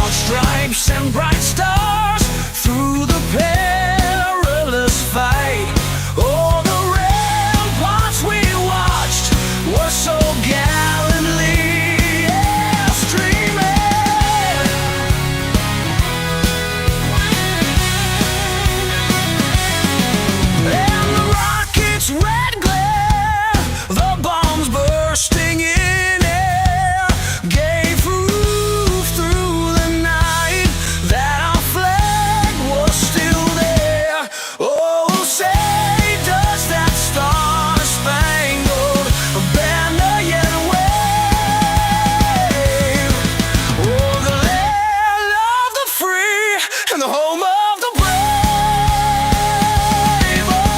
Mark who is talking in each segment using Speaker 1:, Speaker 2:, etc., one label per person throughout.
Speaker 1: on stripes and bright stars through the perilous fight. Oh, the ramparts we watched were so gallantly, yeah, streaming. And the rockets' red glare, the bombs bursting in air, gave proof through the night that our flag was still there. Oh, say does that star-spangled banner yet wave? Oh, the land of the free and the home of the brave. Oh.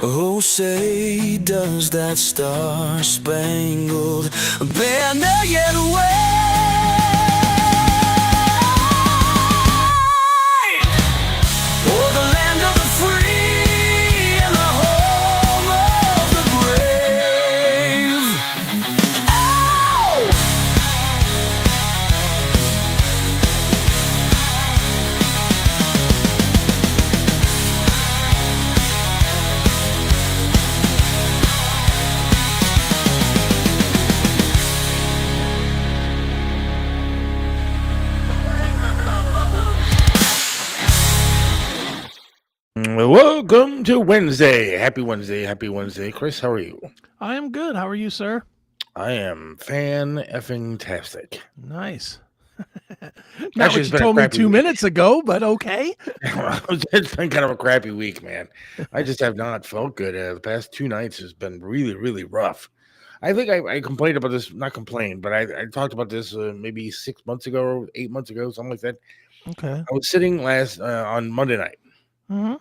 Speaker 1: Oh, say does that star-spangled banner yet wave? Oh, the land of the free and the home of the brave. Ow!
Speaker 2: Welcome to Wednesday. Happy Wednesday. Happy Wednesday. Chris, how are you?
Speaker 3: I am good. How are you, sir?
Speaker 2: I am fan-effing-tastic.
Speaker 3: Nice. Not
Speaker 2: Actually,
Speaker 3: what
Speaker 2: it's
Speaker 3: you
Speaker 2: been a
Speaker 3: told me
Speaker 2: crappy
Speaker 3: 2
Speaker 2: week.
Speaker 3: minutes ago, but okay.
Speaker 2: It's been kind of a crappy week, man. I just have not felt good. The past 2 nights has been really, really rough. I think I complained about this, not complained, but I talked about this maybe 6 months ago or 8 months ago, something like that.
Speaker 3: Okay.
Speaker 2: I was sitting on Monday night,
Speaker 3: Mm-hmm.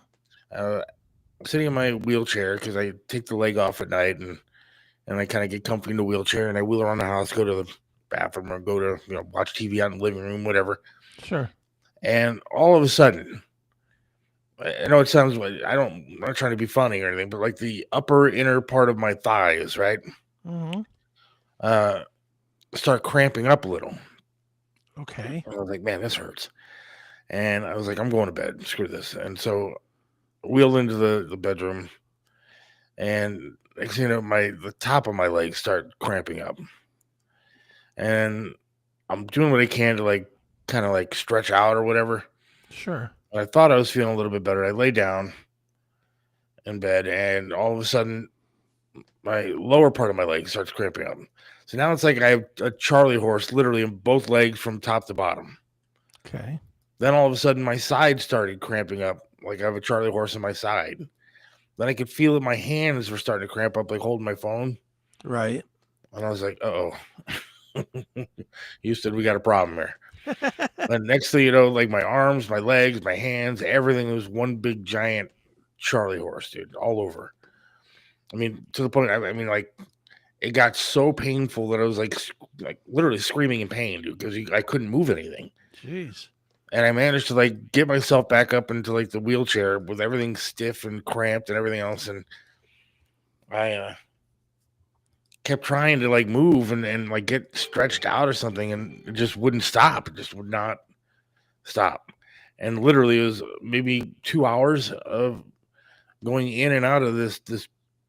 Speaker 2: sitting in my wheelchair because I take the leg off at night and I kind of get comfy in the wheelchair and I wheel around the house, go to the bathroom or go to watch TV out in the living room, whatever.
Speaker 3: Sure.
Speaker 2: And all of a sudden, I know it sounds like I'm not trying to be funny or anything, but like the upper inner part of my thighs, right,
Speaker 3: Mm-hmm.
Speaker 2: start cramping up a little.
Speaker 3: Okay.
Speaker 2: And I was like, man, this hurts. And I was like, I'm going to bed. Screw this. And so wheeled into the bedroom, and next thing you know, the top of my legs start cramping up. And I'm doing what I can to kind of stretch out or whatever.
Speaker 3: Sure.
Speaker 2: I thought I was feeling a little bit better. I lay down in bed, and all of a sudden, my lower part of my leg starts cramping up. So now it's like I have a Charlie horse literally in both legs from top to bottom.
Speaker 3: Okay.
Speaker 2: Then all of a sudden, my side started cramping up, like I have a Charlie horse in my side. Then I could feel that my hands were starting to cramp up, like holding my phone.
Speaker 3: Right.
Speaker 2: And I was like, uh-oh. Houston, we got a problem here. And next thing you know, like my arms, my legs, my hands, everything was one big giant Charlie horse, dude, all over. I mean, to the point, I mean, like, it got so painful that I was like literally screaming in pain, dude, because I couldn't move anything.
Speaker 3: Jeez.
Speaker 2: And I managed to get myself back up into the wheelchair with everything stiff and cramped and everything else. And I kept trying to move and get stretched out or something, and it just wouldn't stop. It just would not stop. And literally it was maybe 2 hours of going in and out of this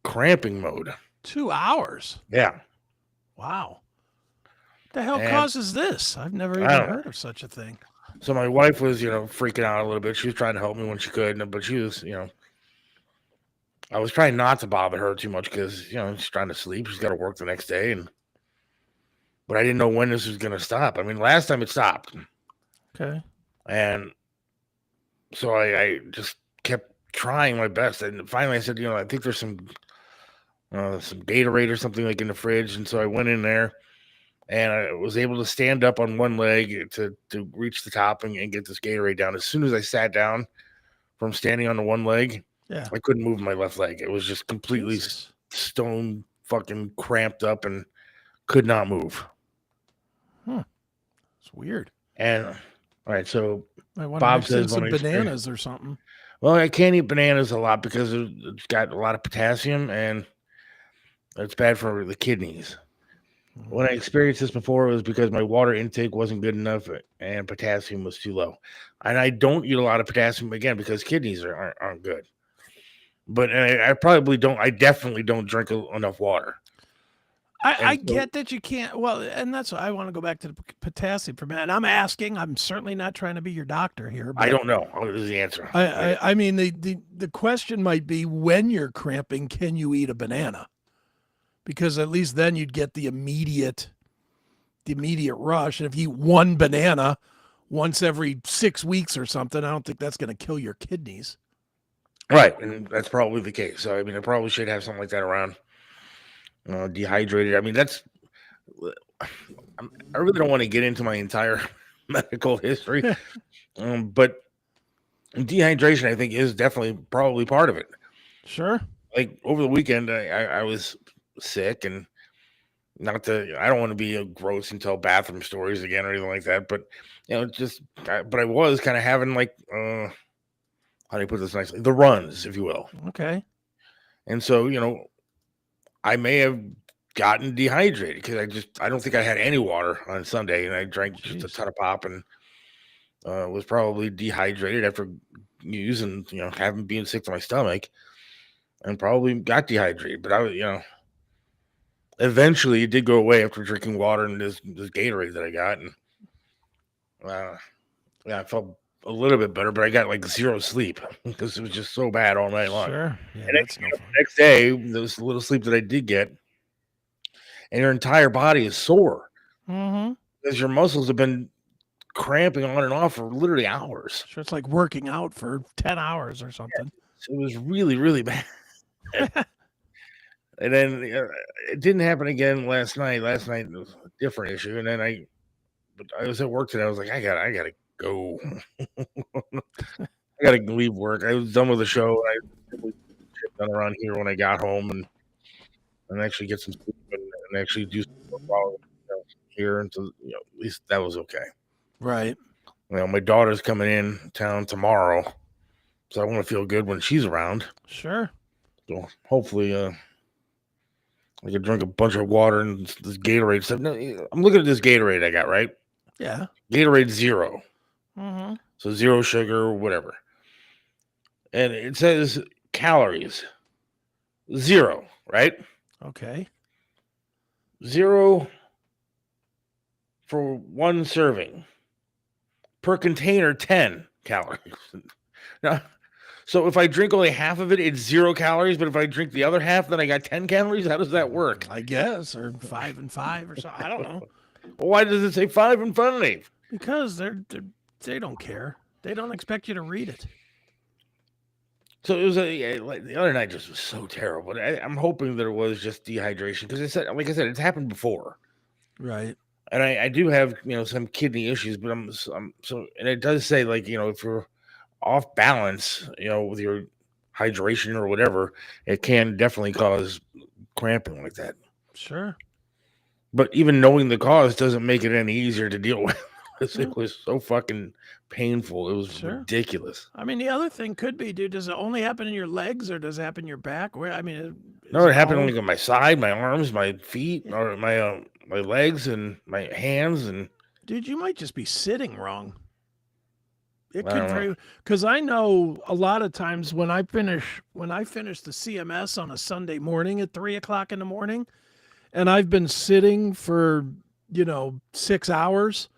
Speaker 2: cramping mode.
Speaker 3: 2 hours.
Speaker 2: Yeah.
Speaker 3: Wow. What the hell
Speaker 2: And
Speaker 3: causes this? I've never even
Speaker 2: I don't know.
Speaker 3: heard of such a thing.
Speaker 2: So my wife was, freaking out a little bit. She was trying to help me when she could, but she was, I was trying not to bother her too much because, she's trying to sleep. She's got to work the next day. But I didn't know when this was going to stop. I mean, last time it stopped.
Speaker 3: Okay.
Speaker 2: And so I just kept trying my best. And finally I said, I think there's some Gatorade or something in the fridge. And so I went in there and I was able to stand up on one leg to reach the top and get this Gatorade down. As soon as I sat down from standing on the one leg,
Speaker 3: Yeah.
Speaker 2: I couldn't move my left leg. It was just completely
Speaker 3: Jesus.
Speaker 2: stone fucking cramped up and could not move.
Speaker 3: It's weird.
Speaker 2: And all right, so
Speaker 3: I want to
Speaker 2: Bob
Speaker 3: mix in
Speaker 2: says
Speaker 3: some
Speaker 2: when I experience-
Speaker 3: bananas or something.
Speaker 2: well, I can't eat bananas a lot because it's got a lot of potassium and it's bad for the kidneys. When I experienced this before, it was because my water intake wasn't good enough and potassium was too low. And I don't eat a lot of potassium again because kidneys aren't good. But I probably don't. I definitely don't drink enough water.
Speaker 3: I
Speaker 2: And so-
Speaker 3: get that you can't. Well, and that's why I want to go back to the potassium for a minute. And I'm asking. I'm certainly not trying to be your doctor here. But
Speaker 2: I don't know. What is the answer?
Speaker 3: I mean, the question might be, when you're cramping, can you eat a banana? Because at least then you'd get the immediate rush. And if you eat one banana once every 6 weeks or something, I don't think that's going to kill your kidneys.
Speaker 2: Right, and that's probably the case. So I mean, I probably should have something like that around. Dehydrated. I mean, I really don't want to get into my entire medical history, but dehydration, I think, is definitely probably part of it.
Speaker 3: Sure.
Speaker 2: Like over the weekend, I was sick, and not to, I don't want to be gross and tell bathroom stories again or anything like that, but but I was kind of having like, how do you put this nicely? The runs, if you will.
Speaker 3: Okay.
Speaker 2: And so, I may have gotten dehydrated because I don't think I had any water on Sunday, and I drank just a ton of pop and was probably dehydrated after using, having being sick to my stomach, and probably got dehydrated. But I was, eventually it did go away after drinking water and this Gatorade that I got, and I felt a little bit better, but I got like zero sleep because it was just so bad all night long.
Speaker 3: Sure. Yeah,
Speaker 2: And
Speaker 3: that's no fun.
Speaker 2: next day, this little sleep that I did get, and your entire body is sore
Speaker 3: Mm-hmm.
Speaker 2: because your muscles have been cramping on and off for literally hours.
Speaker 3: Sure, it's like working out for 10 hours or something.
Speaker 2: So it was really, really bad. And then it didn't happen again last night. Last night was a different issue. And then I was at work today. I was like, I gotta go. I gotta leave work. I was done with the show. I done around here when I got home and actually get some sleep and actually do some work while here. And so, at least that was okay.
Speaker 3: Right.
Speaker 2: My daughter's coming in town tomorrow, so I want to feel good when she's around.
Speaker 3: Sure.
Speaker 2: So hopefully, I could drink a bunch of water and this Gatorade stuff. No, I'm looking at this Gatorade I got, right?
Speaker 3: Yeah.
Speaker 2: Gatorade Zero.
Speaker 3: Mm-hmm.
Speaker 2: So zero sugar or whatever. And it says calories 0, right?
Speaker 3: Okay.
Speaker 2: 0 for one serving. Per container, 10 calories. Now, so if I drink only half of it, it's 0 calories. But if I drink the other half, then I got 10 calories. How does that work?
Speaker 3: I guess, or 5 and 5 or something. I don't know.
Speaker 2: Well, why does it say 5 and 5?
Speaker 3: Because they don't care. They don't expect you to read it.
Speaker 2: So it was like the other night just was so terrible. I'm hoping that it was just dehydration because like I said, it's happened before.
Speaker 3: Right.
Speaker 2: And I do have some kidney issues, but I'm so, and it does say like if you're off balance, with your hydration or whatever, it can definitely cause cramping like that.
Speaker 3: Sure.
Speaker 2: But even knowing the cause doesn't make it any easier to deal with. It was so fucking painful. It was ridiculous.
Speaker 3: I mean, the other thing could be, dude, does it only happen in your legs or does it happen in your back? Where
Speaker 2: No, it happened only on my side, my arms, my feet, or my legs and my hands. And
Speaker 3: dude, you might just be sitting wrong. It
Speaker 2: I
Speaker 3: could
Speaker 2: don't know.
Speaker 3: very, because I know a lot of times when I finish the CMS on a Sunday morning at 3:00 in the morning, and I've been sitting for 6 hours,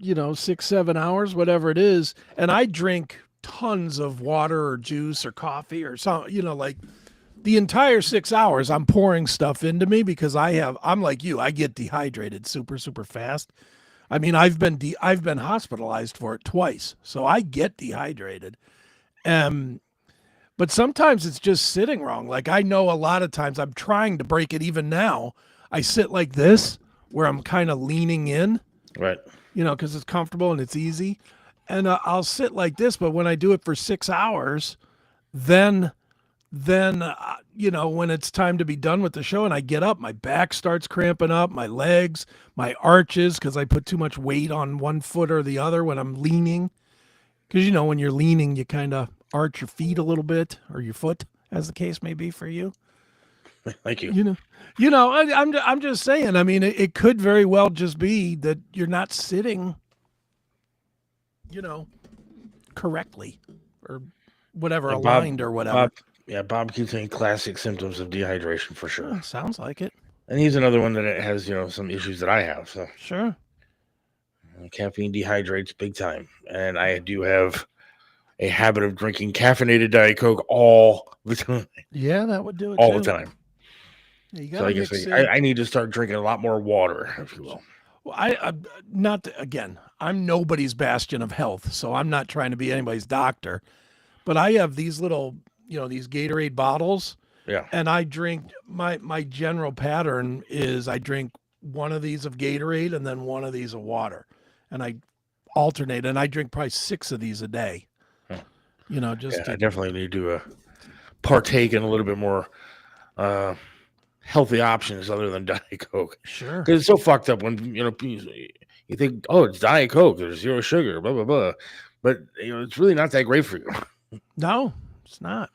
Speaker 3: 6, 7 hours, whatever it is, and I drink tons of water or juice or coffee or something, like the entire 6 hours I'm pouring stuff into me because I'm like you, I get dehydrated super, super fast. I mean, I've been hospitalized for it twice, so I get dehydrated. But sometimes it's just sitting wrong. Like I know a lot of times I'm trying to break it even now. I sit like this where I'm kind of leaning in,
Speaker 2: Right.
Speaker 3: because it's comfortable and it's easy. And I'll sit like this, but when I do it for 6 hours, then when it's time to be done with the show and I get up, my back starts cramping up, my legs, my arches, because I put too much weight on one foot or the other when I'm leaning. Because when you're leaning, you kind of arch your feet a little bit, or your foot, as the case may be for you.
Speaker 2: Thank you.
Speaker 3: I'm just saying. I mean, it could very well just be that you're not sitting, correctly, or whatever,
Speaker 2: Yeah,
Speaker 3: aligned or whatever.
Speaker 2: Bob keeps saying classic symptoms of dehydration for sure.
Speaker 3: Sounds like it.
Speaker 2: And he's another one that has, some issues that I have. So
Speaker 3: Sure.
Speaker 2: caffeine dehydrates big time. And I do have a habit of drinking caffeinated Diet Coke all the time.
Speaker 3: Yeah, that would do it
Speaker 2: All
Speaker 3: too.
Speaker 2: the time.
Speaker 3: Yeah, you
Speaker 2: So
Speaker 3: gotta
Speaker 2: I guess
Speaker 3: mix it.
Speaker 2: I need to start drinking a lot more water, if you will.
Speaker 3: Well, again, I'm nobody's bastion of health, so I'm not trying to be anybody's doctor. But I have these little, these Gatorade bottles.
Speaker 2: Yeah.
Speaker 3: And I drink, my general pattern is I drink one of these of Gatorade and then one of these of water. And I alternate, and I drink probably 6 of these a day.
Speaker 2: Huh.
Speaker 3: I
Speaker 2: definitely need to partake in a little bit more healthy options other than Diet Coke.
Speaker 3: Sure.
Speaker 2: Because it's so fucked up when, you think, oh, it's Diet Coke, there's 0 sugar, blah, blah, blah. But, it's really not that great for you.
Speaker 3: No, it's not.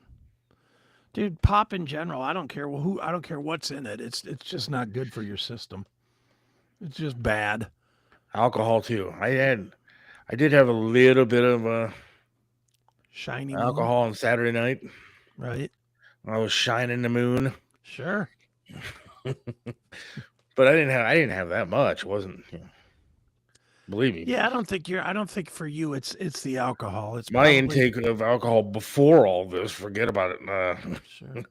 Speaker 3: Dude, pop in general, I don't care I don't care what's in it. It's just not good for your system. It's just bad.
Speaker 2: Alcohol too. I did have a little bit of
Speaker 3: Shiny
Speaker 2: alcohol on Saturday night.
Speaker 3: Right.
Speaker 2: I was shining the moon.
Speaker 3: Sure.
Speaker 2: But I didn't have that much. It wasn't, believe me.
Speaker 3: Yeah, I don't think for you it's the alcohol. It's
Speaker 2: my intake of alcohol before all this. Forget about it.
Speaker 3: Sure.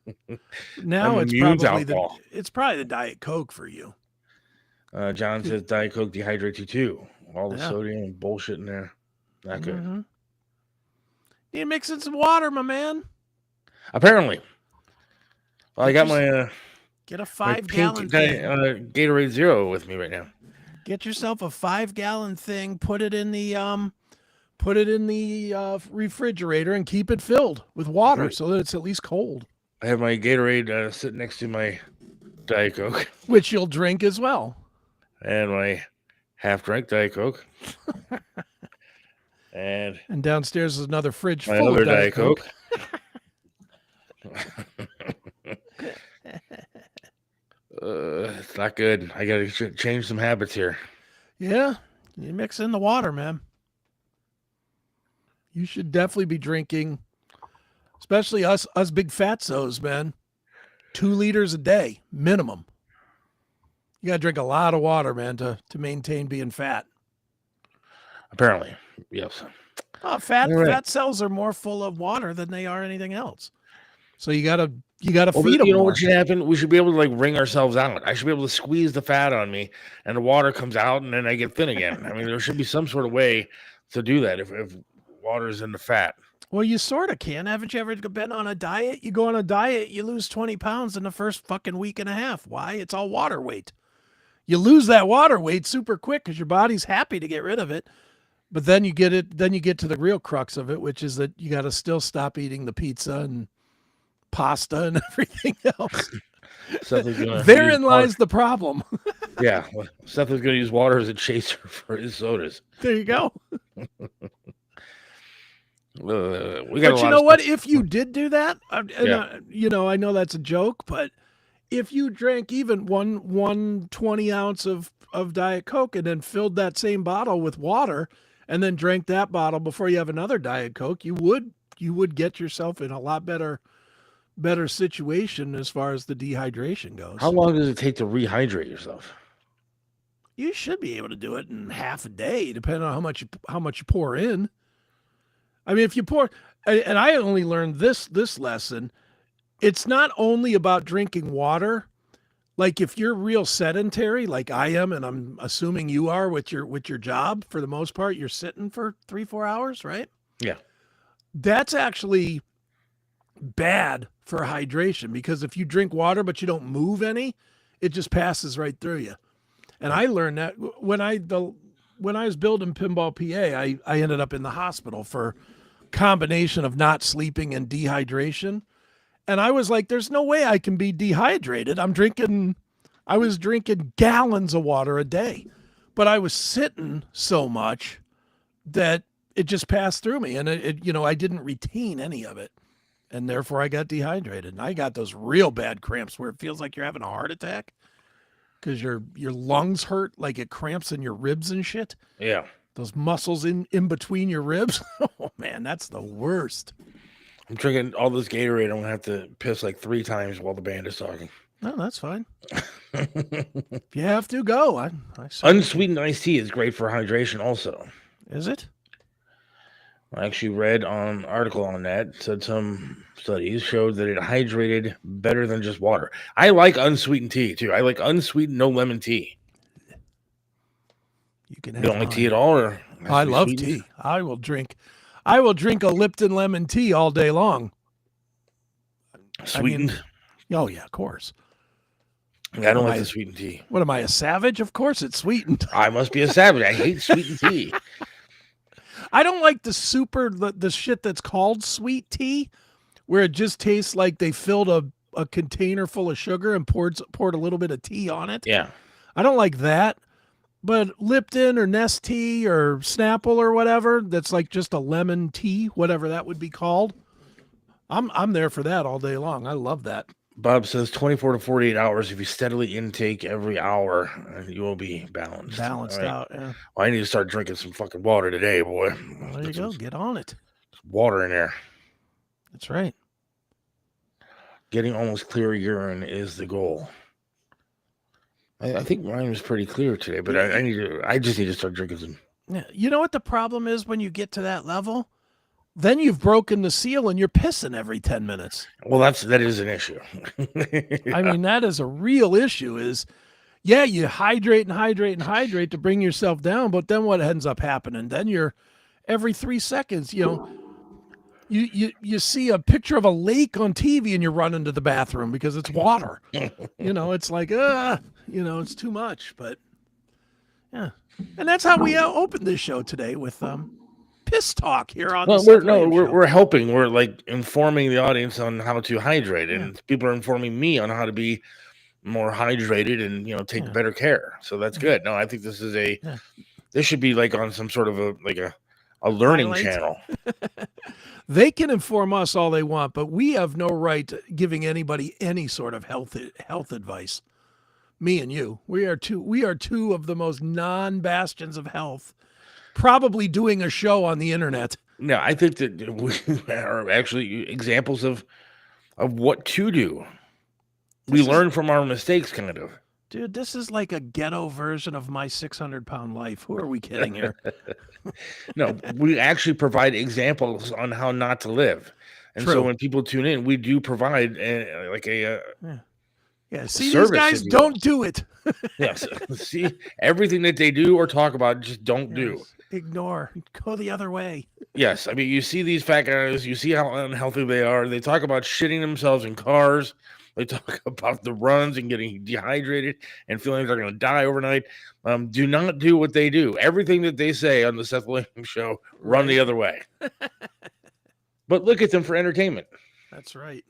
Speaker 3: Now it's probably the Diet Coke for you.
Speaker 2: John says Diet Coke dehydrates you too. All the
Speaker 3: Yeah.
Speaker 2: sodium and bullshit in there. Not good.
Speaker 3: Mm-hmm. You mix in some water, my man.
Speaker 2: Apparently. Well, I got my
Speaker 3: get a
Speaker 2: my
Speaker 3: 5-gallon
Speaker 2: pink
Speaker 3: thing.
Speaker 2: Gatorade Zero with me right now.
Speaker 3: Get yourself a 5-gallon thing. Put it in the refrigerator and keep it filled with water
Speaker 2: Right.
Speaker 3: so that it's at least cold.
Speaker 2: I have my Gatorade sitting next to my Diet Coke.
Speaker 3: Which you'll drink as well.
Speaker 2: And my half-drink Diet Coke. and
Speaker 3: downstairs is another fridge
Speaker 2: my
Speaker 3: full
Speaker 2: other
Speaker 3: of Diet Coke.
Speaker 2: It's not good. I got to change some habits here.
Speaker 3: Yeah, you mix in the water, man. You should definitely be drinking, especially us big fatzos, man. 2 liters a day minimum. You got to drink a lot of water, man, to maintain being fat.
Speaker 2: Apparently, yes.
Speaker 3: Fat cells are more full of water than they are anything else. So you gotta feed them.
Speaker 2: You know what should happen? We should be able to wring ourselves out. I should be able to squeeze the fat on me, and the water comes out, and then I get thin again. I mean, there should be some sort of way to do that if water's in the fat.
Speaker 3: Well, you sort of can. Haven't you ever been on a diet? You go on a diet, you lose 20 pounds in the first fucking week and a half. Why? It's all water weight. You lose that water weight super quick because your body's happy to get rid of it. But then you get to the real crux of it, which is that you got to still stop eating the pizza and pasta and everything else. Therein lies the problem.
Speaker 2: Yeah. Well, Seth is going to use water as a chaser for his sodas.
Speaker 3: There you go.
Speaker 2: We got
Speaker 3: but you know what? If you did do that, I know that's a joke, but if you drank even one 20-ounce of Diet Coke and then filled that same bottle with water and then drank that bottle before you have another Diet Coke, you would get yourself in a lot better situation as far as the dehydration goes.
Speaker 2: How long does it take to rehydrate yourself?
Speaker 3: You should be able to do it in half a day, depending on how much you pour in. I mean, if you pour, and I only learned this lesson, it's not only about drinking water. Like if you're real sedentary, like I am, and I'm assuming you are with your job, for the most part, you're sitting for 3-4 hours, right?
Speaker 2: Yeah.
Speaker 3: That's actually bad for hydration, because if you drink water but you don't move any, it just passes right through you. And I learned that when I was building Pinball PA, I ended up in the hospital for combination of not sleeping and dehydration. And I was like, there's no way I can be dehydrated. I was drinking gallons of water a day, but I was sitting so much that it just passed through me, and I didn't retain any of it. And therefore I got dehydrated. And I got those real bad cramps where it feels like you're having a heart attack because your lungs hurt, like it cramps in your ribs and shit.
Speaker 2: Yeah.
Speaker 3: Those muscles in between your ribs. Oh man, that's the worst.
Speaker 2: I'm drinking all this Gatorade. I'm gonna have to piss like 3 times while the band is talking.
Speaker 3: No, that's fine. If you have to go, I
Speaker 2: unsweetened iced tea is great for hydration. Also,
Speaker 3: is it?
Speaker 2: I actually read an article on that. Said some studies showed that it hydrated better than just water. I like unsweetened tea too. I like unsweetened, no lemon tea.
Speaker 3: You can.
Speaker 2: You don't like tea at all, or
Speaker 3: I love tea. I will drink a Lipton lemon tea all day long.
Speaker 2: Sweetened?
Speaker 3: Oh yeah, of course.
Speaker 2: I don't like the sweetened tea.
Speaker 3: What am I, a savage? Of course it's sweetened.
Speaker 2: I must be a savage. I hate sweetened tea.
Speaker 3: I don't like the shit that's called sweet tea, where it just tastes like they filled a container full of sugar and poured a little bit of tea on it.
Speaker 2: Yeah.
Speaker 3: I don't like that. But Lipton or Nestea or Snapple or whatever, that's like just a lemon tea, whatever that would be called. I'm there for that all day long. I love that.
Speaker 2: Bob says 24 to 48 hours. If you steadily intake every hour, you will be balanced.
Speaker 3: Balanced out, yeah.
Speaker 2: Well, I need to start drinking some fucking water today, boy.
Speaker 3: Well, there you go. Get on it.
Speaker 2: Water in there.
Speaker 3: That's right.
Speaker 2: Getting almost clear urine is the goal. I think mine was pretty clear today, but I just need to start drinking some.
Speaker 3: Yeah. You know what the problem is when you get to that level? Then you've broken the seal and you're pissing every 10 minutes.
Speaker 2: Well, that is an issue.
Speaker 3: I mean, that is a real issue yeah, you hydrate to bring yourself down, but then what ends up happening? Then you're every 3 seconds, you see a picture of a lake on TV and you're running to the bathroom because it's water. It's like, it's too much, but yeah. And that's how we opened this show today with piss talk here on the Seth Williams show.
Speaker 2: We're helping. We're like informing the audience on how to hydrate, and people are informing me on how to be more hydrated and take better care. So that's good. No, I think this is this should be like on some sort of a learning channel.
Speaker 3: They can inform us all they want, but we have no right giving anybody any sort of health advice. Me and you, we are two of the most non-bastions of health, probably doing a show on the internet.
Speaker 2: No, I think that we are actually examples of what to do. We learn from our mistakes, kind of.
Speaker 3: Dude, this is like a ghetto version of my 600-pound life. Who are we kidding here?
Speaker 2: No, we actually provide examples on how not to live. And so when people tune in, we do provide
Speaker 3: see, these guys don't do it.
Speaker 2: Yes. See, everything that they do or talk about, just don't do.
Speaker 3: Ignore. Go the other way.
Speaker 2: Yes. I mean, you see these fat guys, you see how unhealthy they are. They talk about shitting themselves in cars. They talk about the runs and getting dehydrated and feeling like they're going to die overnight. Do not do what they do. Everything that they say on the Seth Williams show, run the other way. But look at them for entertainment.
Speaker 3: That's right.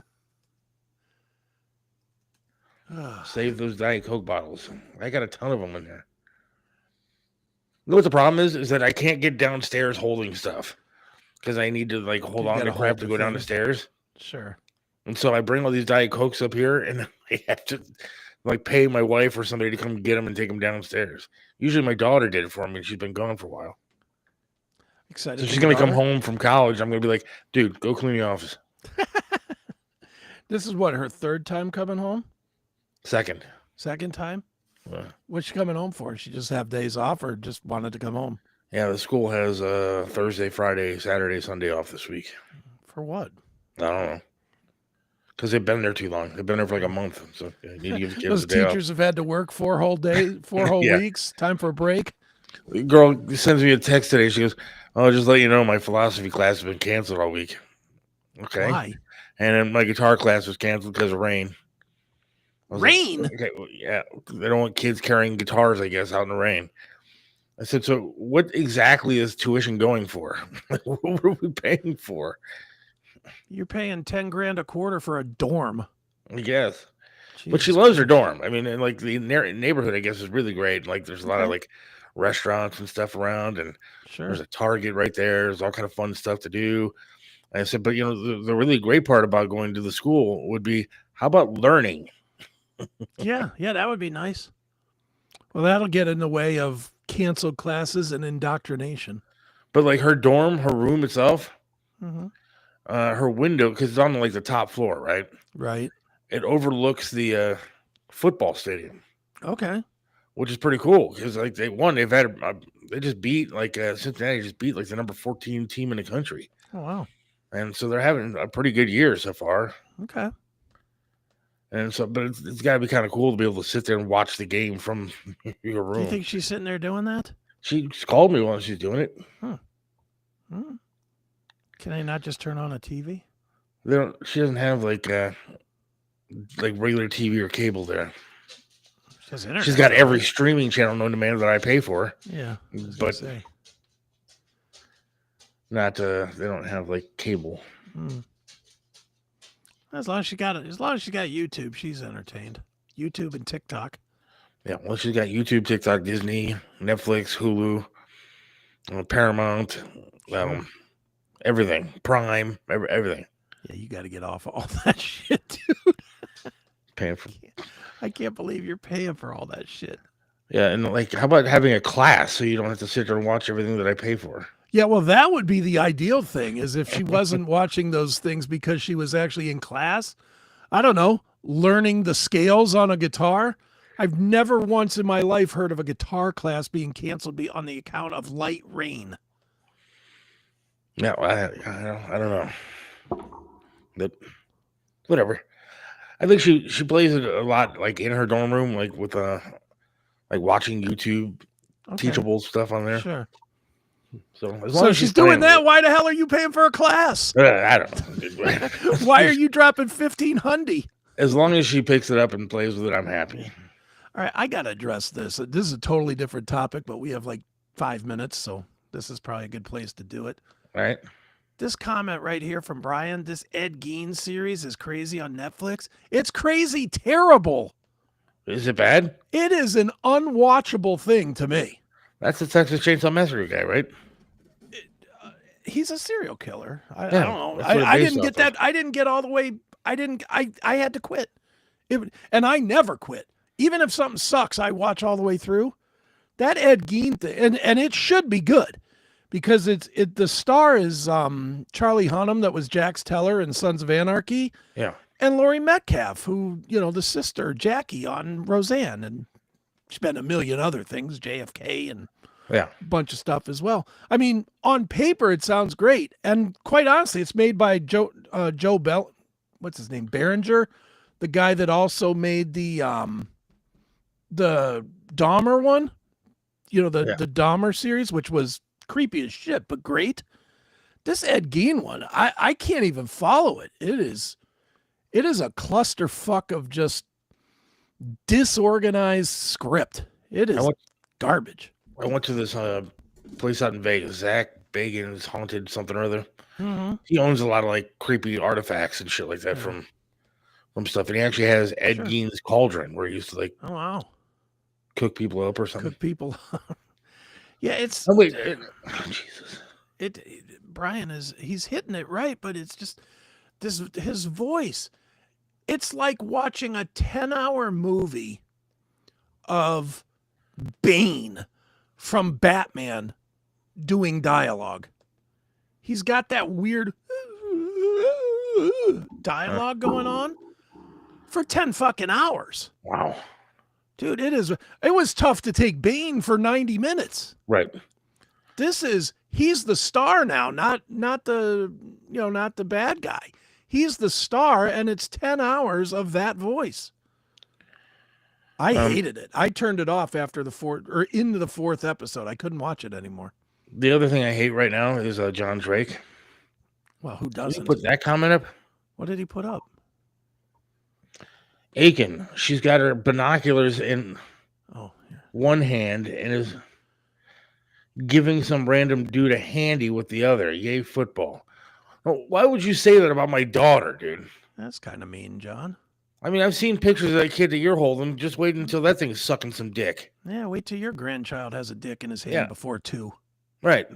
Speaker 2: Save those Diet Coke bottles. I got a ton of them in there. You know what the problem is? Is that I can't get downstairs holding stuff because I need to hold on to crap to go down the stairs.
Speaker 3: Sure.
Speaker 2: And so I bring all these Diet Cokes up here, and I have to pay my wife or somebody to come get them and take them downstairs. Usually my daughter did it for me, and she's been gone for a while.
Speaker 3: Excited.
Speaker 2: So she's gonna come home from college. I'm gonna be like, dude, go clean the office.
Speaker 3: This is what, her third time coming home?
Speaker 2: Second
Speaker 3: time? What's she coming home for? She just have days off or just wanted to come home?
Speaker 2: Yeah, the school has Thursday, Friday, Saturday, Sunday off this week.
Speaker 3: For what?
Speaker 2: I don't know. Because they've been there too long. They've been there for like a month. So you need to give the kids
Speaker 3: Those
Speaker 2: a day
Speaker 3: teachers
Speaker 2: off.
Speaker 3: have had to work 4 whole weeks. Time for a break.
Speaker 2: The girl sends me a text today. She goes, "Oh, just let you know, my philosophy class has been canceled all week." Okay.
Speaker 3: Why?
Speaker 2: And then my guitar class was canceled because of rain. I was
Speaker 3: Rain?
Speaker 2: like, okay, well, yeah, they don't want kids carrying guitars, I guess, out in the rain. I said, so what exactly is tuition going for? Like, what are we paying for?
Speaker 3: You're paying 10 grand a quarter for a dorm.
Speaker 2: I guess. But she
Speaker 3: Jesus
Speaker 2: loves her
Speaker 3: Christ.
Speaker 2: dorm. I mean, and like the neighborhood, I guess, is really great. Like, there's a lot of
Speaker 3: Okay.
Speaker 2: like restaurants and stuff around, and
Speaker 3: Sure.
Speaker 2: there's a Target right there. There's all kind of fun stuff to do. And I said, but the really great part about going to the school would be, how about learning?
Speaker 3: Yeah, that would be nice. Well, that'll get in the way of canceled classes and indoctrination.
Speaker 2: But like her dorm, her room itself,
Speaker 3: Mm-hmm.
Speaker 2: her window, because it's on like the top floor, right?
Speaker 3: Right.
Speaker 2: It overlooks the football stadium,
Speaker 3: Okay.
Speaker 2: which is pretty cool because like they just beat like Cincinnati just beat like the number 14 team in the country,
Speaker 3: Oh, wow.
Speaker 2: and so they're having a pretty good year so far.
Speaker 3: Okay.
Speaker 2: And so, but it's got to be kind of cool to be able to sit there and watch the game from your room.
Speaker 3: Do you think she's sitting there doing that?
Speaker 2: She called me while she's doing it.
Speaker 3: Hmm. Can I not just turn on a TV?
Speaker 2: She doesn't have like regular TV or cable there.
Speaker 3: She has internet.
Speaker 2: She's got every streaming channel known to man that I pay for.
Speaker 3: Yeah. I was gonna
Speaker 2: But
Speaker 3: say.
Speaker 2: not they don't have like cable.
Speaker 3: As long as she got YouTube, she's entertained. YouTube and TikTok.
Speaker 2: Yeah, well, she's got YouTube, TikTok, Disney, Netflix, Hulu, Paramount, everything, Prime, everything.
Speaker 3: Yeah, you got to get off all that shit, dude.
Speaker 2: Paying for.
Speaker 3: I can't believe you're paying for all that shit.
Speaker 2: Yeah, and like, how about having a class so you don't have to sit there and watch everything that I pay for?
Speaker 3: Yeah, well, that would be the ideal thing, is if she wasn't watching those things because she was actually in class. I don't know, learning the scales on a guitar. I've never once in my life heard of a guitar class being canceled on the account of light rain.
Speaker 2: No, I don't know. But whatever. I think she plays it a lot, like in her dorm room, like with like watching YouTube teachable stuff on there.
Speaker 3: Sure.
Speaker 2: So as long as
Speaker 3: she's doing that, why the hell are you paying for a class?
Speaker 2: I don't know.
Speaker 3: Why are you dropping $1,500?
Speaker 2: As long as she picks it up and plays with it, I'm happy.
Speaker 3: All right, I got to address this. This is a totally different topic, but we have like 5 minutes, so this is probably a good place to do it.
Speaker 2: All right.
Speaker 3: This comment right here from Brian, this Ed Gein series is crazy on Netflix. It's crazy terrible.
Speaker 2: Is it bad?
Speaker 3: It is an unwatchable thing to me.
Speaker 2: That's the Texas Chainsaw Massacre guy, right?
Speaker 3: He's a serial killer. I
Speaker 2: Yeah,
Speaker 3: don't know.
Speaker 2: that's what
Speaker 3: I
Speaker 2: it's
Speaker 3: didn't
Speaker 2: based
Speaker 3: get
Speaker 2: off
Speaker 3: that. I didn't get all the way. I had to quit. And I never quit. Even if something sucks, I watch all the way through. That Ed Gein thing, and it should be good because the star is Charlie Hunnam, that was Jax Teller in Sons of Anarchy.
Speaker 2: Yeah.
Speaker 3: And Laurie Metcalf, who, the sister Jackie on Roseanne, and she's been a million other things, JFK and a bunch of stuff as well. I mean, on paper it sounds great, and quite honestly, it's made by Joe Bell. What's his name? Berenger, the guy that also made the Dahmer one. The Dahmer series, which was creepy as shit, but great. This Ed Gein one, I can't even follow it. It is a clusterfuck of just disorganized script. It is garbage.
Speaker 2: I went to this place out in Vegas, Zach Bagan's Haunted something or other.
Speaker 3: Mm-hmm.
Speaker 2: He owns a lot of like creepy artifacts and shit like that from stuff. And he actually has Ed Gein's Cauldron, where he used to like cook people up or something.
Speaker 3: Cook people up. Yeah, it's
Speaker 2: Jesus.
Speaker 3: Brian he's hitting it right, but it's just his voice. It's like watching a 10-hour movie of Bane from Batman doing dialogue. He's got that weird dialogue going on for 10 fucking hours.
Speaker 2: Wow.
Speaker 3: Dude, it was tough to take Bane for 90 minutes.
Speaker 2: Right.
Speaker 3: He's the star now, not the bad guy. He's the star, and it's 10 hours of that voice. I hated it. I turned it off after into the 4th episode. I couldn't watch it anymore.
Speaker 2: The other thing I hate right now is John Drake.
Speaker 3: Well, who doesn't?
Speaker 2: Did you put that comment up?
Speaker 3: What did he put up?
Speaker 2: Aiken. She's got her binoculars in
Speaker 3: Oh, yeah.
Speaker 2: one hand and is giving some random dude a handy with the other. Yay, football. Oh, why would you say that about my daughter, dude?
Speaker 3: That's kind of mean, John.
Speaker 2: I mean, I've seen pictures of that kid that you're holding. Just wait until that thing's sucking some dick.
Speaker 3: Yeah, wait till your grandchild has a dick in his hand
Speaker 2: Yeah.
Speaker 3: before 2.
Speaker 2: Right.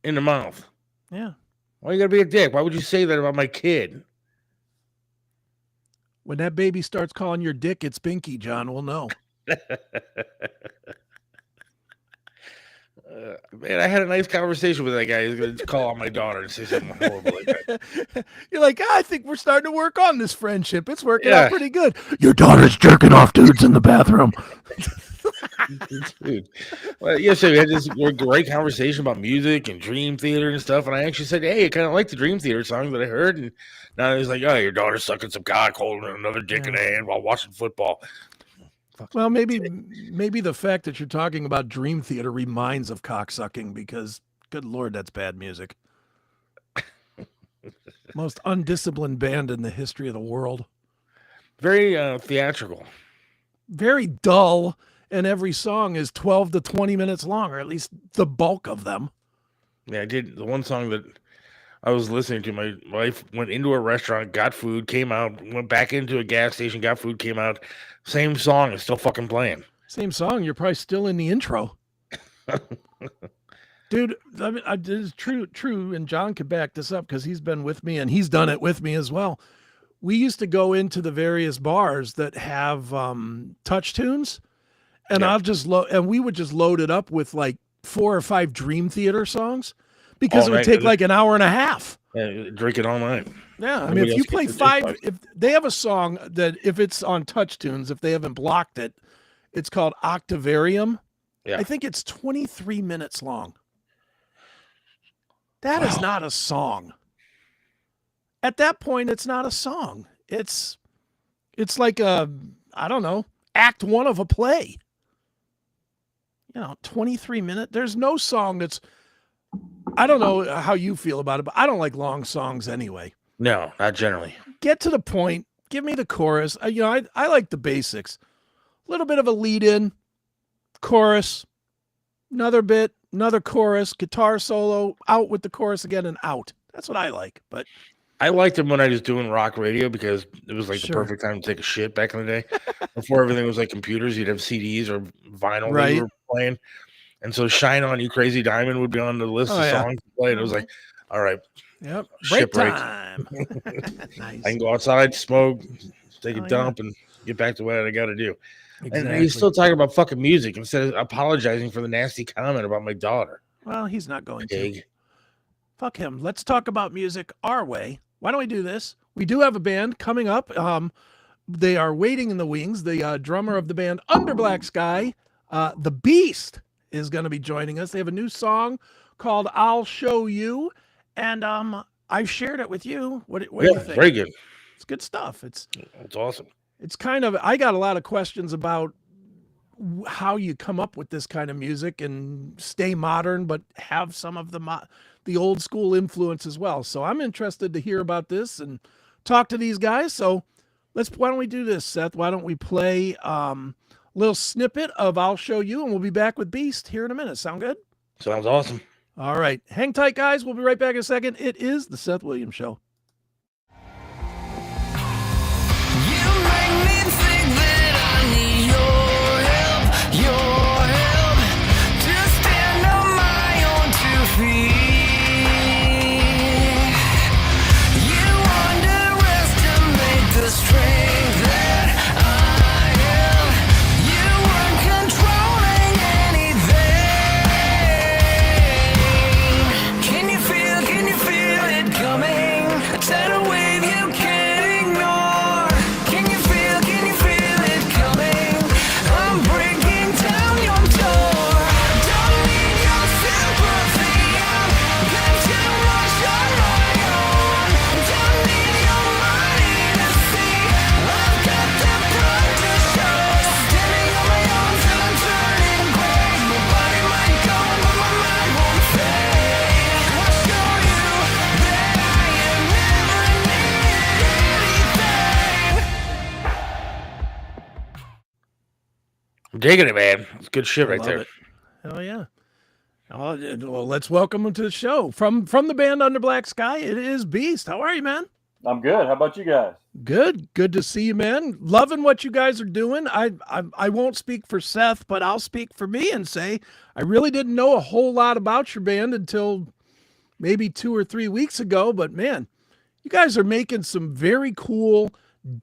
Speaker 2: In the mouth.
Speaker 3: Yeah.
Speaker 2: Why you gotta be a dick? Why would you say that about my kid?
Speaker 3: When that baby starts calling your dick, it's Binky, John. We'll know.
Speaker 2: Man, I had a nice conversation with that guy. He's going to call on my daughter and say something horrible like that.
Speaker 3: You're like, I think we're starting to work on this friendship. It's working
Speaker 2: Yeah.
Speaker 3: out pretty good. Your daughter's jerking off dudes in the bathroom.
Speaker 2: Dude. Well, yesterday we had this great conversation about music and Dream Theater and stuff. And I actually said, hey, I kind of like the Dream Theater song that I heard. And now he's like, oh, your daughter's sucking some cock, holding another dick in the hand while watching football.
Speaker 3: Well, maybe the fact that you're talking about Dream Theater reminds of cocksucking because, good Lord, that's bad music. Most undisciplined band in the history of the world.
Speaker 2: Very theatrical.
Speaker 3: Very dull, and every song is 12 to 20 minutes long, or at least the bulk of them.
Speaker 2: Yeah, I did. The one song that I was listening to, my wife went into a restaurant, got food, came out, went back into a gas station, got food, came out. Same song is still fucking playing.
Speaker 3: Same song. You're probably still in the intro. Dude, I mean, this is true, and John could back this up because he's been with me and he's done it with me as well. We used to go into the various bars that have touch tunes, and we would just load it up with like 4 or 5 Dream Theater songs because it would take like an hour and a half.
Speaker 2: Yeah, drink it all night.
Speaker 3: Yeah, I mean, if you play 5, if they have a song that if it's on touch tunes, if they haven't blocked it, it's called Octavarium.
Speaker 2: Yeah.
Speaker 3: I think it's 23 minutes long. That is not a song. At that point, it's not a song. It's like a, I don't know, act 1 of a play. 23 minutes. There's no song that's, I don't know how you feel about it, but I don't like long songs anyway.
Speaker 2: No, not generally.
Speaker 3: Get to the point. Give me the chorus. I like the basics. A little bit of a lead in, chorus, another bit, another chorus, guitar solo, out with the chorus again and out. That's what I like. But
Speaker 2: I liked him when I was doing rock radio because it was like the perfect time to take a shit back in the day. Before everything was like computers, you'd have CDs or vinyl that you were playing. And so Shine On You Crazy Diamond would be on the list of songs to play. And it was like, all right.
Speaker 3: Yep.
Speaker 2: Break
Speaker 3: time.
Speaker 2: Nice. I can go outside, smoke, take a dump, and get back to what I got to do. Exactly. And he's still talking about fucking music instead of apologizing for the nasty comment about my daughter.
Speaker 3: Well, he's not going to. Fuck him. Let's talk about music our way. Why don't we do this? We do have a band coming up. They are waiting in the wings. The drummer of the band Under Black Sky, the Beast, is going to be joining us. They have a new song called I'll Show You. And I've shared it with you. What do you think?
Speaker 2: Very good.
Speaker 3: It's good stuff. It's
Speaker 2: awesome.
Speaker 3: It's kind of, I got a lot of questions about how you come up with this kind of music and stay modern, but have some of the old school influence as well. So I'm interested to hear about this and talk to these guys. So why don't we do this, Seth? Why don't we play a little snippet of I'll Show You, and we'll be back with Beast here in a minute. Sound good?
Speaker 2: Sounds awesome.
Speaker 3: All right. Hang tight, guys. We'll be right back in a second. It is the Seth Williams Show.
Speaker 1: Can you feel it coming?
Speaker 2: Digging it, man. It's good shit
Speaker 3: I
Speaker 2: right
Speaker 3: love
Speaker 2: there.
Speaker 3: it. Hell yeah. Oh, well, let's welcome him to the show from the band Under Black Sky. It is Beast. How are you, man?
Speaker 4: I'm good. How about you guys?
Speaker 3: Good to see you, man. Loving what you guys are doing. I won't speak for Seth, but I'll speak for me and say I really didn't know a whole lot about your band until maybe 2 or 3 weeks ago. But man, you guys are making some very cool,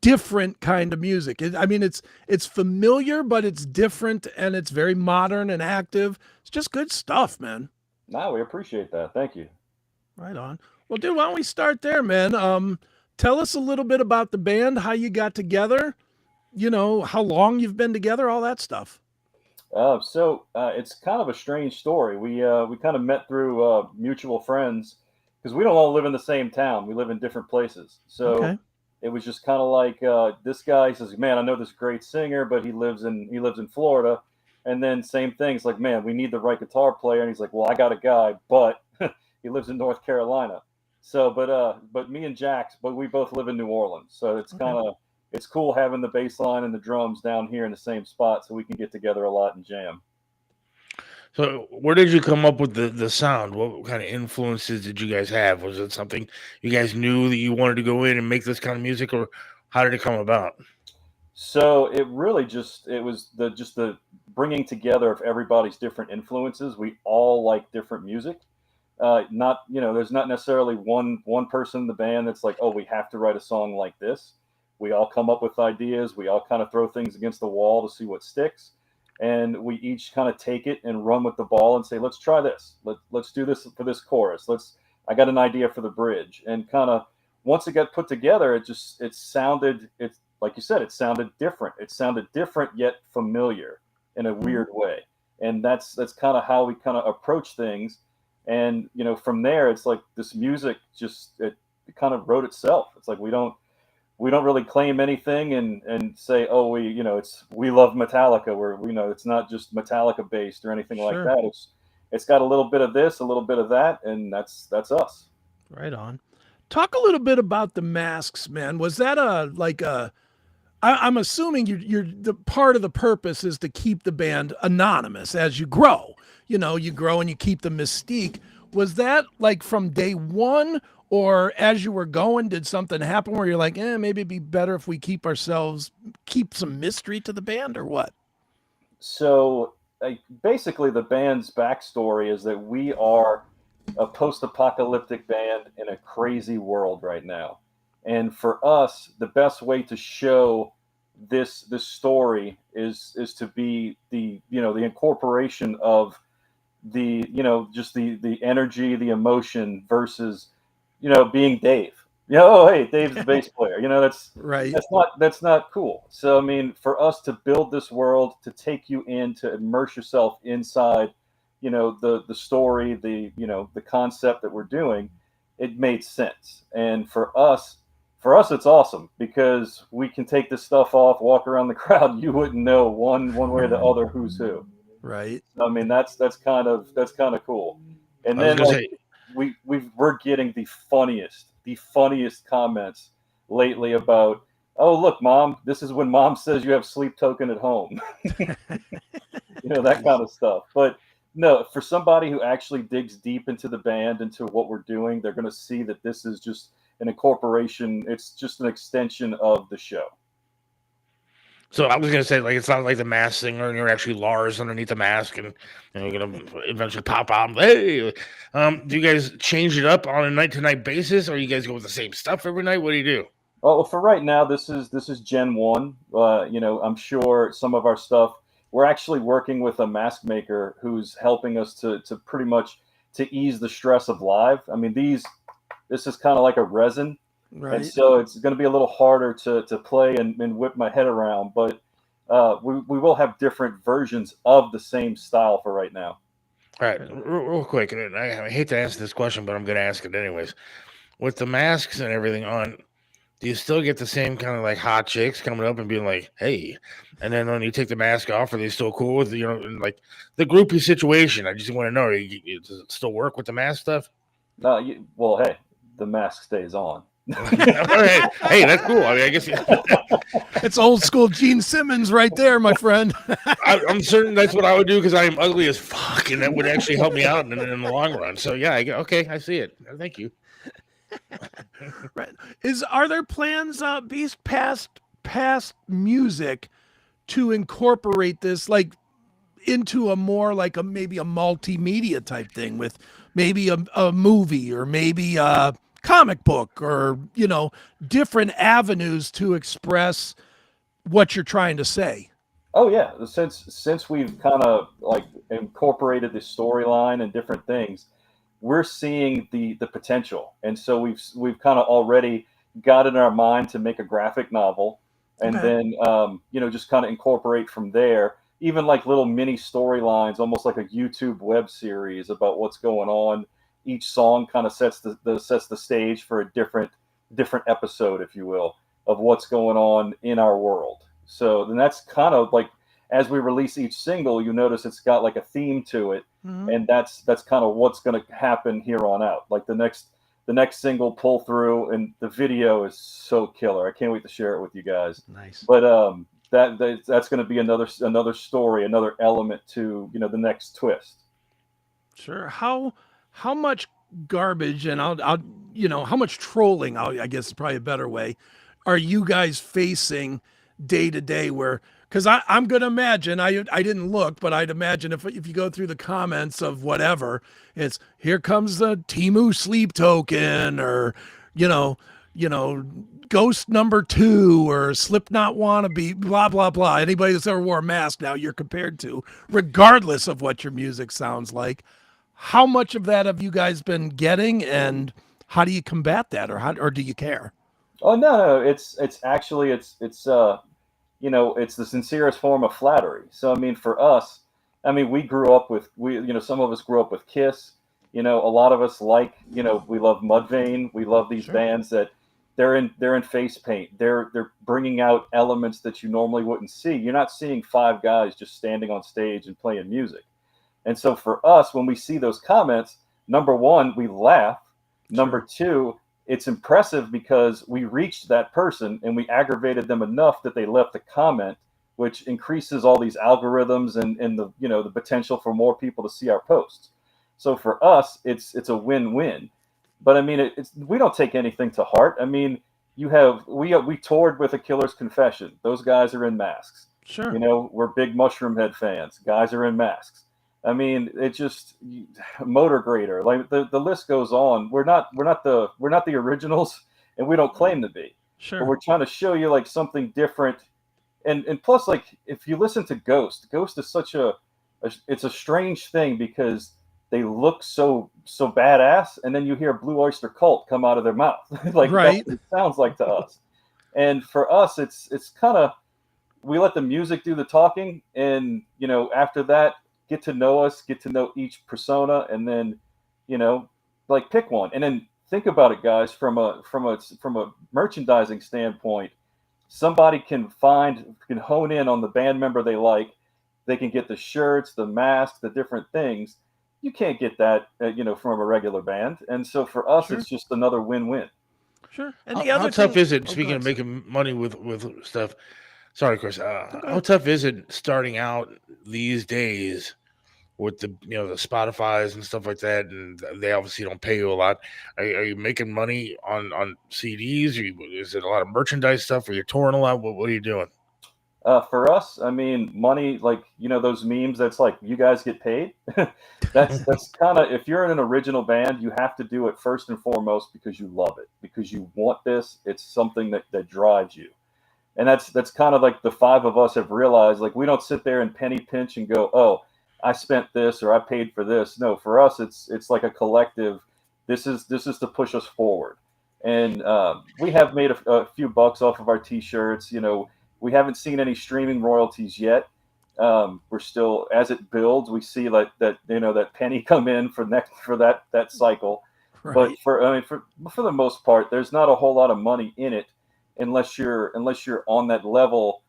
Speaker 3: different kind of music. I mean, it's familiar, but it's different and it's very modern and active. It's just good stuff, man.
Speaker 4: No, we appreciate that. Thank you.
Speaker 3: Right on. Well, dude, why don't we start there, man? Tell us a little bit about the band, how you got together, how long you've been together, all that stuff.
Speaker 4: It's kind of a strange story. We kind of met through mutual friends because we don't all live in the same town. We live in different places. So
Speaker 3: Okay.
Speaker 4: it was just kind of like this guy says, "Man, I know this great singer, but he lives in Florida." And then same things like, "Man, we need the right guitar player." And he's like, "Well, I got a guy, but he lives in North Carolina." So, but me and Jax, but we both live in New Orleans. So it's
Speaker 3: Okay.
Speaker 4: kind of it's cool having the bass line and the drums down here in the same spot, so we can get together a lot and jam.
Speaker 2: So, where did you come up with the sound? What kind of influences did you guys have? Was it something you guys knew that you wanted to go in and make this kind of music, or how did it come about?
Speaker 4: So it really it was the bringing together of everybody's different influences. We all like different music. Not there's not necessarily one person in the band that's like, oh, we have to write a song like this. We all come up with ideas. We all kind of throw things against the wall to see what sticks, and we each kind of take it and run with the ball and say, let's try this. Let's do this for this chorus. I got an idea for the bridge, and kind of once it got put together, it sounded it's like you said, it sounded different. It sounded different yet familiar in a weird way, and that's kind of how we kind of approach things. And from there, it's like this music it kind of wrote itself. It's like we don't really claim anything and say, oh, we love Metallica. It's not just Metallica based or anything like
Speaker 3: Sure.
Speaker 4: that. It's got a little bit of this, a little bit of that, and that's us.
Speaker 3: Right on. Talk a little bit about the masks, man. Was that I'm assuming you're the part of the purpose is to keep the band anonymous as you grow. You grow and you keep the mystique. Was that like from day one, or as you were going, did something happen where you're like, maybe it'd be better if we keep some mystery to the band, or what?
Speaker 4: So, like, basically, the band's backstory is that we are a post-apocalyptic band in a crazy world right now, and for us, the best way to show this story is to be the incorporation of just the energy, the emotion versus being Dave. Oh, hey, Dave's the bass player. That's
Speaker 3: Right.
Speaker 4: that's not cool. So I mean, for us to build this world, to take you in, to immerse yourself inside, the story, the concept that we're doing, it made sense. And for us, it's awesome because we can take this stuff off, walk around the crowd, you wouldn't know one way or the other who's who.
Speaker 3: Right.
Speaker 4: I mean, that's kind of cool. And
Speaker 2: I was
Speaker 4: then
Speaker 2: gonna
Speaker 4: like
Speaker 2: say,
Speaker 4: we're getting the funniest comments lately about, oh, look, mom, this is when mom says you have sleep token at home. That kind of stuff. But no, for somebody who actually digs deep into the band, into what we're doing, they're going to see that this is just an incorporation. It's just an extension of the show.
Speaker 2: so I was gonna say, like, it's not like the mask singer and you're actually Lars underneath the mask, and you're gonna eventually pop out. Hey, do you guys change it up on a night to night basis, or you guys go with the same stuff every night? What do you do?
Speaker 4: Well, for right now, this is Gen 1. I'm sure some of our stuff, we're actually working with a mask maker who's helping us to pretty much to ease the stress of live. I mean, this is kind of like a resin, and
Speaker 3: Right.
Speaker 4: so it's going to be a little harder to play and whip my head around. But we will have different versions of the same style for right now.
Speaker 2: All right, real quick, and I hate to ask this question, but I'm gonna ask it anyways. With the masks and everything on, do you still get the same kind of like hot chicks coming up and being like, "Hey," and then when you take the mask off, are they still cool with and like the groupie situation? I just want to know, does it still work with the mask stuff?
Speaker 4: Well, hey, the mask stays on.
Speaker 2: Hey, that's cool. I mean, I guess
Speaker 3: It's old school Gene Simmons right there, my friend.
Speaker 2: I'm certain that's what I would do because I am ugly as fuck, and that would actually help me out in the long run. So yeah, okay, I see it. Thank you.
Speaker 3: Right. Are there plans, Beast, past music to incorporate this like into a more like a maybe a multimedia type thing with maybe a movie or maybe a comic book or different avenues to express what you're trying to say?
Speaker 4: Oh yeah, since we've kind of like incorporated this storyline and different things, we're seeing the potential, and so we've kind of already got in our mind to make a graphic novel, and
Speaker 3: Okay.
Speaker 4: then just kind of incorporate from there, even like little mini storylines, almost like a YouTube web series about what's going on. Each song kind of sets the stage for a different episode, if you will, of what's going on in our world. So then that's kind of like as we release each single, you notice it's got like a theme to it,
Speaker 3: Mhm.
Speaker 4: and that's kind of what's going to happen here on out. Like the next single, Pull Through, and the video is so killer. I can't wait to share it with you guys.
Speaker 3: Nice.
Speaker 4: But that's going to be another story, another element to the next twist.
Speaker 3: Sure. How much garbage and I'll how much trolling, I guess is probably a better way, are you guys facing day to day where because I'm gonna imagine I didn't look, but I'd imagine if you go through the comments of whatever, it's here comes the Timu sleep token or you know, you know, ghost number 2 or Slipknot wannabe, blah blah blah. Anybody that's ever wore a mask now you're compared to, regardless of what your music sounds like. How much of that have you guys been getting, and how do you combat that, or do you care?
Speaker 4: Oh no, it's actually it's the sincerest form of flattery. So I mean, for us, I mean, some of us grew up with Kiss. A lot of us we love Mudvayne. We love these
Speaker 3: Sure.
Speaker 4: bands that they're in face paint. They're bringing out elements that you normally wouldn't see. You're not seeing five guys just standing on stage and playing music. And so for us, when we see those comments, number one, we laugh. Number
Speaker 3: Sure.
Speaker 4: two, it's impressive because we reached that person and we aggravated them enough that they left a comment, which increases all these algorithms and the potential for more people to see our posts. So for us, it's a win-win. But I mean, we don't take anything to heart. I mean, we toured with A Killer's Confession. Those guys are in masks.
Speaker 3: Sure.
Speaker 4: We're big Mushroom Head fans. Guys are in masks. I mean, it just Motor Grader, like the list goes on. We're not the originals, and we don't claim to be. But
Speaker 3: Sure.
Speaker 4: we're trying to show you like something different, and plus, like if you listen to Ghost is such it's a strange thing because they look so badass, and then you hear Blue Oyster Cult come out of their mouth, like that's
Speaker 3: Right.
Speaker 4: what it sounds like to us. And for us, it's kind of we let the music do the talking, and after that, get to know us, get to know each persona, and then you know like pick one, and then think about it, guys, from a merchandising standpoint. Somebody can hone in on the band member they like. They can get the shirts, the masks, the different things. You can't get that from a regular band, and so for us
Speaker 3: Sure.
Speaker 4: it's just another win-win.
Speaker 3: Sure. And the
Speaker 2: How
Speaker 3: other
Speaker 2: tough
Speaker 3: thing.
Speaker 2: is it?
Speaker 3: Oh, go
Speaker 2: Speaking
Speaker 3: ahead,
Speaker 2: of
Speaker 3: Seth.
Speaker 2: making money with stuff, sorry, Chris.
Speaker 3: No, go
Speaker 2: How
Speaker 3: ahead.
Speaker 2: tough is it starting out these days with the Spotify's and stuff like that? And they obviously don't pay you a lot. Are you making money on CDs? Is it a lot of merchandise stuff? Are you touring a lot? What are you doing?
Speaker 4: For us, I mean, money, like those memes. That's like you guys get paid. That's kind of if you're in an original band, you have to do it first and foremost because you love it, because you want this. It's something that drives you, and that's kind of like the five of us have realized. Like we don't sit there and penny pinch and go, oh, I spent this or I paid for this. No, for us, it's like a collective. This is to push us forward, and we have made a few bucks off of our t-shirts. We haven't seen any streaming royalties yet. We're still, as it builds, we see like that penny come in for that cycle. But
Speaker 3: Right.
Speaker 4: for the most part, there's not a whole lot of money in it unless you're on that level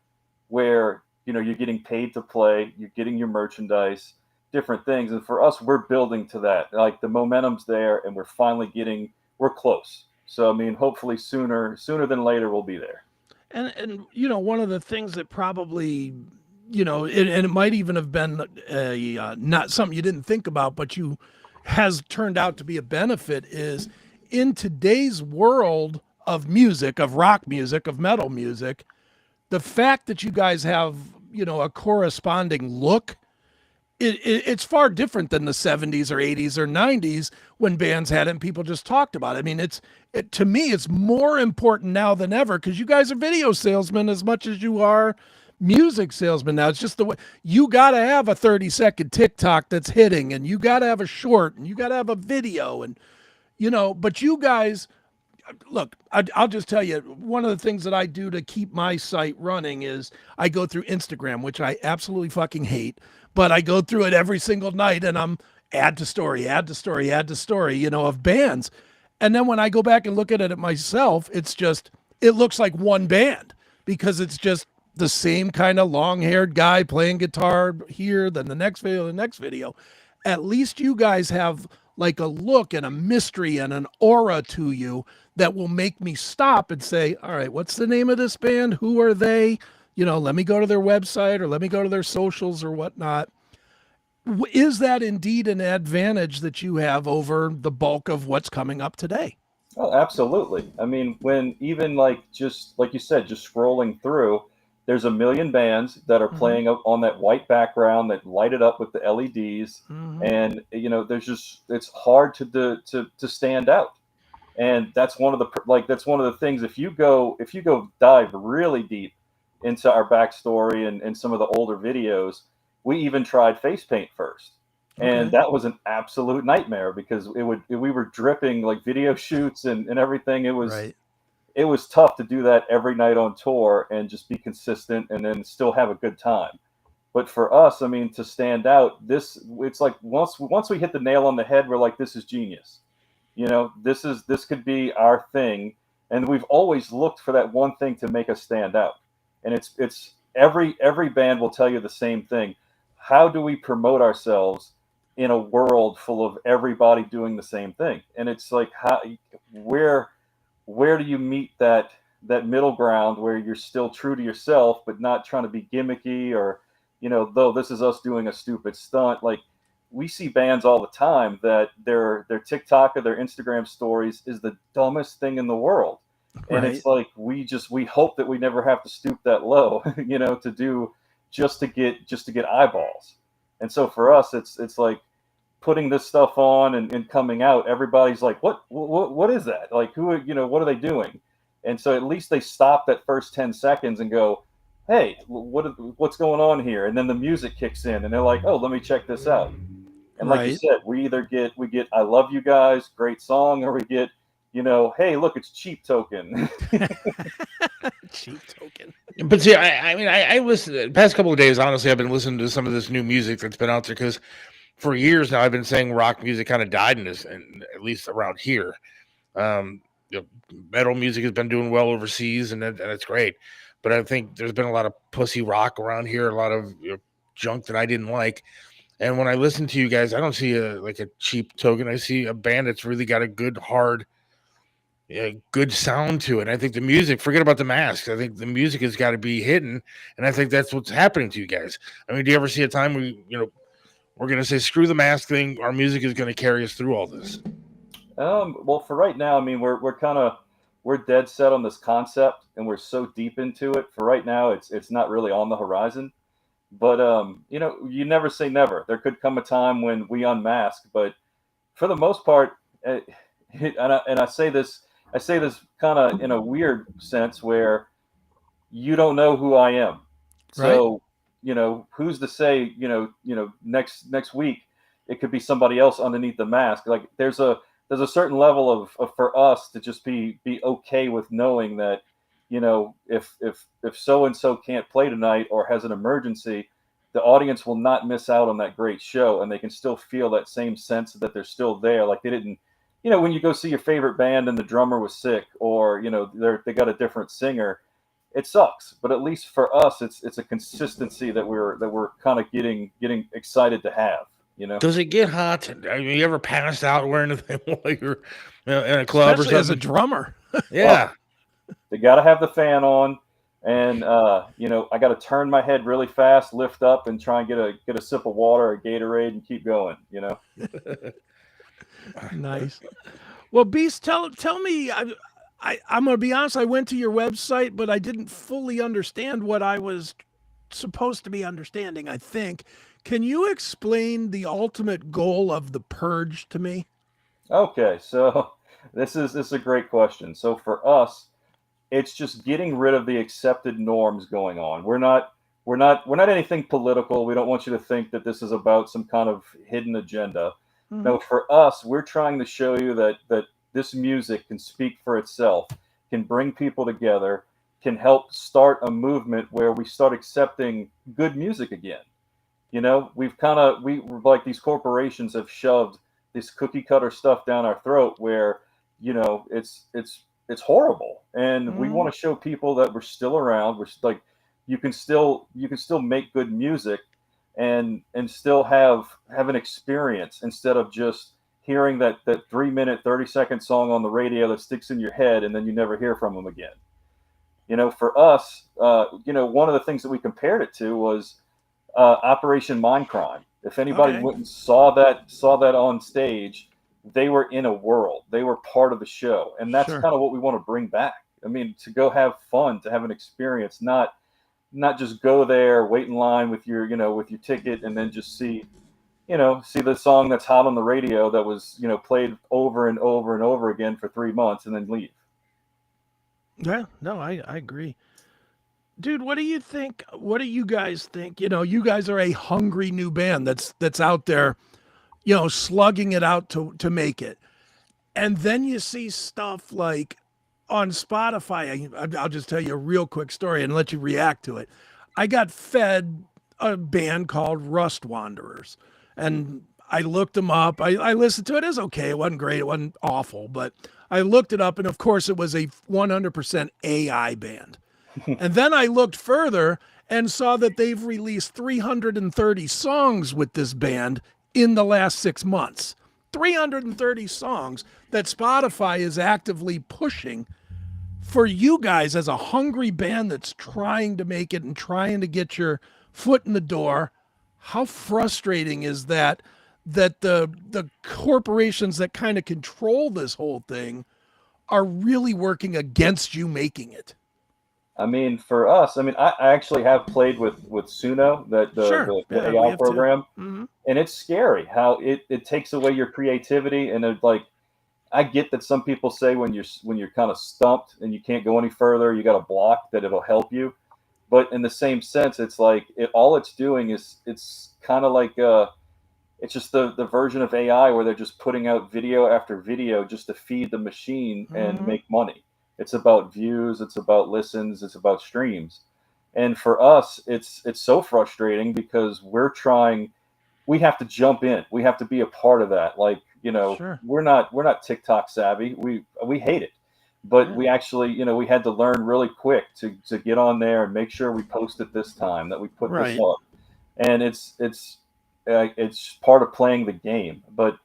Speaker 4: where you're getting paid to play, you're getting your merchandise, different things. And for us, we're building to that. Like the momentum's there, and we're close. So I mean, hopefully sooner than later we'll be there.
Speaker 3: And you know, one of the things that probably, you know, and it might even have been not something you didn't think about, but you has turned out to be a benefit is in today's world of music, of rock music, of metal music, the fact that you guys have, you know, a corresponding look, it's far different than the 70s or 80s or 90s when bands had it and people just talked about it. I mean, to me, it's more important now than ever because you guys are video salesmen as much as you are music salesmen now. It's just the way you got to have a 30-second TikTok that's hitting, and you got to have a short, and you got to have a video, and, you know, but you guys, look, I'll just tell you, one of the things that I do to keep my site running is I go through Instagram, which I absolutely fucking hate, but I go through it every single night and I'm add to story, add to story, add to story, you know, of bands. And then when I go back and look at it myself, it looks like one band because it's just the same kind of long-haired guy playing guitar here, then the next video. At least you guys have like a look and a mystery and an aura to you that will make me stop and say, all right, what's the name of this band? Who are they? You know, let me go to their website or let me go to their socials or whatnot. Is that indeed an advantage that you have over the bulk of what's coming up today?
Speaker 4: Oh, absolutely. I mean, when even like just like you said, just scrolling through, there's a million bands that are playing on that white background that light it up with the LEDs, and you know, it's hard to stand out. And that's one of the things. If you go dive really deep into our backstory and some of the older videos, we even tried face paint first, and that was an absolute nightmare because we were dripping like video shoots and everything. It was tough to do that every night on tour and just be consistent and then still have a good time. But for us, I mean, to stand out, it's like once we hit the nail on the head, we're like, this is genius. You know, this could be our thing, and we've always looked for that one thing to make us stand out. And it's every band will tell you the same thing. How do we promote ourselves in a world full of everybody doing the same thing? And it's like where do you meet that middle ground where you're still true to yourself but not trying to be gimmicky or, you know, though this is us doing a stupid stunt. Like, we see bands all the time that their TikTok or their Instagram stories is the dumbest thing in the world. And it's like we hope that we never have to stoop that low, you know, just to get eyeballs. And so for us, it's like putting this stuff on and coming out. Everybody's like, what is that? Like, you know, what are they doing? And so at least they stop that first 10 seconds and go, hey, what's going on here? And then the music kicks in and they're like, oh, let me check this out. And like you said, we either get I love you guys, great song, or we get, you know, hey, look, it's Cheap Token.
Speaker 3: Cheap Token.
Speaker 2: But see, I listened the past couple of days. Honestly, I've been listening to some of this new music that's been out there because for years now I've been saying rock music kind of died and at least around here. You know, metal music has been doing well overseas, and that's great. But I think there's been a lot of pussy rock around here, a lot of, you know, junk that I didn't like. And when I listen to you guys, I don't see a Cheap Token. I see a band that's really got a good, hard, good sound to it. I think the music, forget about the masks. I think the music has got to be hidden. And I think that's what's happening to you guys. I mean, do you ever see a time where, you know, we're going to say, screw the mask thing, our music is going to carry us through all this?
Speaker 4: Well, for right now, I mean, we're dead set on this concept and we're so deep into it. For right now, it's not really on the horizon. But you know, you never say never. There could come a time when we unmask. But for the most part, and I say this kind of in a weird sense where you don't know who I am. So, you know, who's to say, you know, next week it could be somebody else underneath the mask. Like there's a certain level of for us to just be okay with knowing that, you know, if so and so can't play tonight or has an emergency, the audience will not miss out on that great show, and they can still feel that same sense that they're still there. Like they didn't, you know, when you go see your favorite band and the drummer was sick, or, you know, they got a different singer, it sucks. But at least for us, it's a consistency that we're kind of getting excited to have. You know,
Speaker 2: Does it get hot? I mean, you ever passed out wearing a thing while you're in a club
Speaker 3: Especially
Speaker 2: or
Speaker 3: as a
Speaker 2: something?
Speaker 3: drummer.
Speaker 2: Yeah.
Speaker 4: they got to have the fan on, and you know, I got to turn my head really fast, lift up, and try and get a sip of water or Gatorade and keep going. You know.
Speaker 3: Nice. Well, Beast, tell me. I'm gonna be honest. I went to your website, but I didn't fully understand what I was supposed to be understanding. I think. Can you explain the ultimate goal of the purge to me?
Speaker 4: Okay, so this is a great question. So for us, it's just getting rid of the accepted norms going on. We're not anything political. We don't want you to think that this is about some kind of hidden agenda.
Speaker 3: Hmm.
Speaker 4: No, for us, we're trying to show you that this music can speak for itself, can bring people together, can help start a movement where we start accepting good music again. You know, we like these corporations have shoved this cookie cutter stuff down our throat where, you know, it's horrible. And we
Speaker 3: Hmm.
Speaker 4: want to show people that we're still around. Like you can still make good music and still have an experience instead of just hearing that 3 minute 30-second song on the radio that sticks in your head and then you never hear from them again. You know, for us, you know, one of the things that we compared it to was Operation Mindcrime. If anybody
Speaker 3: Okay.
Speaker 4: went and saw that on stage, they were in a world. They were part of the show, and that's
Speaker 3: Sure.
Speaker 4: kind of what we want to bring back. I mean, to go have fun, to have an experience, not just go there, wait in line with your ticket, and then just see the song that's hot on the radio that was played over and over and over again for 3 months and then leave.
Speaker 3: Yeah. No, I agree. Dude, what do you think? What do you guys think? You guys are a hungry new band that's out there, slugging it out to make it. And then you see stuff like on Spotify. I'll just tell you a real quick story and let you react to it. I got fed a band called Rust Wanderers, and I looked them up. I listened to it. It was okay. It wasn't great. It wasn't awful, but I looked it up, and of course, it was a 100% AI band. And then I looked further and saw that they've released 330 songs with this band in the last 6 months. 330 songs that Spotify is actively pushing for you guys as a hungry band that's trying to make it and trying to get your foot in the door. How frustrating is that the corporations that kind of control this whole thing are really working against you making it?
Speaker 4: I mean, for us, I mean, I actually have played with Suno, that the,
Speaker 3: Sure.
Speaker 4: the the
Speaker 3: Yeah, we
Speaker 4: AI
Speaker 3: have to.
Speaker 4: program,
Speaker 3: Hmm.
Speaker 4: and it's scary how it takes away your creativity. And like, I get that some people say when you're kind of stumped and you can't go any further, you got a block, that it'll help you. But in the same sense, it's like all it's doing is it's kind of like it's just the version of AI where they're just putting out video after video just to feed the machine and
Speaker 3: Hmm.
Speaker 4: make money. It's about views, it's about listens, it's about streams. And for us, it's so frustrating because we have to jump in. We have to be a part of that. Like,
Speaker 3: Sure.
Speaker 4: we're not TikTok savvy. We hate it. But
Speaker 3: Yeah.
Speaker 4: we actually, we had to learn really quick to get on there and make sure we post it this time, that we put this
Speaker 3: Right.
Speaker 4: up. And it's part of playing the game. But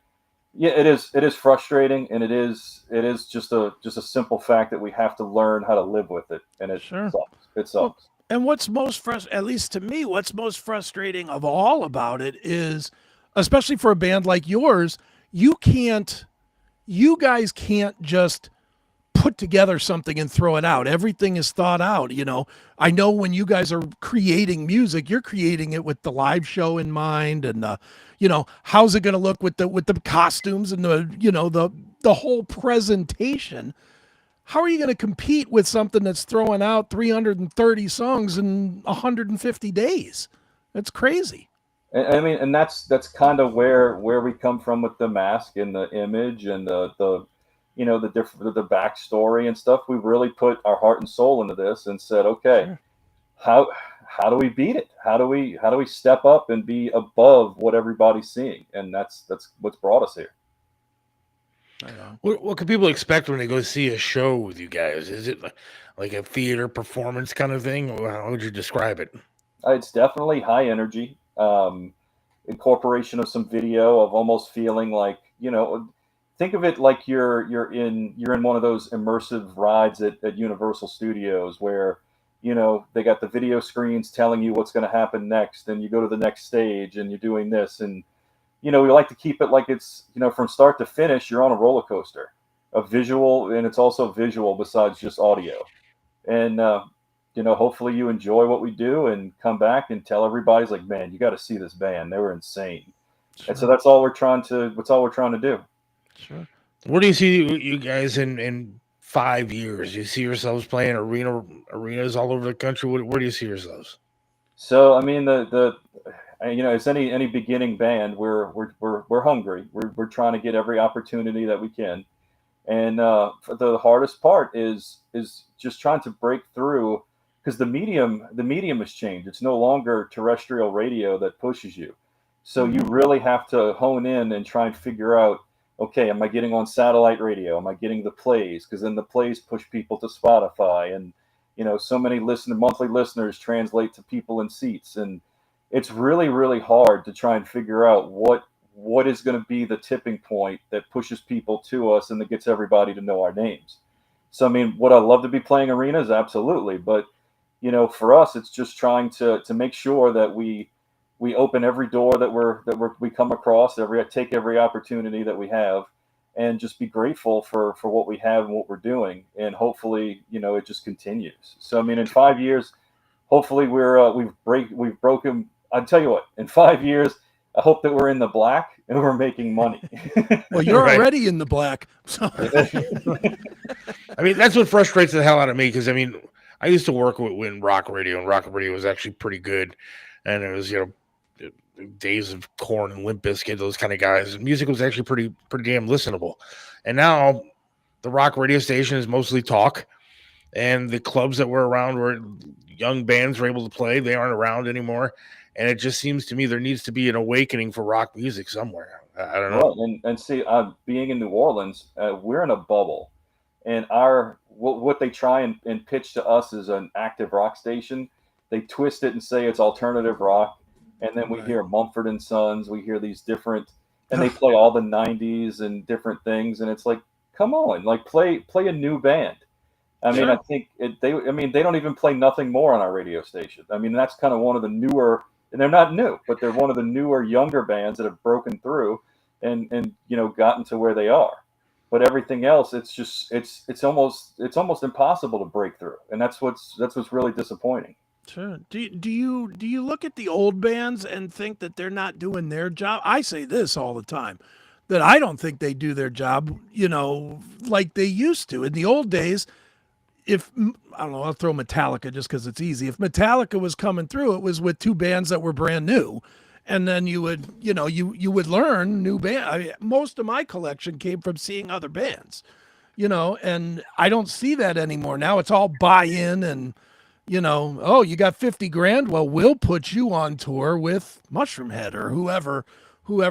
Speaker 4: yeah, it is frustrating, and it is just a simple fact that we have to learn how to live with it, and it
Speaker 3: Sure.
Speaker 4: sucks. It
Speaker 3: Well,
Speaker 4: sucks.
Speaker 3: and what's most at least to me, what's most frustrating of all about it is, especially for a band like yours, you can't, you guys can't just put together something and throw it out. Everything is thought out. I know when you guys are creating music, you're creating it with the live show in mind, and how's it going to look with the costumes and the whole presentation. How are you going to compete with something that's throwing out 330 songs in 150 days? That's crazy.
Speaker 4: And I mean, and that's kind of where we come from with the mask and the image and the different the backstory and stuff. We really put our heart and soul into this and said, okay,
Speaker 3: Sure.
Speaker 4: how how do we beat it? How do we step up and be above what everybody's seeing? And that's what's brought us here.
Speaker 3: Right on.
Speaker 2: What can people expect when they go see a show with you guys? Is it like a theater performance kind of thing? Or how would you describe it?
Speaker 4: It's definitely high energy. incorporation of some video of almost feeling like, think of it like you're in one of those immersive rides at Universal Studios where they got the video screens telling you what's going to happen next, and you go to the next stage and you're doing this, and we like to keep it like it's from start to finish you're on a roller coaster, a visual, and it's also visual besides just audio. And hopefully you enjoy what we do and come back and tell everybody's like, man, you got to see this band, they were insane.
Speaker 3: Sure.
Speaker 4: And so that's all we're trying to do.
Speaker 3: Sure.
Speaker 2: Where do you see you guys in 5 years? You see yourselves playing arenas all over the country? Where do you see yourselves?
Speaker 4: So I mean, as any beginning band, we're hungry. We're trying to get every opportunity that we can, and the hardest part is just trying to break through, because the medium has changed. It's no longer terrestrial radio that pushes you, so you really have to hone in and try and figure out, okay, am I getting on satellite radio? Am I getting the plays? Because then the plays push people to Spotify, and so many monthly listeners translate to people in seats, and it's really, really hard to try and figure out what is going to be the tipping point that pushes people to us and that gets everybody to know our names. So I mean, would I love to be playing arenas? Absolutely, but for us, it's just trying to make sure that we open every door that we come across, take every opportunity that we have, and just be grateful for what we have and what we're doing, and hopefully it just continues. So I mean, in 5 years, hopefully we've broken. I'll tell you what, in 5 years, I hope that we're in the black and we're making money.
Speaker 3: Well, you're
Speaker 2: Right.
Speaker 3: already in the black. So.
Speaker 2: I mean, that's what frustrates the hell out of me, because I mean, I used to work in rock radio, and rock radio was actually pretty good, and it was days of Korn and Limp Bizkit, those kind of guys. And music was actually pretty damn listenable. And now the rock radio station is mostly talk, and the clubs that were around where young bands were able to play, they aren't around anymore. And it just seems to me there needs to be an awakening for rock music somewhere. I don't know.
Speaker 4: Right, and see, being in New Orleans, we're in a bubble, and what they try and pitch to us is an active rock station. They twist it and say it's alternative rock, and then we hear Mumford and Sons, we hear these different, and they play all the '90s and different things, and it's like, come on, like play a new band. I mean, I think they don't even play Nothing More on our radio station. I mean, that's kind of one of the newer, and they're not new, but they're one of the newer, younger bands that have broken through and gotten to where they are. But everything else, it's just it's almost impossible to break through, and that's what's really disappointing.
Speaker 3: Sure. Do you look at the old bands and think that they're not doing their job? I say this all the time, that I don't think they do their job, like they used to. In the old days, if I don't know, I'll throw Metallica just because it's easy. If Metallica was coming through, it was with two bands that were brand new, and then you would you would learn new band. Most of my collection came from seeing other bands, and I don't see that anymore. Now it's all buy-in and. Oh, you got 50 grand? Well, we'll put you on tour with Mushroomhead or whoever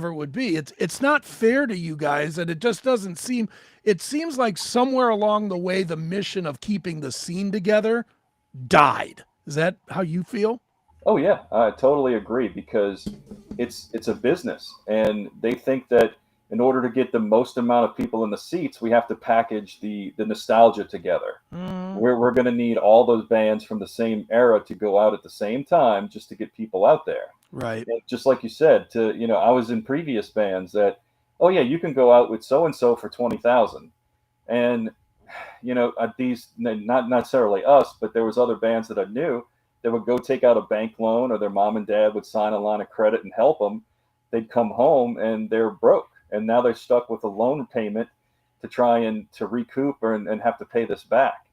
Speaker 3: it would be. It's not fair to you guys, and it just doesn't seem. It seems like somewhere along the way, the mission of keeping the scene together died. Is that how you feel?
Speaker 4: Oh yeah, I totally agree, because it's a business, and they think that in order to get the most amount of people in the seats, we have to package the nostalgia together. We're going to need all those bands from the same era to go out at the same time just to get people out there.
Speaker 3: Right.
Speaker 4: And just like you said, I was in previous bands that, oh yeah, you can go out with so and so for 20,000, and these, not necessarily us, but there was other bands that I knew that would go take out a bank loan, or their mom and dad would sign a line of credit and help them. They'd come home and they're broke, and now they're stuck with a loan payment to try and to recoup and have to pay this back.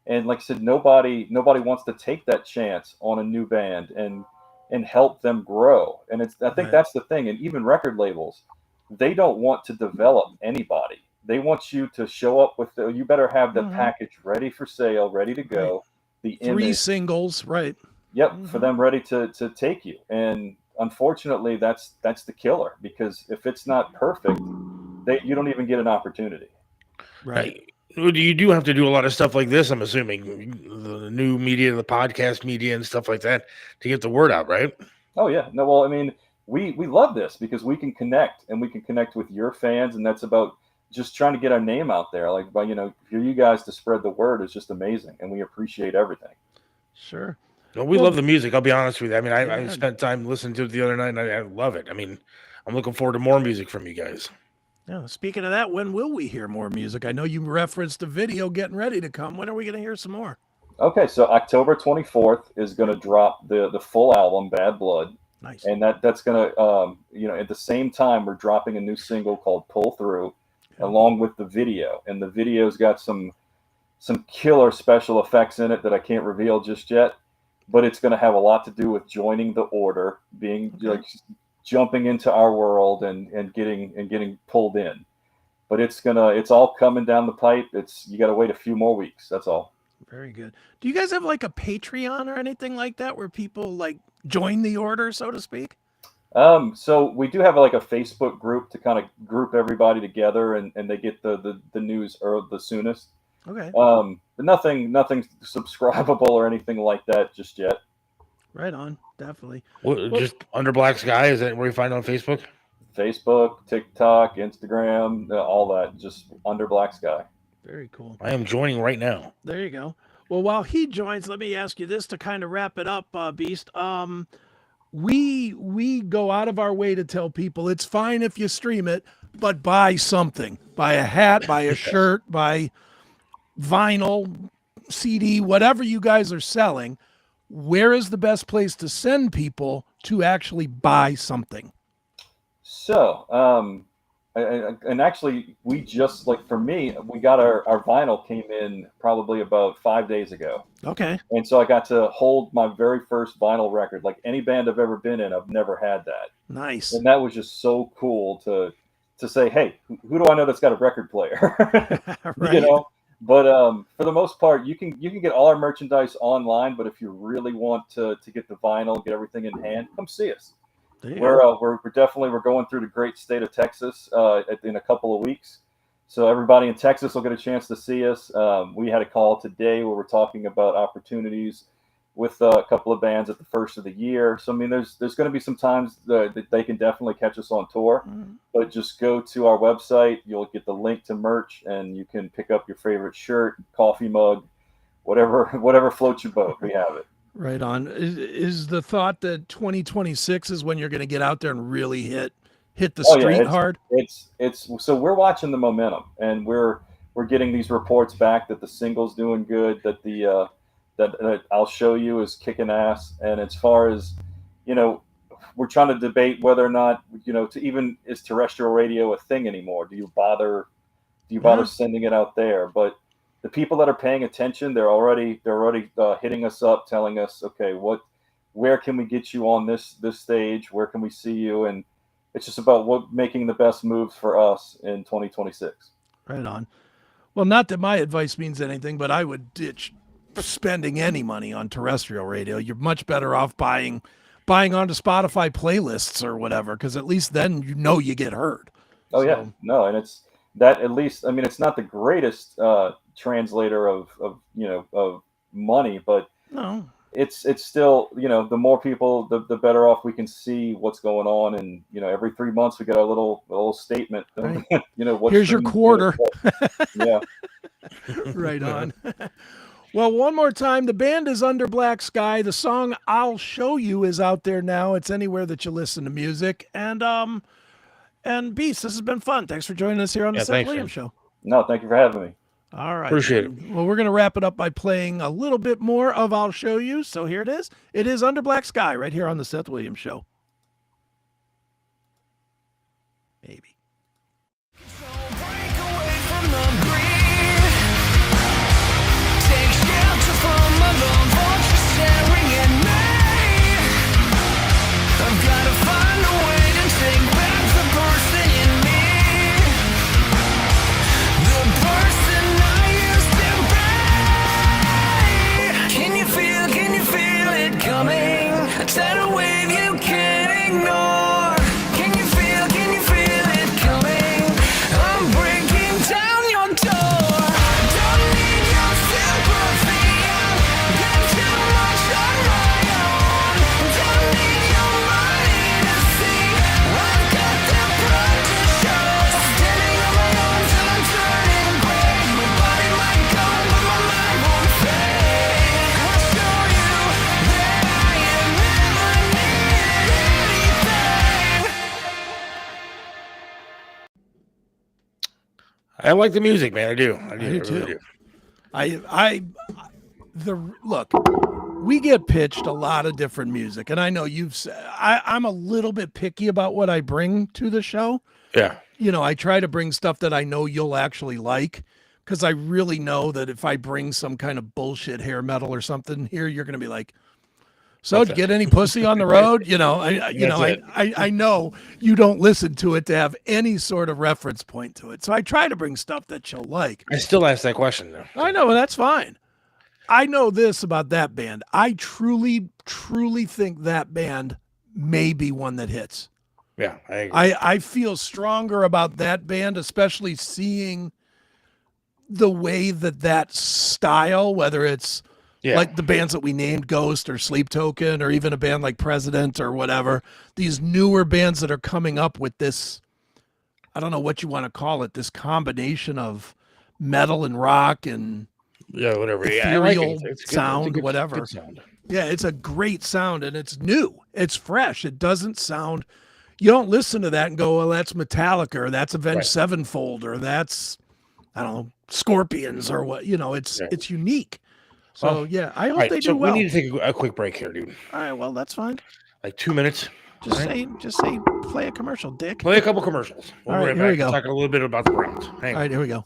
Speaker 4: And like I said, nobody wants to take that chance on a new band and help them grow. And I think that's the thing. And even record labels, they don't want to develop anybody. They want you to show up with you better have the package ready for sale, ready to go. The
Speaker 3: 3 singles, right?
Speaker 4: Yep, for them ready to take you. And unfortunately, that's the killer, because if it's not perfect, you don't even get an opportunity.
Speaker 3: Right.
Speaker 2: You do have to do a lot of stuff like this, I'm assuming, the new media, the podcast media and stuff like that, to get the word out, right?
Speaker 4: Oh yeah. No, well, I mean, we love this because we can connect, and we can connect with your fans, and that's about just trying to get our name out there. Like, by for you guys to spread the word is just amazing, and we appreciate everything.
Speaker 3: Sure.
Speaker 2: No, we love the music. I'll be honest with you. I mean, I
Speaker 3: Yeah.
Speaker 2: spent time listening to it the other night, and I love it. I mean, I'm looking forward to more music from you guys.
Speaker 3: Yeah. Speaking of that, when will we hear more music? I know you referenced the video getting ready to come. When are we going to hear some more?
Speaker 4: Okay, so October 24th is going to drop the full album, Bad Blood.
Speaker 3: Nice.
Speaker 4: And that's going to, at the same time, we're dropping a new single called Pull Through, along with the video. And the video's got some killer special effects in it that I can't reveal just yet. But it's going to have a lot to do with joining the Order, being jumping into our world and getting pulled in. But it's all coming down the pipe. You got to wait a few more weeks. That's all.
Speaker 3: Very good. Do you guys have like a Patreon or anything like that where people like join the Order, so to speak?
Speaker 4: So we do have like a Facebook group to kind of group everybody together, and they get the news the soonest.
Speaker 3: Okay.
Speaker 4: But nothing subscribable or anything like that just yet.
Speaker 3: Right on. Definitely.
Speaker 2: Well, just Under Black Sky, is that where you find it on Facebook?
Speaker 4: Facebook, TikTok, Instagram, all that. Just Under Black Sky.
Speaker 3: Very cool.
Speaker 2: I am joining right now.
Speaker 3: There you go. Well, while he joins, let me ask you this to kind of wrap it up, Beast. We go out of our way to tell people it's fine if you stream it, but buy something. Buy a hat, buy a shirt, buy vinyl, CD, whatever you guys are selling. Where is the best place to send people to actually buy something?
Speaker 4: So, and actually, we just, like, for me, we got our vinyl came in probably about 5 days ago.
Speaker 3: Okay.
Speaker 4: And so I got to hold my very first vinyl record. Like any band I've ever been in, I've never had that.
Speaker 3: Nice.
Speaker 4: And that was just so cool to say, hey, who do I know that's got a record player?
Speaker 3: Right.
Speaker 4: But for the most part, you can get all our merchandise online. But if you really want to get the vinyl, get everything in hand, come see us. We're going through the great state of Texas in a couple of weeks. So everybody in Texas will get a chance to see us. We had a call today where we're talking about opportunities with a couple of bands at the first of the year. So, I mean, there's going to be some times that they can definitely catch us on tour. But just go to our website. You'll get the link to merch, and you can pick up your favorite shirt, coffee mug, whatever floats your boat. We have it.
Speaker 3: Right on. Is the thought that 2026 is when you're going to get out there and really hit the street hard?
Speaker 4: It's so we're watching the momentum, and we're getting these reports back that the single's doing good, that that I'll Show You is kicking ass. And as far as, we're trying to debate whether or not, is terrestrial radio a thing anymore? Do you bother sending it out there? But the people that are paying attention, they're already hitting us up, telling us, okay, where can we get you on this stage? Where can we see you? And it's just about making the best moves for us in 2026.
Speaker 3: Right on. Well, not that my advice means anything, but I would ditch spending any money on terrestrial radio. You're much better off buying onto Spotify playlists or whatever, because at least then you get heard.
Speaker 4: Yeah, no, and it's that, at least, I mean, it's not the greatest translator of money, but
Speaker 3: no,
Speaker 4: it's still, the more people, the better off we can see what's going on. And every 3 months we get a little statement.
Speaker 3: Right.
Speaker 4: Here's
Speaker 3: your quarter.
Speaker 4: Yeah.
Speaker 3: Right on. Well, one more time, the band is Under Black Sky. The song I'll Show You is out there now. It's anywhere that you listen to music. And Beast, this has been fun. Thanks for joining us here on the Seth Williams Show.
Speaker 4: No, thank you for having me.
Speaker 3: All right.
Speaker 2: Appreciate it.
Speaker 3: Well, we're going to wrap it up by playing a little bit more of I'll Show You. So here it is. It is Under Black Sky right here on the Seth Williams Show. Maybe.
Speaker 1: So break away from the greed. Take shelter from my love voice staring at me. I've got to find a way to take back the person in me. The person I used to be. Can you feel it coming? A tidal wave you can't ignore. Can you feel it
Speaker 2: I like the music, man. I do. I
Speaker 3: do
Speaker 2: really
Speaker 3: too. Look, we get pitched a lot of different music, and I know I'm a little bit picky about what I bring to the show.
Speaker 2: Yeah.
Speaker 3: You know, I try to bring stuff that I know you'll actually like, because I really know that if I bring some kind of bullshit hair metal or something here, you're going to be like, so did you get any pussy on the road? You know, I know you don't listen to it to have any sort of reference point to it. So I try to bring stuff that you'll like.
Speaker 2: I still ask that question though.
Speaker 3: I know, and that's fine. I know this about that band. I truly, truly think that band may be one that hits.
Speaker 2: Yeah, I agree.
Speaker 3: I feel stronger about that band, especially seeing the way that style, whether it's like the bands that we named, Ghost or Sleep Token, or even a band like President or whatever, these newer bands that are coming up with this, I don't know what you want to call it, this combination of metal and rock and
Speaker 2: whatever.
Speaker 3: ethereal
Speaker 2: It's
Speaker 3: sound,
Speaker 2: good,
Speaker 3: whatever.
Speaker 2: Good sound.
Speaker 3: Yeah, it's a great sound, and it's new. It's fresh. It doesn't sound, you don't listen to that and go, well, that's Metallica, or that's Avenged Sevenfold, or that's, I don't know, Scorpions, or what, you know, it's unique. So, I hope they do well.
Speaker 2: We need to take a quick break here, dude.
Speaker 3: All right, well, that's fine.
Speaker 2: Like 2 minutes.
Speaker 3: Just say, play a commercial, dick.
Speaker 2: Play a couple commercials.
Speaker 3: All right, here we go.
Speaker 2: Talk a little bit about the Browns.
Speaker 3: All right, here we go.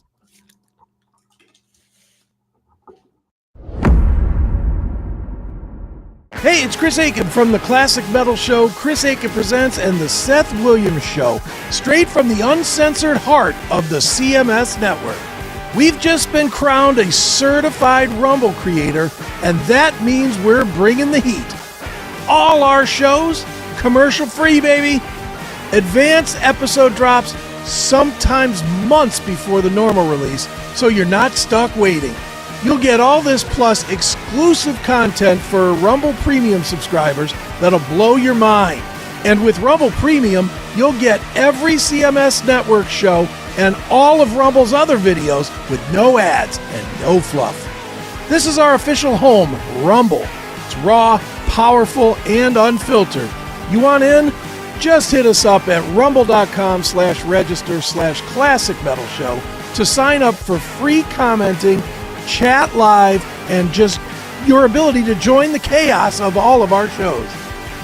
Speaker 3: Hey, it's Chris Aiken from the Classic Metal Show, Chris Aiken Presents, and the Seth Williams Show, straight from the uncensored heart of the CMS network. We've just been crowned a certified Rumble creator, and that means we're bringing the heat. All our shows, commercial free, baby. Advanced episode drops, sometimes months before the normal release, so you're not stuck waiting. You'll get all this plus exclusive content for Rumble Premium subscribers that'll blow your mind. And with Rumble Premium, you'll get every CMS Network show and all of Rumble's other videos with no ads and no fluff. This is our official home, Rumble. It's raw, powerful, and unfiltered. You want in? Just hit us up at rumble.com/register/classic metal show to sign up for free commenting, chat live, and just your ability to join the chaos of all of our shows.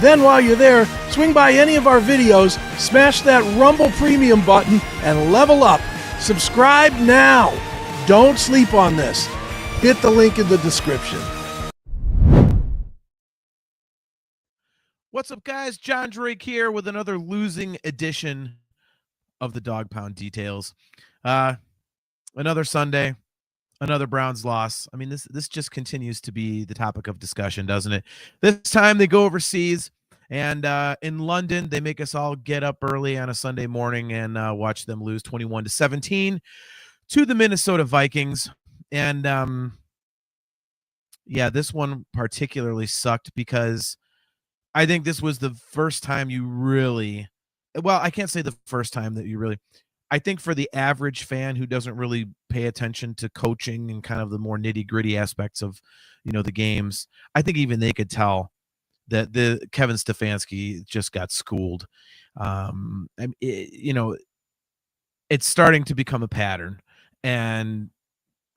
Speaker 3: Then while you're there, swing by any of our videos, smash that Rumble Premium button, and level up. Subscribe now. Don't sleep on this. Hit the link in the description.
Speaker 5: What's up, guys? John Drake here with another losing edition of the Dog Pound Details. Another Sunday, another Browns loss. I mean, this just continues to be the topic of discussion, doesn't it? This time they go overseas, and in London, they make us all get up early on a Sunday morning and watch them lose 21-17 to the Minnesota Vikings. And this one particularly sucked because I think this was the first time you really, well, I can't say the first time that you really, I think for the average fan who doesn't really pay attention to coaching and kind of the more nitty gritty aspects of, the games, I think even they could tell that the Kevin Stefanski just got schooled. It's starting to become a pattern. And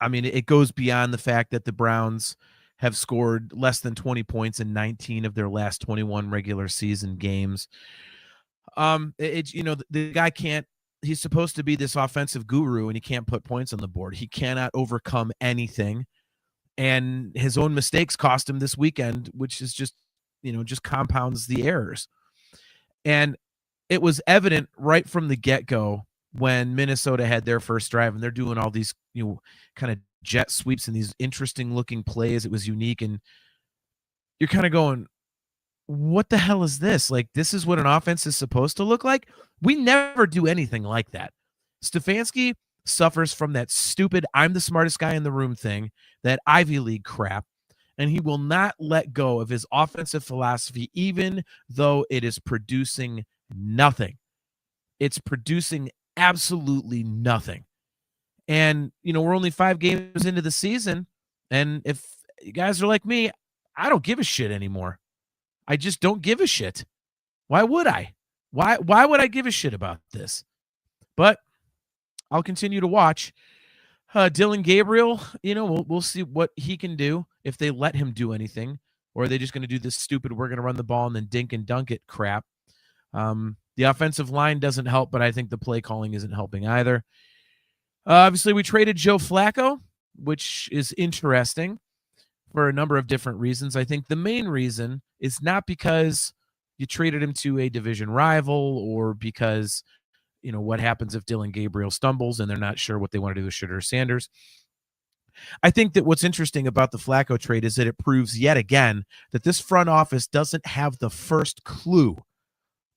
Speaker 5: I mean, it goes beyond the fact that the Browns have scored less than 20 points in 19 of their last 21 regular season games. The guy can't, he's supposed to be this offensive guru and he can't put points on the board. He cannot overcome anything. And his own mistakes cost him this weekend, which is just compounds the errors. And it was evident right from the get-go when Minnesota had their first drive and they're doing all these, kind of jet sweeps and these interesting looking plays. It was unique. And you're kind of going, what the hell is this? Like, this is what an offense is supposed to look like. We never do anything like that. Stefanski suffers from that stupid, I'm the smartest guy in the room thing, that Ivy League crap. And he will not let go of his offensive philosophy, even though it is producing nothing. It's producing absolutely nothing. And, we're only 5 games into the season. And if you guys are like me, I don't give a shit anymore. I just don't give a shit. Why would I? Why would I give a shit about this? But I'll continue to watch. Dylan Gabriel, we'll see what he can do if they let him do anything, or are they just going to do this stupid we're going to run the ball and then dink and dunk it crap. The offensive line doesn't help, but I think the play calling isn't helping either. Obviously, we traded Joe Flacco, which is interesting for a number of different reasons. I think the main reason is not because you traded him to a division rival or because, what happens if Dylan Gabriel stumbles and they're not sure what they want to do with Shedeur Sanders. I think that what's interesting about the Flacco trade is that it proves yet again that this front office doesn't have the first clue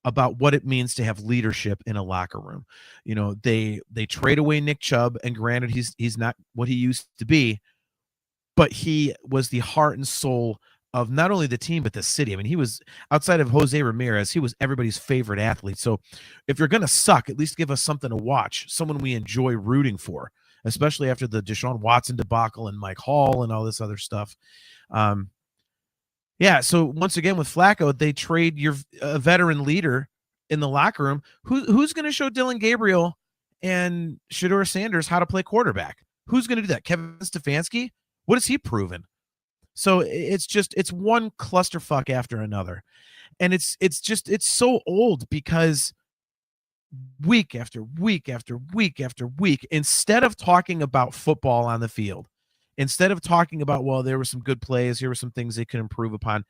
Speaker 5: about what it means to have leadership in a locker room. They trade away Nick Chubb, and granted, he's not what he used to be, but he was the heart and soul of not only the team, but the city. I mean, he was, outside of Jose Ramirez, he was everybody's favorite athlete. So if you're going to suck, at least give us something to watch, someone we enjoy rooting for, especially after the Deshaun Watson debacle and Mike Hall and all this other stuff. Yeah, so once again with Flacco, they trade your veteran leader in the locker room. Who's going to show Dylan Gabriel and Shedeur Sanders how to play quarterback? Who's going to do that? Kevin Stefanski? What has he proven? So it's one clusterfuck after another. And it's so old because week after week after week after week, instead of talking about football on the field, instead of talking about, well, there were some good plays, here were some things they could improve upon,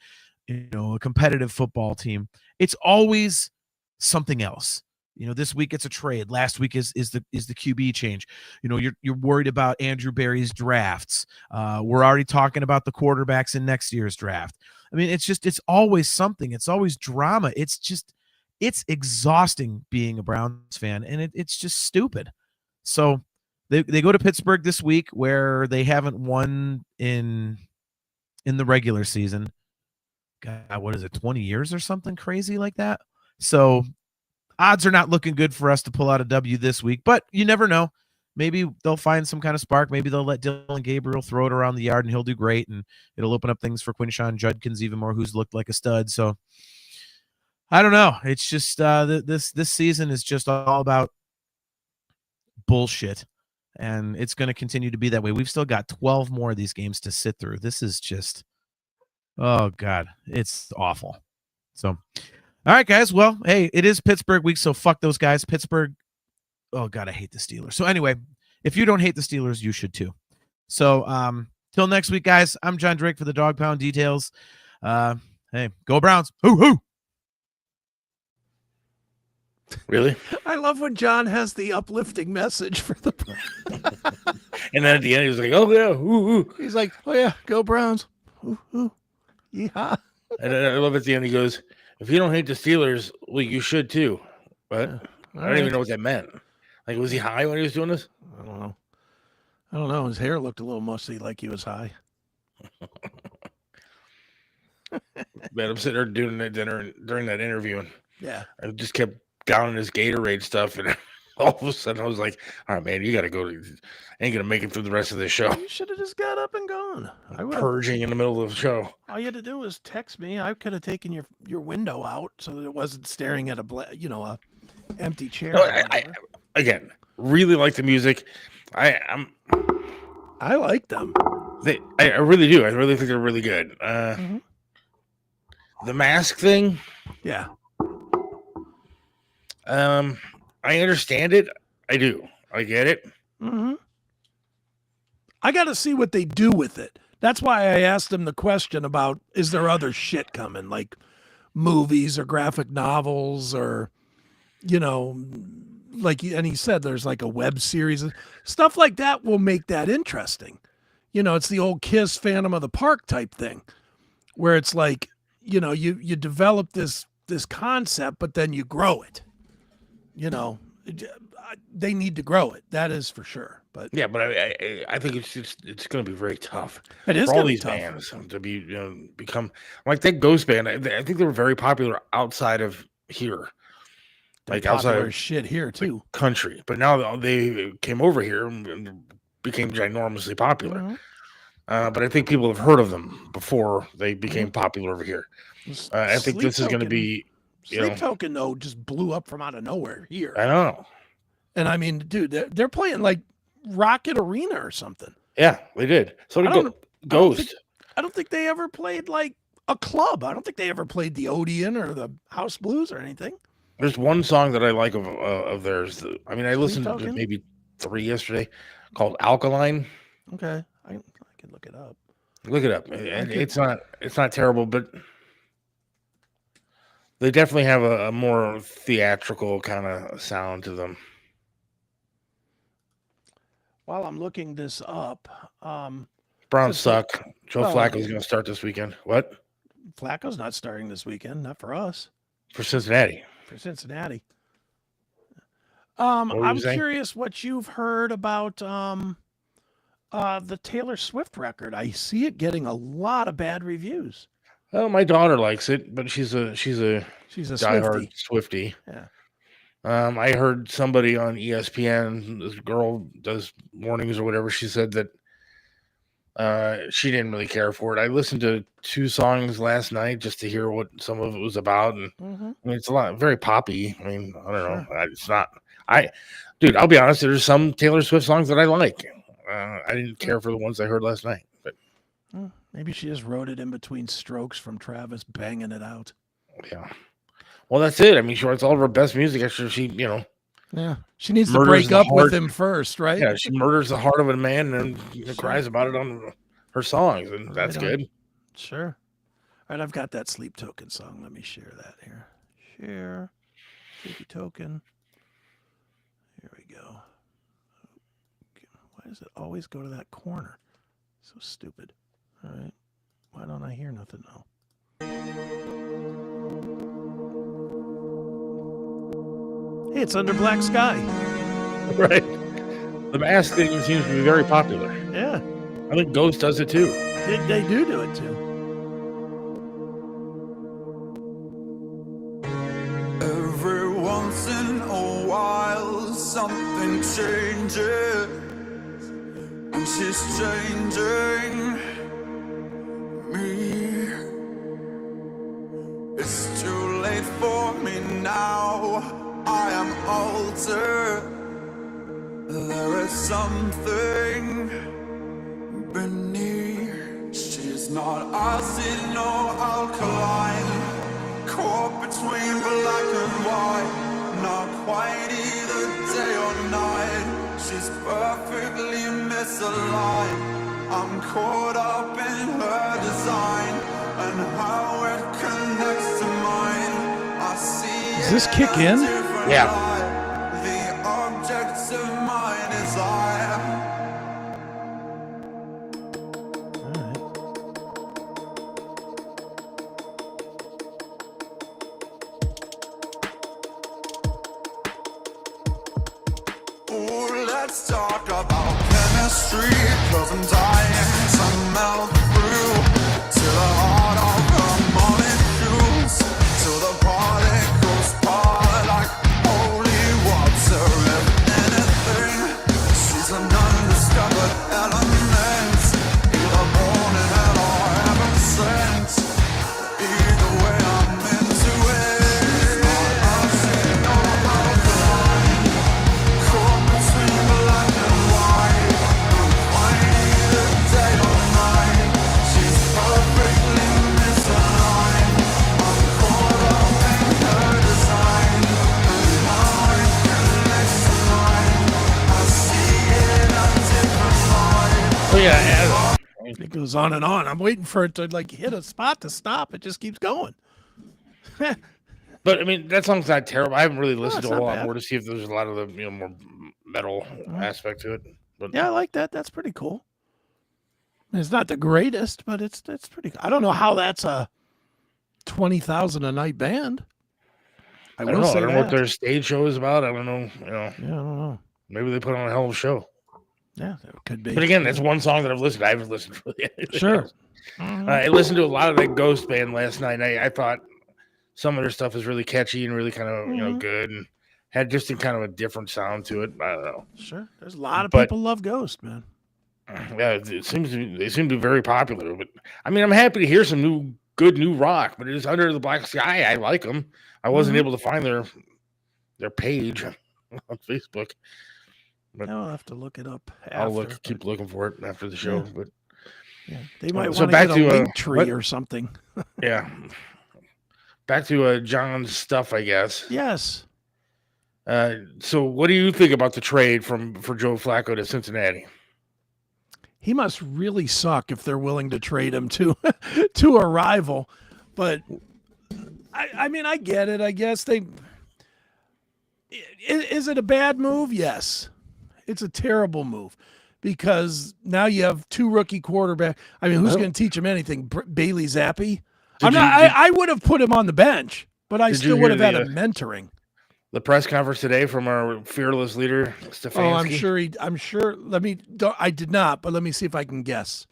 Speaker 5: a competitive football team, it's always something else. This week it's a trade. Last week is the QB change. You're worried about Andrew Berry's drafts. We're already talking about the quarterbacks in next year's draft. I mean, it's always something. It's always drama. It's exhausting being a Browns fan, and it's just stupid. So they go to Pittsburgh this week, where they haven't won in the regular season. God, what is it, 20 years or something crazy like that? So odds are not looking good for us to pull out a W this week, but you never know. Maybe they'll find some kind of spark. Maybe they'll let Dylan Gabriel throw it around the yard and he'll do great, and it'll open up things for Quinshon Judkins even more, who's looked like a stud. So I don't know. It's just this season is just all about bullshit, and it's going to continue to be that way. We've still got 12 more of these games to sit through. This is just, oh God, it's awful. So all right, guys. Well, hey, it is Pittsburgh week, so fuck those guys. Pittsburgh. Oh God, I hate the Steelers. So anyway, if you don't hate the Steelers, you should too. So till next week, guys. I'm John Drake for the Dog Pound Details. Hey, go Browns. Hoo hoo.
Speaker 2: Really?
Speaker 3: I love when John has the uplifting message for the.
Speaker 2: And then at the end, he was like, "Oh yeah, ooh, ooh."
Speaker 3: He's like, "Oh yeah, go Browns." Ooh, ooh. Yeah.
Speaker 2: And then I love at the end, he goes, "If you don't hate the Steelers, well, you should too." But I don't even know what that meant. Like, was he high when he was doing this?
Speaker 3: I don't know. His hair looked a little musty, like he was high.
Speaker 2: Man, I'm sitting there doing that dinner during that interview, and
Speaker 3: Yeah.
Speaker 2: I just kept downing his Gatorade stuff, and all of a sudden I was like, "All right, man, you got to go. Ain't gonna make it through the rest of this show."
Speaker 3: You should have just got up and gone. I would.
Speaker 2: Purging in the middle of the show.
Speaker 3: All you had to do was text me. I could have taken your window out so that it wasn't staring at a empty chair.
Speaker 2: No, I again really like the music. I
Speaker 3: like them.
Speaker 2: I really do. I really think they're really good. The mask thing.
Speaker 3: Yeah.
Speaker 2: I understand it. I do. I get it.
Speaker 3: Mm-hmm. I got to see what they do with it. That's why I asked him the question about, is there other shit coming, like movies or graphic novels or, and he said there's like a web series. Stuff like that will make that interesting. It's the old Kiss Phantom of the Park type thing where it's like, you develop this concept, but then you grow it. They need to grow it. That is for sure. But
Speaker 2: yeah, but I think it's going to be very tough.
Speaker 3: It is
Speaker 2: for all
Speaker 3: gonna be
Speaker 2: these
Speaker 3: tough.
Speaker 2: bands to be become like that Ghost band. I think they were very popular outside of here, like outside of
Speaker 3: shit here too,
Speaker 2: country. But now they came over here and became ginormously popular.
Speaker 3: Mm-hmm.
Speaker 2: But I think people have heard of them before they became popular over here. I think this is going to be.
Speaker 3: Sleep Token though just blew up from out of nowhere here.
Speaker 2: I know.
Speaker 3: And I mean, dude, they're playing like Rocket Arena or something.
Speaker 2: Yeah, they did. So
Speaker 3: I
Speaker 2: did
Speaker 3: don't-
Speaker 2: Ghost.
Speaker 3: I don't think they ever played like a club. I don't think they ever played the Odeon or the House Blues or anything.
Speaker 2: There's one song that I like of theirs. I mean, I listened to
Speaker 3: Token?
Speaker 2: maybe 3 yesterday, called Alkaline.
Speaker 3: Okay, I can look it up.
Speaker 2: Look it up. It's not terrible, but they definitely have a more theatrical kind of sound to them.
Speaker 3: While I'm looking this up,
Speaker 2: Browns
Speaker 3: Just like-
Speaker 2: suck. Joe
Speaker 3: well,
Speaker 2: Flacco's going to start this weekend. What?
Speaker 3: Flacco's not starting this weekend, not for us,
Speaker 2: For Cincinnati.
Speaker 3: for Cincinnati.
Speaker 2: were you
Speaker 3: I'm
Speaker 2: saying?
Speaker 3: curious what you've heard about the Taylor Swift record. I see it getting a lot of bad reviews.
Speaker 2: Well, my daughter likes it, but she's a
Speaker 3: She's a
Speaker 2: diehard
Speaker 3: Swiftie.
Speaker 2: Swiftie.
Speaker 3: Yeah.
Speaker 2: I heard somebody on ESPN, this girl does mornings or whatever, she said that she didn't really care for it. I listened to 2 songs last night just to hear what some of it was about, and
Speaker 3: Mm-hmm.
Speaker 2: I mean, it's a lot very poppy. I mean, I don't know.
Speaker 3: Sure.
Speaker 2: It's not. Dude, I'll be honest. There's some Taylor Swift songs that I like. I didn't care for the ones I heard last night, but
Speaker 3: Maybe she just wrote it in between strokes from Travis banging it out.
Speaker 2: yeah. Well, that's it. I mean, she writes all of her best music after she,
Speaker 3: Yeah, she needs to
Speaker 2: Murders
Speaker 3: break
Speaker 2: the
Speaker 3: up with
Speaker 2: heart.
Speaker 3: him first, right?
Speaker 2: yeah, she murders the heart of a man and cries about it on her songs, and that's
Speaker 3: Right on.
Speaker 2: good.
Speaker 3: Sure. All right, I've got that Sleep Token song. Let me share that here. Share. Sleepy Token. Here we go. Why does it always go to that corner? So stupid. All right. Why don't I hear nothing now? Hey, it's Under Black Sky.
Speaker 2: Right. The mask thing seems to be very popular.
Speaker 3: Yeah,
Speaker 2: I think Ghost does it too.
Speaker 3: they do it too.
Speaker 1: Every once in a while, something changes, and she's changing me. It's too late for me now. I am altered. There is something beneath. She's not acid nor alkaline, caught between black and white, not quite either day or night. She's perfectly misaligned. I'm caught up in her design and how it connects to mine. I see
Speaker 3: Does this
Speaker 1: it
Speaker 3: kick
Speaker 1: in a
Speaker 3: in?
Speaker 1: different
Speaker 2: Yeah.
Speaker 1: light. The objects of my desire.
Speaker 3: All right.
Speaker 1: Ooh, let's talk about chemistry, 'cause I'm dying to melt through to the heart of her molecules, to the particles part like holy water. If anything, she's an undiscovered element, either born in hell or heaven sent. Either way, I'm into it. She's not acid nor alkaline, caught between black and white, not quite either day or night. She's perfectly misaligned. I'm caught up in her design and how it connects to mine. I see it a different light.
Speaker 2: Oh yeah,
Speaker 3: It goes on and on. I'm waiting for it to like hit a spot to stop. It just keeps going.
Speaker 2: but I mean that song's not terrible. I haven't really listened
Speaker 3: it's
Speaker 2: to a
Speaker 3: not
Speaker 2: lot
Speaker 3: bad.
Speaker 2: more to see if there's a lot of the more metal aspect to it. But
Speaker 3: Yeah, I like that. That's pretty cool. It's not the greatest, but it's pretty. I don't know how that's a 20,000 a night band.
Speaker 2: I don't know. I don't know what their stage show is about. I don't know.
Speaker 3: Yeah, I don't know.
Speaker 2: Maybe they put on a hell of a show.
Speaker 3: Yeah, it could be.
Speaker 2: But again, that's one song that I've listened to. I haven't listened to really anything
Speaker 3: Sure.
Speaker 2: else. I listened to a lot of that Ghost band last night. And I thought some of their stuff is really catchy and really kind of good and had just a kind of a different sound to it. I don't know.
Speaker 3: Sure. There's a lot of
Speaker 2: But-
Speaker 3: people love Ghost, man.
Speaker 2: Yeah, it seems to be, they seem to be very popular. But I mean, I'm happy to hear some good new rock. But it is Under the Black Sky. I like them. I wasn't able to find their page. on Facebook. But
Speaker 3: I'll have to look it up
Speaker 2: I'll
Speaker 3: after.
Speaker 2: keep looking for it after the show.
Speaker 3: Yeah.
Speaker 2: But
Speaker 3: Yeah, they might
Speaker 2: so
Speaker 3: want to
Speaker 2: back
Speaker 3: get a
Speaker 2: to,
Speaker 3: link tree
Speaker 2: what-
Speaker 3: or something.
Speaker 2: yeah, back to John's stuff, I guess.
Speaker 3: Yes.
Speaker 2: So what do you think about the trade for Joe Flacco to Cincinnati?
Speaker 3: He must really suck if they're willing to trade him to to a rival. But I mean, I get it. I guess is it a bad move? Yes. It's a terrible move because now you have two rookie quarterbacks. I mean, who's
Speaker 2: Well-
Speaker 3: going to teach him anything? Bailey Zappi?
Speaker 2: Did
Speaker 3: I would have put him on the bench, but I
Speaker 2: Did
Speaker 3: still
Speaker 2: you
Speaker 3: would have
Speaker 2: hear
Speaker 3: had
Speaker 2: the,
Speaker 3: him mentoring.
Speaker 2: The press conference today from our fearless leader, Stefanski?
Speaker 3: Oh, I'm sure. I did not, but let me see if I can guess.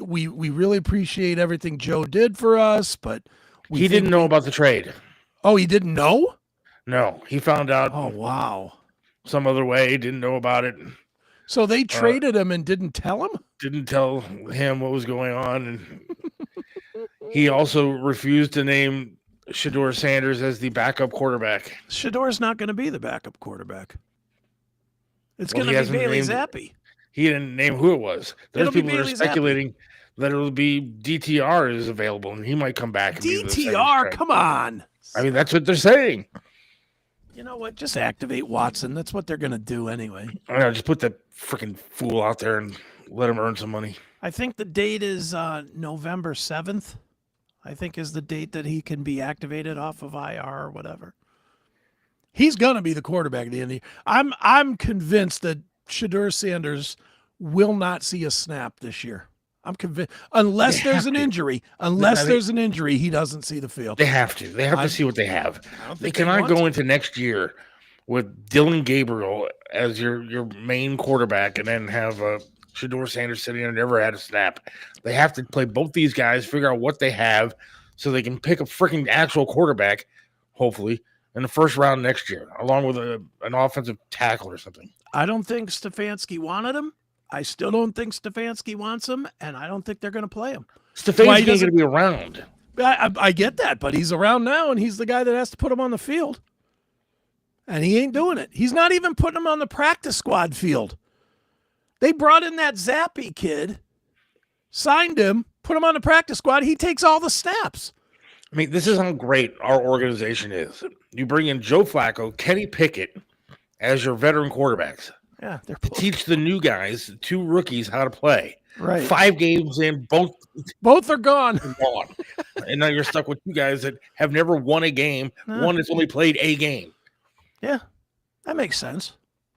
Speaker 3: We really appreciate everything Joe did for us, but
Speaker 2: He didn't know about the trade.
Speaker 3: Oh, he didn't know?
Speaker 2: No, he found out
Speaker 3: Oh, wow.
Speaker 2: some other way. Didn't know about it.
Speaker 3: So they traded him and didn't tell him?
Speaker 2: Didn't tell him what was going on, and he also refused to name Shedeur Sanders as the backup quarterback.
Speaker 3: Shador's not going to be the backup quarterback. It's
Speaker 2: Well,
Speaker 3: going
Speaker 2: he
Speaker 3: to be
Speaker 2: hasn't
Speaker 3: Bailey
Speaker 2: named-
Speaker 3: Zappi.
Speaker 2: He didn't name who it was. There's
Speaker 3: It'll be
Speaker 2: people that are
Speaker 3: Bailey Zappi.
Speaker 2: speculating that it'll be DTR is available, and he might come back. And be the second
Speaker 3: DTR,
Speaker 2: string.
Speaker 3: come on.
Speaker 2: I mean, that's what they're saying.
Speaker 3: You know what? Just activate Watson. That's what they're going to do anyway.
Speaker 2: I know, just put that freaking fool out there and let him earn some money.
Speaker 3: I think the date is November 7th. I think is the date that he can be activated off of IR or whatever. He's going to be the quarterback at the end of the year. I'm convinced that Shedeur Sanders will not see a snap this year. I'm convinced, unless
Speaker 2: They
Speaker 3: there's
Speaker 2: have
Speaker 3: an
Speaker 2: to.
Speaker 3: injury.
Speaker 2: I
Speaker 3: Unless
Speaker 2: think-
Speaker 3: there's an injury, he doesn't see the field.
Speaker 2: They have to. They have
Speaker 3: I-
Speaker 2: to see what they have.
Speaker 3: I don't
Speaker 2: They
Speaker 3: think
Speaker 2: cannot
Speaker 3: want
Speaker 2: go
Speaker 3: to.
Speaker 2: into next year with Dylan Gabriel as your main quarterback and then have Shedeur Sanders sitting there never had a snap. They have to play both these guys, figure out what they have, so they can pick a freaking actual quarterback, hopefully, in the first round next year, along with an offensive tackle or something.
Speaker 3: I don't think Stefanski wanted him. I still don't think Stefanski wants him, and I don't think they're going to play him. Why
Speaker 2: Stefanski's
Speaker 3: he
Speaker 2: ain't going
Speaker 3: doesn't-
Speaker 2: to be around.
Speaker 3: I get that, but he's around now, and he's the guy that has to put him on the field. And he ain't doing it. He's not even putting him on the practice squad field. They brought in that Zappi kid, signed him, put him on the practice squad. He takes all the snaps.
Speaker 2: I mean, this is how great our organization is. You bring in Joe Flacco, Kenny Pickett as your veteran quarterbacks
Speaker 3: Yeah, they're
Speaker 2: to teach the new guys, the two rookies, how to play.
Speaker 3: right.
Speaker 2: 5 games in, both
Speaker 3: Both are gone.
Speaker 2: gone. And now you're stuck with two guys that have never won a game.
Speaker 3: No.
Speaker 2: One that's only played a game.
Speaker 3: Yeah, that makes sense.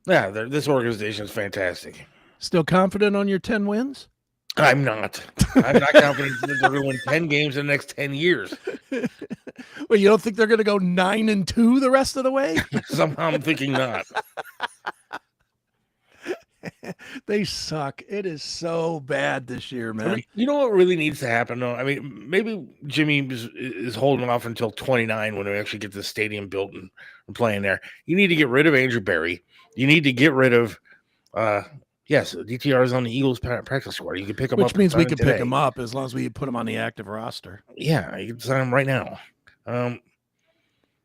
Speaker 2: Yeah, this organization is fantastic.
Speaker 3: Still confident on your 10 wins?
Speaker 2: I'm not. I'm not confident that they're going to win 10 games in the next 10 years.
Speaker 3: Well, you don't think they're going to go 9-2 the rest of the way?
Speaker 2: Somehow I'm thinking not.
Speaker 3: They suck. It is so bad this year,
Speaker 2: I
Speaker 3: man.
Speaker 2: mean, you know what really needs to happen, though? I mean, maybe Jimmy is holding off until 29 when we actually get the stadium built and playing there. You need to get rid of Andrew Berry. You need to get rid of, yes, DTR is on the Eagles practice squad. You can pick him up.
Speaker 3: Which means
Speaker 2: and
Speaker 3: we
Speaker 2: sign
Speaker 3: could
Speaker 2: today.
Speaker 3: pick him up as long as we put him on the active roster.
Speaker 2: Yeah, you can sign him right now.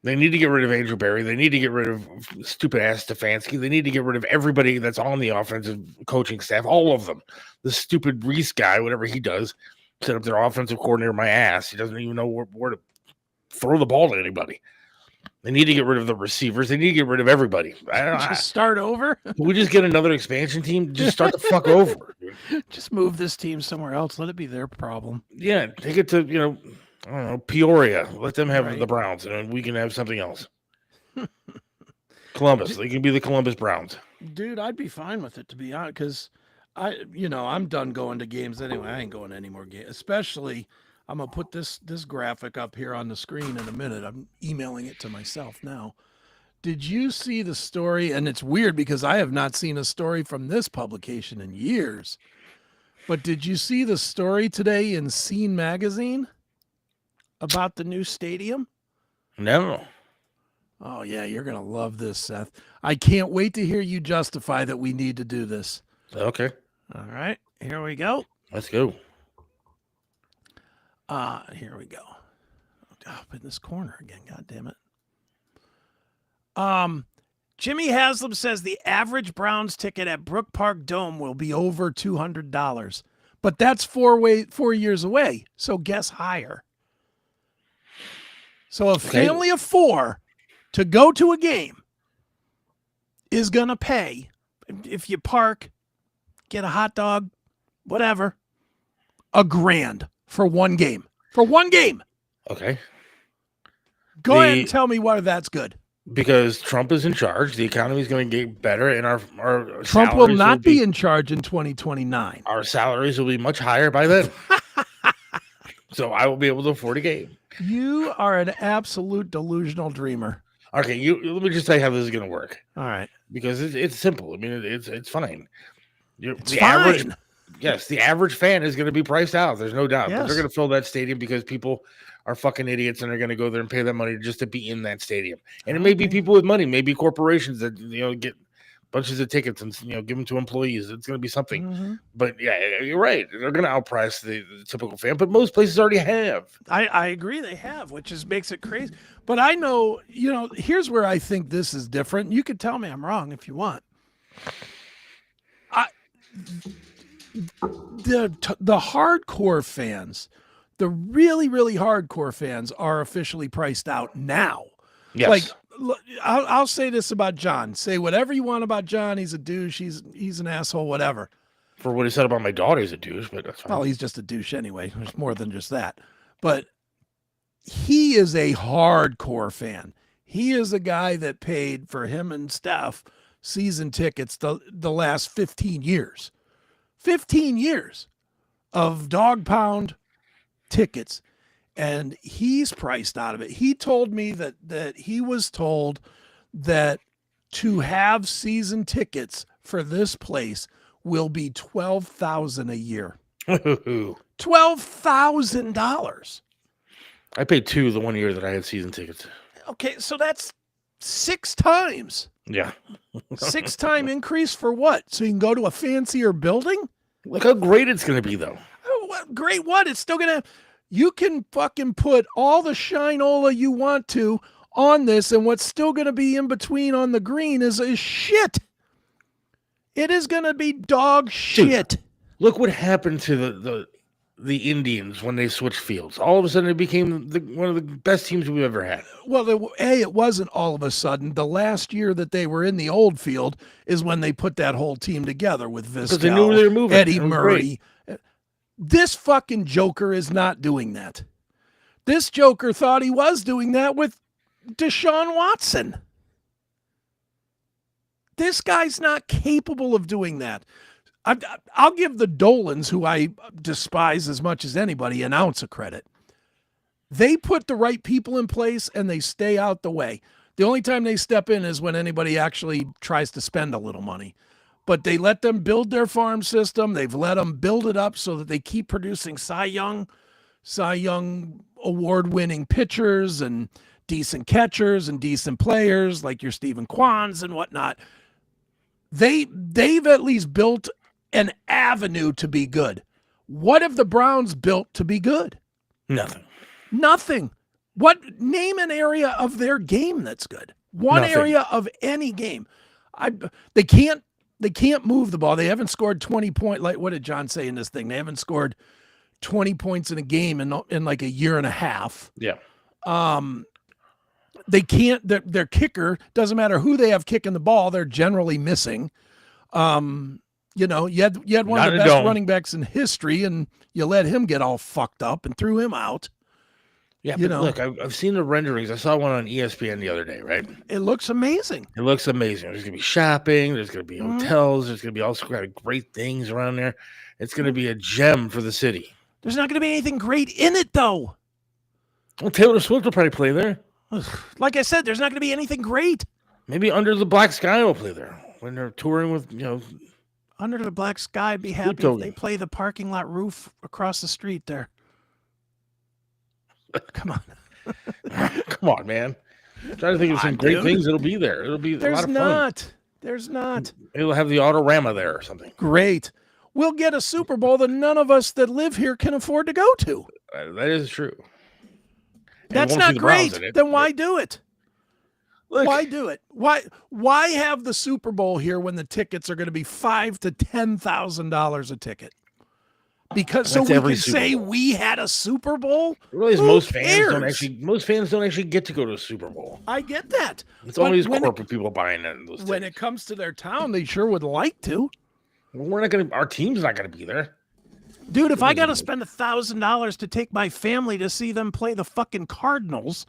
Speaker 2: They need to get rid of Andrew Berry. They need to get rid of stupid ass Stefanski. They need to get rid of everybody that's on the offensive coaching staff, all of them. The stupid Reese guy, whatever he does, set up their offensive coordinator my ass. He doesn't even know where to throw the ball to anybody. They need to get rid of the receivers. They need to get rid of everybody.
Speaker 3: Just start over.
Speaker 2: Can we just get another expansion team? Just start the fuck over. Dude.
Speaker 3: Just move this team somewhere else. Let it be their problem.
Speaker 2: Yeah, take it to, I don't know, Peoria. Let them have
Speaker 3: Right.
Speaker 2: the Browns, and we can have something else. Columbus. They can be the Columbus Browns.
Speaker 3: Dude, I'd be fine with it, to be honest, because I'm done going to games anyway. I ain't going to any more games. Especially, I'm gonna put this graphic up here on the screen in a minute. I'm emailing it to myself now. Did you see the story? And it's weird because I have not seen a story from this publication in years. But did you see the story today in Scene Magazine about the new stadium?
Speaker 2: No.
Speaker 3: Oh, yeah, you're going to love this, Seth. I can't wait to hear you justify that we need to do this.
Speaker 2: Okay.
Speaker 3: All right, here we go.
Speaker 2: Let's go.
Speaker 3: Here we go. Up in this corner again, God damn it. Jimmy Haslam says the average Browns ticket at Brook Park Dome will be over $200, but that's 4 years away. So guess higher. So a family of 4 to go to a game is going to pay, if you park, get a hot dog, whatever, $1,000 for one game. For one game.
Speaker 2: Okay.
Speaker 3: Go ahead and tell me why that's good.
Speaker 2: Because Trump is in charge, the economy is going to get better, and our
Speaker 3: Trump will not be in charge in 2029.
Speaker 2: Our salaries will be much higher by then. So I will be able to afford a game.
Speaker 3: You are an absolute delusional dreamer.
Speaker 2: Okay, let me just tell you how this is going to work.
Speaker 3: All right.
Speaker 2: Because it's simple. I mean, it's fine.
Speaker 3: It's fine.
Speaker 2: Yes, the average fan is going to be priced out. There's no doubt.
Speaker 3: Yes.
Speaker 2: But they're going to fill that stadium because people are fucking idiots and they're going to go there and pay that money just to be in that stadium. And it may be people with money, maybe corporations that get bunches of tickets and give them to employees. It's going to be something.
Speaker 3: Mm-hmm.
Speaker 2: But yeah, you're right. They're going to outprice the typical fan. But most places already have.
Speaker 3: I agree they have, which makes it crazy. But I know, here's where I think this is different. You can tell me I'm wrong if you want. The hardcore fans, the really, really hardcore fans are officially priced out now.
Speaker 2: Yes.
Speaker 3: Like, I'll say this about John. Say whatever you want about John. He's a douche. He's an asshole, whatever.
Speaker 2: For what he said about my daughter, he's a douche, but that's fine.
Speaker 3: Well, he's just a douche anyway. There's more than just that. But he is a hardcore fan. He is a guy that paid for him and Steph season tickets the last 15 years. 15 years of dog pound tickets, and he's priced out of it. He told me that he was told that to have season tickets for this place will be $12,000 a year. $12,000.
Speaker 2: I paid $2 the 1 year that I had season tickets.
Speaker 3: Okay, so that's 6 times.
Speaker 2: Yeah.
Speaker 3: 6-time increase for what? So you can go to a fancier building?
Speaker 2: Look how great it's going to be, though.
Speaker 3: Oh, great what? It's still going to... You can fucking put all the shinola you want to on this, and what's still going to be in between on the green is shit. It is going to be dog shit.
Speaker 2: Dude, look what happened to the Indians when they switched fields. All of a sudden, it became one of the best teams we've ever had.
Speaker 3: Well, it wasn't all of a sudden. The last year that they were in the old field is when they put that whole team together with Vizquel,
Speaker 2: they knew they were moving.
Speaker 3: Eddie Murray. This fucking joker is not doing that. This joker thought he was doing that with Deshaun Watson. This guy's not capable of doing that. I'll give the Dolans, who I despise as much as anybody, an ounce of credit. They put the right people in place and they stay out the way. The only time they step in is when anybody actually tries to spend a little money. But they let them build their farm system. They've let them build it up so that they keep producing Cy Young award-winning pitchers and decent catchers and decent players like your Stephen Kwans and whatnot. They've at least built an avenue to be good. What have the Browns built to be good? Nothing. Name an area of their game that's good. Nothing. Area of any game. They can't move the ball. They haven't scored 20 points. Like, what did John say in this thing? They haven't scored 20 points in a game in like a year and a half.
Speaker 2: Yeah.
Speaker 3: They can't. Their kicker, doesn't matter who they have kicking the ball, they're generally missing. You had one of the best running backs in history, and you let him get all fucked up and threw him out.
Speaker 2: Yeah, but look, I've seen the renderings. I saw one on ESPN the other day, right?
Speaker 3: It looks amazing.
Speaker 2: There's going to be shopping. There's going to be hotels. There's going to be all kind of great things around there. It's going to be a gem for the city.
Speaker 3: There's not going to be anything great in it, though.
Speaker 2: Well, Taylor Swift will probably play there.
Speaker 3: Like I said, there's not going to be anything great.
Speaker 2: Maybe Under the Black Sky will play there when they're touring with,
Speaker 3: Under the Black Sky, be happy if they play the parking lot roof across the street there. Come on.
Speaker 2: Come on, man. I'm trying to think of some great things that'll be there. It'll be a lot of fun.
Speaker 3: There's not.
Speaker 2: It'll have the Autorama there or something.
Speaker 3: Great. We'll get a Super Bowl that none of us that live here can afford to go to.
Speaker 2: That is true.
Speaker 3: That's not great. Then why do it?
Speaker 2: Look,
Speaker 3: Why do it? Why have the Super Bowl here when the tickets are going to be $5,000 to $10,000 a ticket? Because so
Speaker 2: That's
Speaker 3: we
Speaker 2: every
Speaker 3: can
Speaker 2: Super
Speaker 3: say
Speaker 2: Bowl.
Speaker 3: we had a Super Bowl.
Speaker 2: Realize
Speaker 3: Who
Speaker 2: most fans don't
Speaker 3: cares?
Speaker 2: actually get to go to a Super Bowl.
Speaker 3: I get that.
Speaker 2: It's
Speaker 3: But
Speaker 2: all these
Speaker 3: when
Speaker 2: corporate people buying in those
Speaker 3: when
Speaker 2: tickets.
Speaker 3: it comes to their town, they sure would like to.
Speaker 2: We're not gonna. Our team's not gonna be there.
Speaker 3: Dude, if I got to spend $1,000 to take my family to see them play the fucking Cardinals,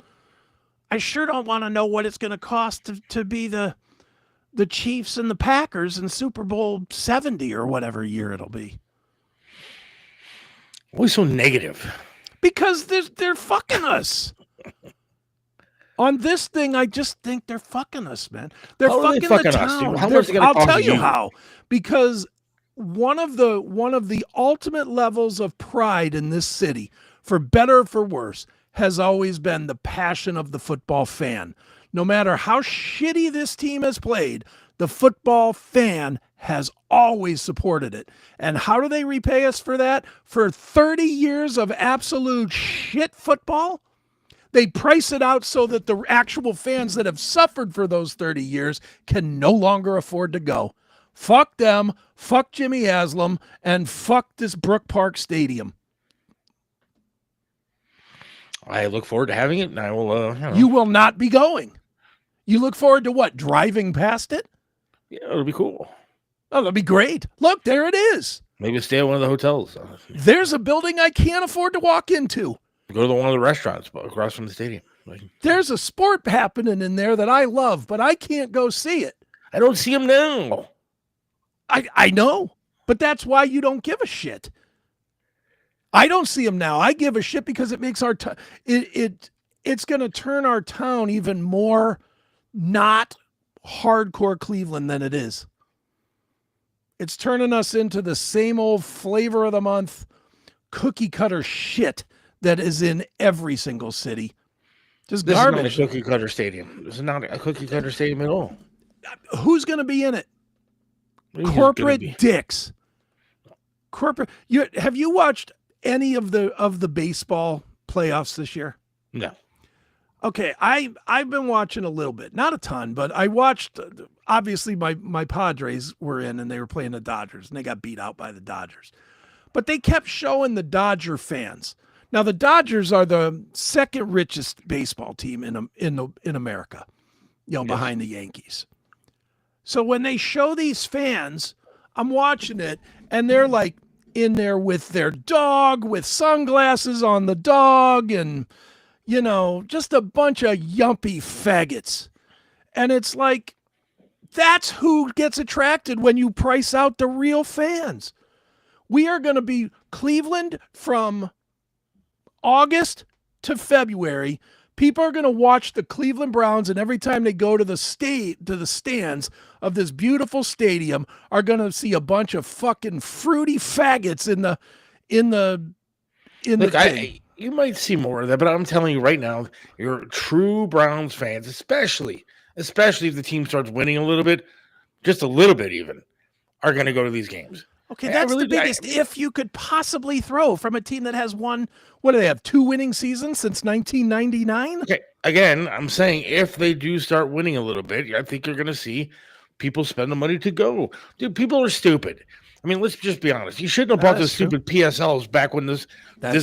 Speaker 3: I sure don't want to know what it's going to cost to be the Chiefs and the Packers in Super Bowl 70 or whatever year it'll be.
Speaker 2: Always so negative.
Speaker 3: Because they're fucking us. On this thing, I just think they're fucking us, man. They're
Speaker 2: How are they
Speaker 3: fucking the
Speaker 2: fucking us, dude?
Speaker 3: town.
Speaker 2: How much is it gonna
Speaker 3: I'll
Speaker 2: cost
Speaker 3: tell you
Speaker 2: you?
Speaker 3: how. Because one of the ultimate levels of pride in this city, for better or for worse, has always been the passion of the football fan. No matter how shitty this team has played, the football fan has always supported it. And how do they repay us for that? For 30 years of absolute shit football? They price it out so that the actual fans that have suffered for those 30 years can no longer afford to go. Fuck them, fuck Jimmy Haslam, and fuck this Brook Park Stadium.
Speaker 2: I look forward to having it, and I will.
Speaker 3: You will not be going. You look forward to what? Driving past it?
Speaker 2: Yeah, it'll be cool.
Speaker 3: Oh, that'll be great. Look, there it is.
Speaker 2: Maybe stay at one of the hotels.
Speaker 3: There's a building I can't afford to walk into.
Speaker 2: Go to one of the restaurants across from the stadium.
Speaker 3: There's a sport happening in there that I love, but I can't go see it.
Speaker 2: I don't see them now.
Speaker 3: I know, but that's why you don't give a shit. I don't see them now. I give a shit because it makes our it's going to turn our town even more not hardcore Cleveland than it is. It's turning us into the same old flavor of the month cookie cutter shit that is in every single city. Just
Speaker 2: This
Speaker 3: garbage.
Speaker 2: is not a cookie cutter stadium. This is not a cookie cutter stadium at all.
Speaker 3: Who's going to be in it?
Speaker 2: Who's gonna
Speaker 3: Corporate
Speaker 2: be?
Speaker 3: dicks. Corporate. Have you watched any of the baseball playoffs this year?
Speaker 2: No.
Speaker 3: Okay, I've been watching a little bit, not a ton, but I watched. Obviously, my Padres were in, and they were playing the Dodgers, and they got beat out by the Dodgers. But they kept showing the Dodger fans. Now, the Dodgers are the second richest baseball team in America, behind the Yankees. So when they show these fans, I'm watching it, and they're like in there with their dog, with sunglasses on the dog, and just a bunch of yumpy faggots. And it's like, that's who gets attracted when you price out the real fans. We are going to be Cleveland from August to February. People are going to watch the Cleveland Browns, and every time they go to the stands of this beautiful stadium, are going to see a bunch of fucking fruity faggots in the
Speaker 2: Look,
Speaker 3: thing.
Speaker 2: you might see more of that, but I'm telling you right now, you're true Browns fans, especially if the team starts winning a little bit, just a little bit even, are going to go to these games.
Speaker 3: Okay,
Speaker 2: I
Speaker 3: that's
Speaker 2: really
Speaker 3: the
Speaker 2: do.
Speaker 3: biggest if you could possibly throw from a team that has won. What do they have? 2 winning seasons since 1999.
Speaker 2: Okay, again, I'm saying if they do start winning a little bit, I think you're going to see people spend the money to go. Dude, people are stupid. I mean, let's just be honest. You shouldn't have bought those stupid PSLs back when this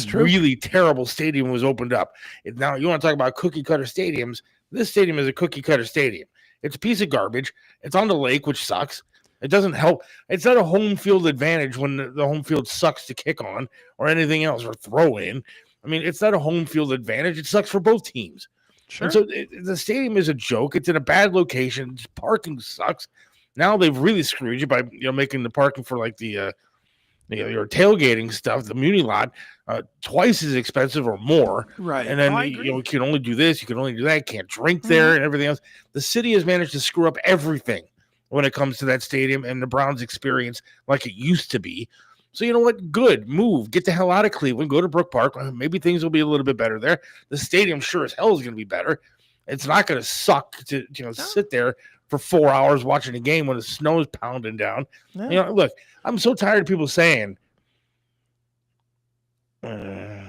Speaker 3: true.
Speaker 2: really terrible stadium was opened up. Now, you want to talk about cookie cutter stadiums? This stadium is a cookie cutter stadium. It's a piece of garbage. It's on the lake, which sucks. It doesn't help. It's not a home field advantage when the home field sucks to kick on or anything else or throw in. I mean, it's not a home field advantage. It sucks for both teams.
Speaker 3: Sure.
Speaker 2: And so the stadium is a joke. It's in a bad location. Parking sucks. Now they've really screwed you by making the parking for like the your tailgating stuff, the muni lot, twice as expensive or more.
Speaker 3: Right.
Speaker 2: And then
Speaker 3: agree.
Speaker 2: you can only do this, you can only do that, can't drink there, and everything else. The city has managed to screw up everything when it comes to that stadium and the Browns experience like it used to be. So you know what? Good. Move. Get the hell out of Cleveland. Go to Brook Park. Maybe things will be a little bit better there. The stadium sure as hell is going to be better. It's not going to suck to sit there for 4 hours watching a game when the snow is pounding down.
Speaker 3: Yeah.
Speaker 2: Look, I'm so tired of people saying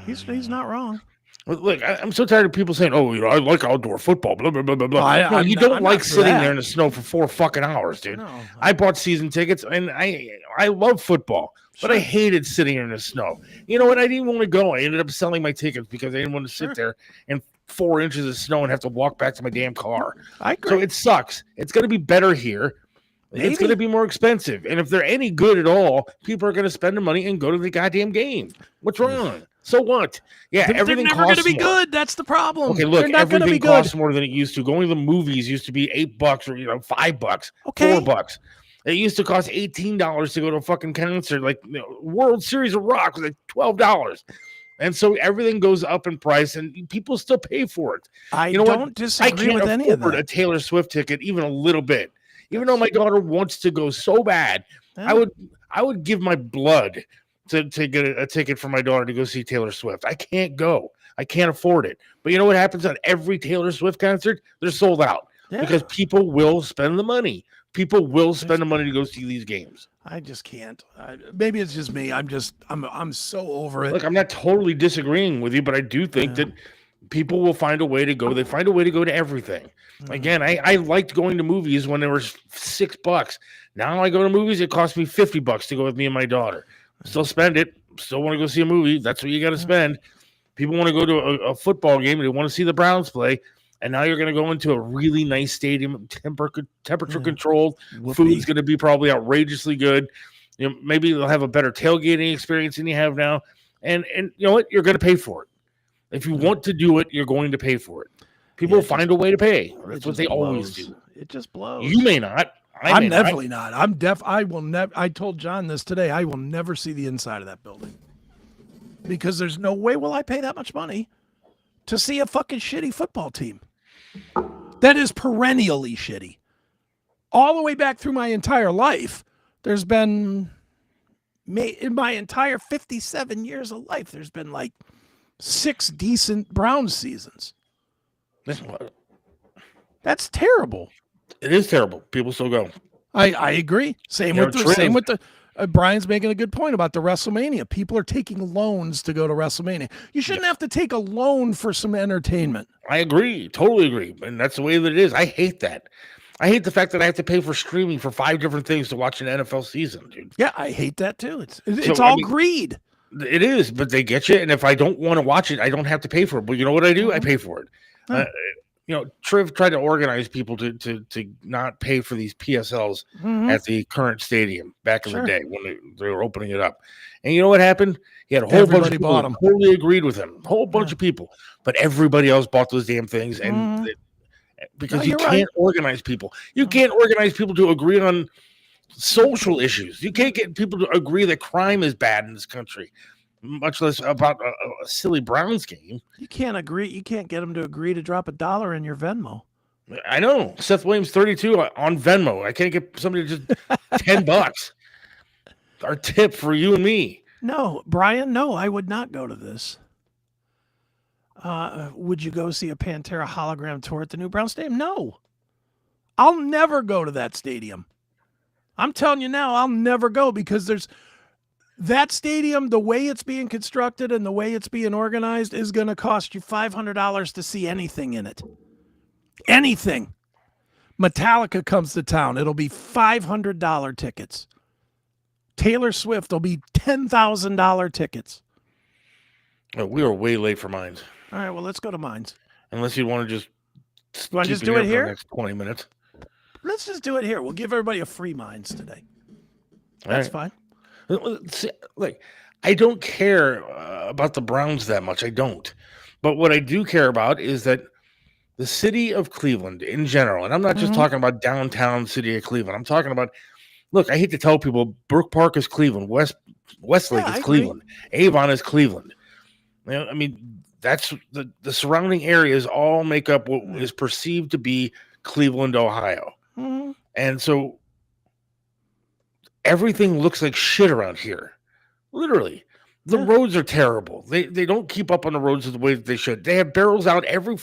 Speaker 3: He's not wrong.
Speaker 2: Look, I'm so tired of people saying, "Oh, I like outdoor football." Blah blah blah blah blah. No,
Speaker 3: I'm
Speaker 2: you
Speaker 3: not-
Speaker 2: don't
Speaker 3: I'm
Speaker 2: like
Speaker 3: not for
Speaker 2: sitting
Speaker 3: that.
Speaker 2: there in the snow for 4 fucking hours, dude.
Speaker 3: No,
Speaker 2: I bought season tickets, and I love football, but I
Speaker 3: Sure.
Speaker 2: hated sitting in the snow. You know what? I didn't want to go. I ended up selling my tickets because I didn't want to sit
Speaker 3: Sure.
Speaker 2: there in 4 inches of snow and have to walk back to my damn car.
Speaker 3: I agree.
Speaker 2: So it sucks. It's going to be better here. It's
Speaker 3: Maybe.
Speaker 2: going to be more expensive, and if they're any good at all, people are going to spend the money and go to the goddamn game. What's wrong? So what? Yeah,
Speaker 3: They're
Speaker 2: everything
Speaker 3: never going to
Speaker 2: costs
Speaker 3: be
Speaker 2: more.
Speaker 3: good. That's the problem.
Speaker 2: Okay, look,
Speaker 3: They're not going to
Speaker 2: everything
Speaker 3: be good.
Speaker 2: costs more than it used to. Going to the movies used to be $8 or $5,
Speaker 3: Okay.
Speaker 2: $4. It used to cost $18 to go to a fucking concert. Like World Series of Rock was like $12. And so everything goes up in price, and people still pay for it.
Speaker 3: I
Speaker 2: You know what?
Speaker 3: don't
Speaker 2: I
Speaker 3: disagree
Speaker 2: can't
Speaker 3: with any of
Speaker 2: afford
Speaker 3: that.
Speaker 2: a Taylor Swift ticket even a little bit. Even though my daughter wants to go so bad,
Speaker 3: Yeah.
Speaker 2: I would give my blood to get a ticket for my daughter to go see Taylor Swift. I can't go. I can't afford it. But you know what happens at every Taylor Swift concert? They're sold out
Speaker 3: Yeah.
Speaker 2: because people will spend the money. People will spend the money to go see these games.
Speaker 3: I just can't. Maybe it's just me. I'm so over it.
Speaker 2: Look, I'm not totally disagreeing with you, but I do think that people will find a way to go. They find a way to go to everything. Again, I liked going to movies when there was $6. Now I go to movies, it costs me $50 to go with me and my daughter. Still spend it. Still want to go see a movie. That's what you got to spend. People want to go to a football game. They want to see the Browns play. And now you're going to go into a really nice stadium, temperature controlled. Food's going to be probably outrageously good. You know, maybe they'll have a better tailgating experience than you have now. And you know what? You're going to pay for it. If you want to do it, you're going to pay for it. People will find a way to pay. That's what they always do.
Speaker 3: It just blows.
Speaker 2: You may not.
Speaker 3: I'm definitely not. I will never. I told John this today. I will never see the inside of that building because there's no way will I pay that much money to see a fucking shitty football team that is perennially shitty. All the way back through my entire life, there's been in my entire 57 years of life, there's been like 6 decent Browns seasons. That's terrible.
Speaker 2: It is terrible. People still go.
Speaker 3: I agree. Same with the Brian's making a good point about the WrestleMania. People are taking loans to go to WrestleMania. You shouldn't have to take a loan for some entertainment.
Speaker 2: I agree. Totally agree. And that's the way that it is. I hate that. I hate the fact that I have to pay for streaming for 5 different things to watch an NFL season, dude.
Speaker 3: Yeah, I hate that too. It's all greed.
Speaker 2: It is, but they get you. And if I don't want to watch it, I don't have to pay for it. But you know what I do? I pay for it. Triv tried to organize people to not pay for these PSLs at the current stadium back in the day when they were opening it up. And you know what happened? He had a whole bunch of people who totally agreed with him. A whole bunch of people. But everybody else bought those damn things. And because you can't organize people. You can't organize people to agree on social issues. You can't get people to agree that crime is bad in this country, much less about a silly Browns game.
Speaker 3: You can't agree. You can't get them to agree to drop $1 in your Venmo.
Speaker 2: I know. Seth Williams 32 on Venmo. I can't get somebody to just $10. Our tip for you and me.
Speaker 3: No, Brian, no, I would not go to this. Would you go see a Pantera hologram tour at the new Brown Stadium? No. I'll never go to that stadium. I'm telling you now, I'll never go because there's that stadium, the way it's being constructed and the way it's being organized is going to cost you $500 to see anything in it. Anything. Metallica comes to town. It'll be $500 tickets. Taylor Swift will be $10,000 tickets.
Speaker 2: Oh, we are way late for Mines.
Speaker 3: All right, well, let's go to Mines.
Speaker 2: Unless you want to just
Speaker 3: do it here?
Speaker 2: for the next 20 minutes.
Speaker 3: Let's just do it here. We'll give everybody a free Mines today. That's fine.
Speaker 2: Like, I don't care about the Browns that much. I don't. But what I do care about is that the city of Cleveland in general, and I'm not just talking about downtown city of Cleveland. I'm talking about, look, I hate to tell people, Brook Park is Cleveland, Westlake is Cleveland, Avon is Cleveland. You know, I mean, that's the surrounding areas all make up what is perceived to be Cleveland, Ohio. And so everything looks like shit around here. Literally. The roads are terrible. They don't keep up on the roads the way that they should. They have barrels out every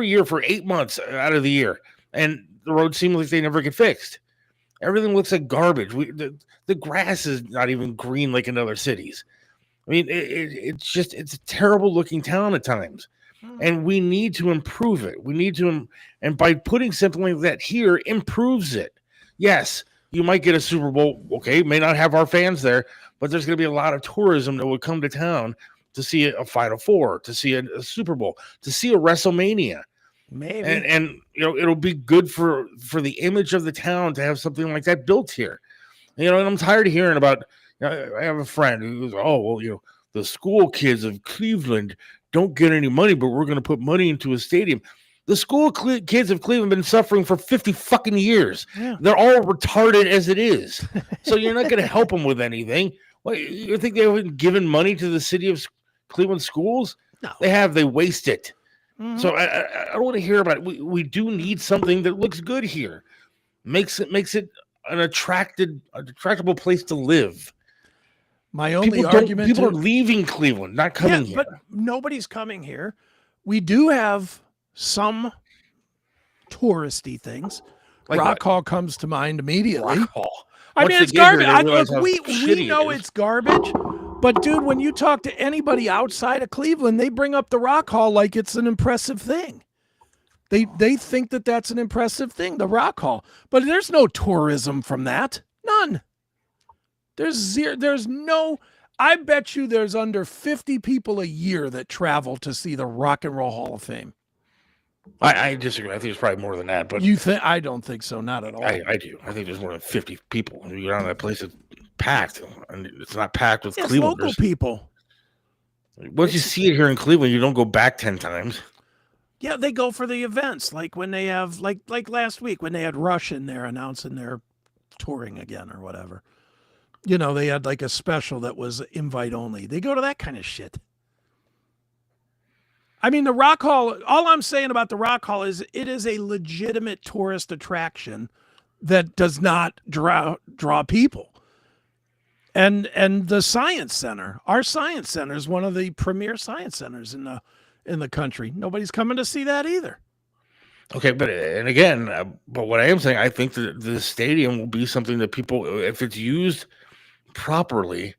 Speaker 2: year for 8 months out of the year. And the roads seem like they never get fixed. Everything looks like garbage. The grass is not even green like in other cities. I mean, it's a terrible looking town at times, and we need to improve it. We need to, and by putting something like that here, improves it. Yes, you might get a Super Bowl. Okay, may not have our fans there, but there's going to be a lot of tourism that would come to town to see a Final Four, to see a Super Bowl, to see a WrestleMania.
Speaker 3: Maybe.
Speaker 2: And it'll be good for the image of the town to have something like that built here. And I'm tired of hearing about. I have a friend who's, oh well, the school kids of Cleveland don't get any money, but we're going to put money into a stadium. The school kids of Cleveland have been suffering for 50 fucking years.
Speaker 3: Yeah.
Speaker 2: They're all retarded as it is. So you're not going to help them with anything. What, you think they haven't given money to the city of Cleveland schools?
Speaker 3: No.
Speaker 2: They have. They waste it.
Speaker 3: Mhm.
Speaker 2: So I don't want to hear about it. We do need something that looks good here. Makes it an attractable place to live.
Speaker 3: My only
Speaker 2: People
Speaker 3: argument
Speaker 2: are leaving Cleveland, not coming here.
Speaker 3: But nobody's coming here. We do have some touristy things.
Speaker 2: Like
Speaker 3: Rock
Speaker 2: what?
Speaker 3: Hall comes to mind immediately.
Speaker 2: Rock Hall.
Speaker 3: I
Speaker 2: Once
Speaker 3: mean,
Speaker 2: they
Speaker 3: it's
Speaker 2: get here,
Speaker 3: garbage.
Speaker 2: they realize
Speaker 3: Look,
Speaker 2: how
Speaker 3: we
Speaker 2: shitty
Speaker 3: know
Speaker 2: it is.
Speaker 3: it's garbage, but dude, when you talk to anybody outside of Cleveland, they bring up the Rock Hall like it's an impressive thing. They think that that's an impressive thing, the Rock Hall. But there's no tourism from that. None. There's zero. There's no. I bet you there's under 50 people a year that travel to see the Rock and Roll Hall of Fame.
Speaker 2: I disagree. I think it's probably more than that. But
Speaker 3: You think? I don't think so. Not at all.
Speaker 2: I do. I think there's more than 50 people. You go down to that place, it's packed. And it's not packed with
Speaker 3: It's
Speaker 2: Clevelanders.
Speaker 3: local people.
Speaker 2: Once you see it here in Cleveland, you don't go back 10 times.
Speaker 3: Yeah, they go for the events, like when they have, like last week when they had Rush in there announcing their touring again or whatever. They had like a special that was invite only. They go to that kind of shit. I mean, the Rock Hall, all I'm saying about the Rock Hall is it is a legitimate tourist attraction that does not draw people. And the Science Center, our Science Center is one of the premier science centers in the country. Nobody's coming to see that either.
Speaker 2: Okay, but what I am saying, I think that the stadium will be something that people, if it's used properly,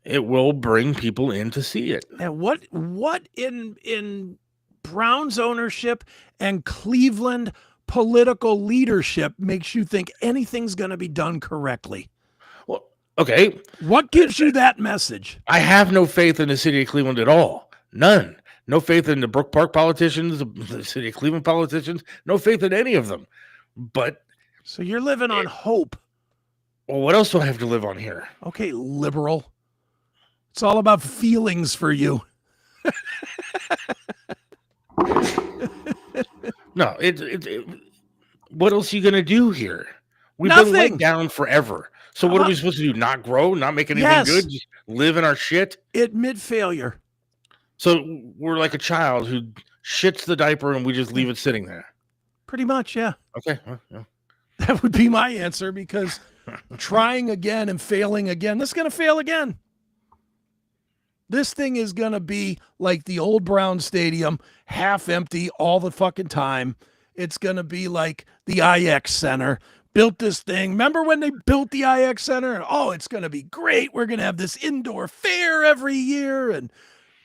Speaker 2: it will bring people in to see it.
Speaker 3: And what in Browns ownership and Cleveland political leadership makes you think anything's going to be done correctly?
Speaker 2: Well, okay.
Speaker 3: What gives you that message?
Speaker 2: I have no faith in the city of Cleveland at all. None. No faith in the Brook Park politicians, the city of Cleveland politicians. No faith in any of them. But
Speaker 3: So you're living on hope.
Speaker 2: well, what else do I have to live on here?
Speaker 3: Okay, liberal. It's all about feelings for you.
Speaker 2: No, what else are you going to do here? We've
Speaker 3: Nothing.
Speaker 2: been let down forever. So what are we supposed to do? Not grow? Not make anything
Speaker 3: Yes.
Speaker 2: good? Just live in our shit?
Speaker 3: Admit failure.
Speaker 2: So we're like a child who shits the diaper and we just leave it sitting there.
Speaker 3: Pretty much, yeah.
Speaker 2: Okay. Well, yeah.
Speaker 3: That would be my answer because trying again and failing again, this is going to fail again. This thing is going to be like the old Brown Stadium, half empty all the fucking time. It's going to be like the IX Center. Built this thing. Remember when they built the IX Center? Oh, it's going to be great. We're going to have this indoor fair every year and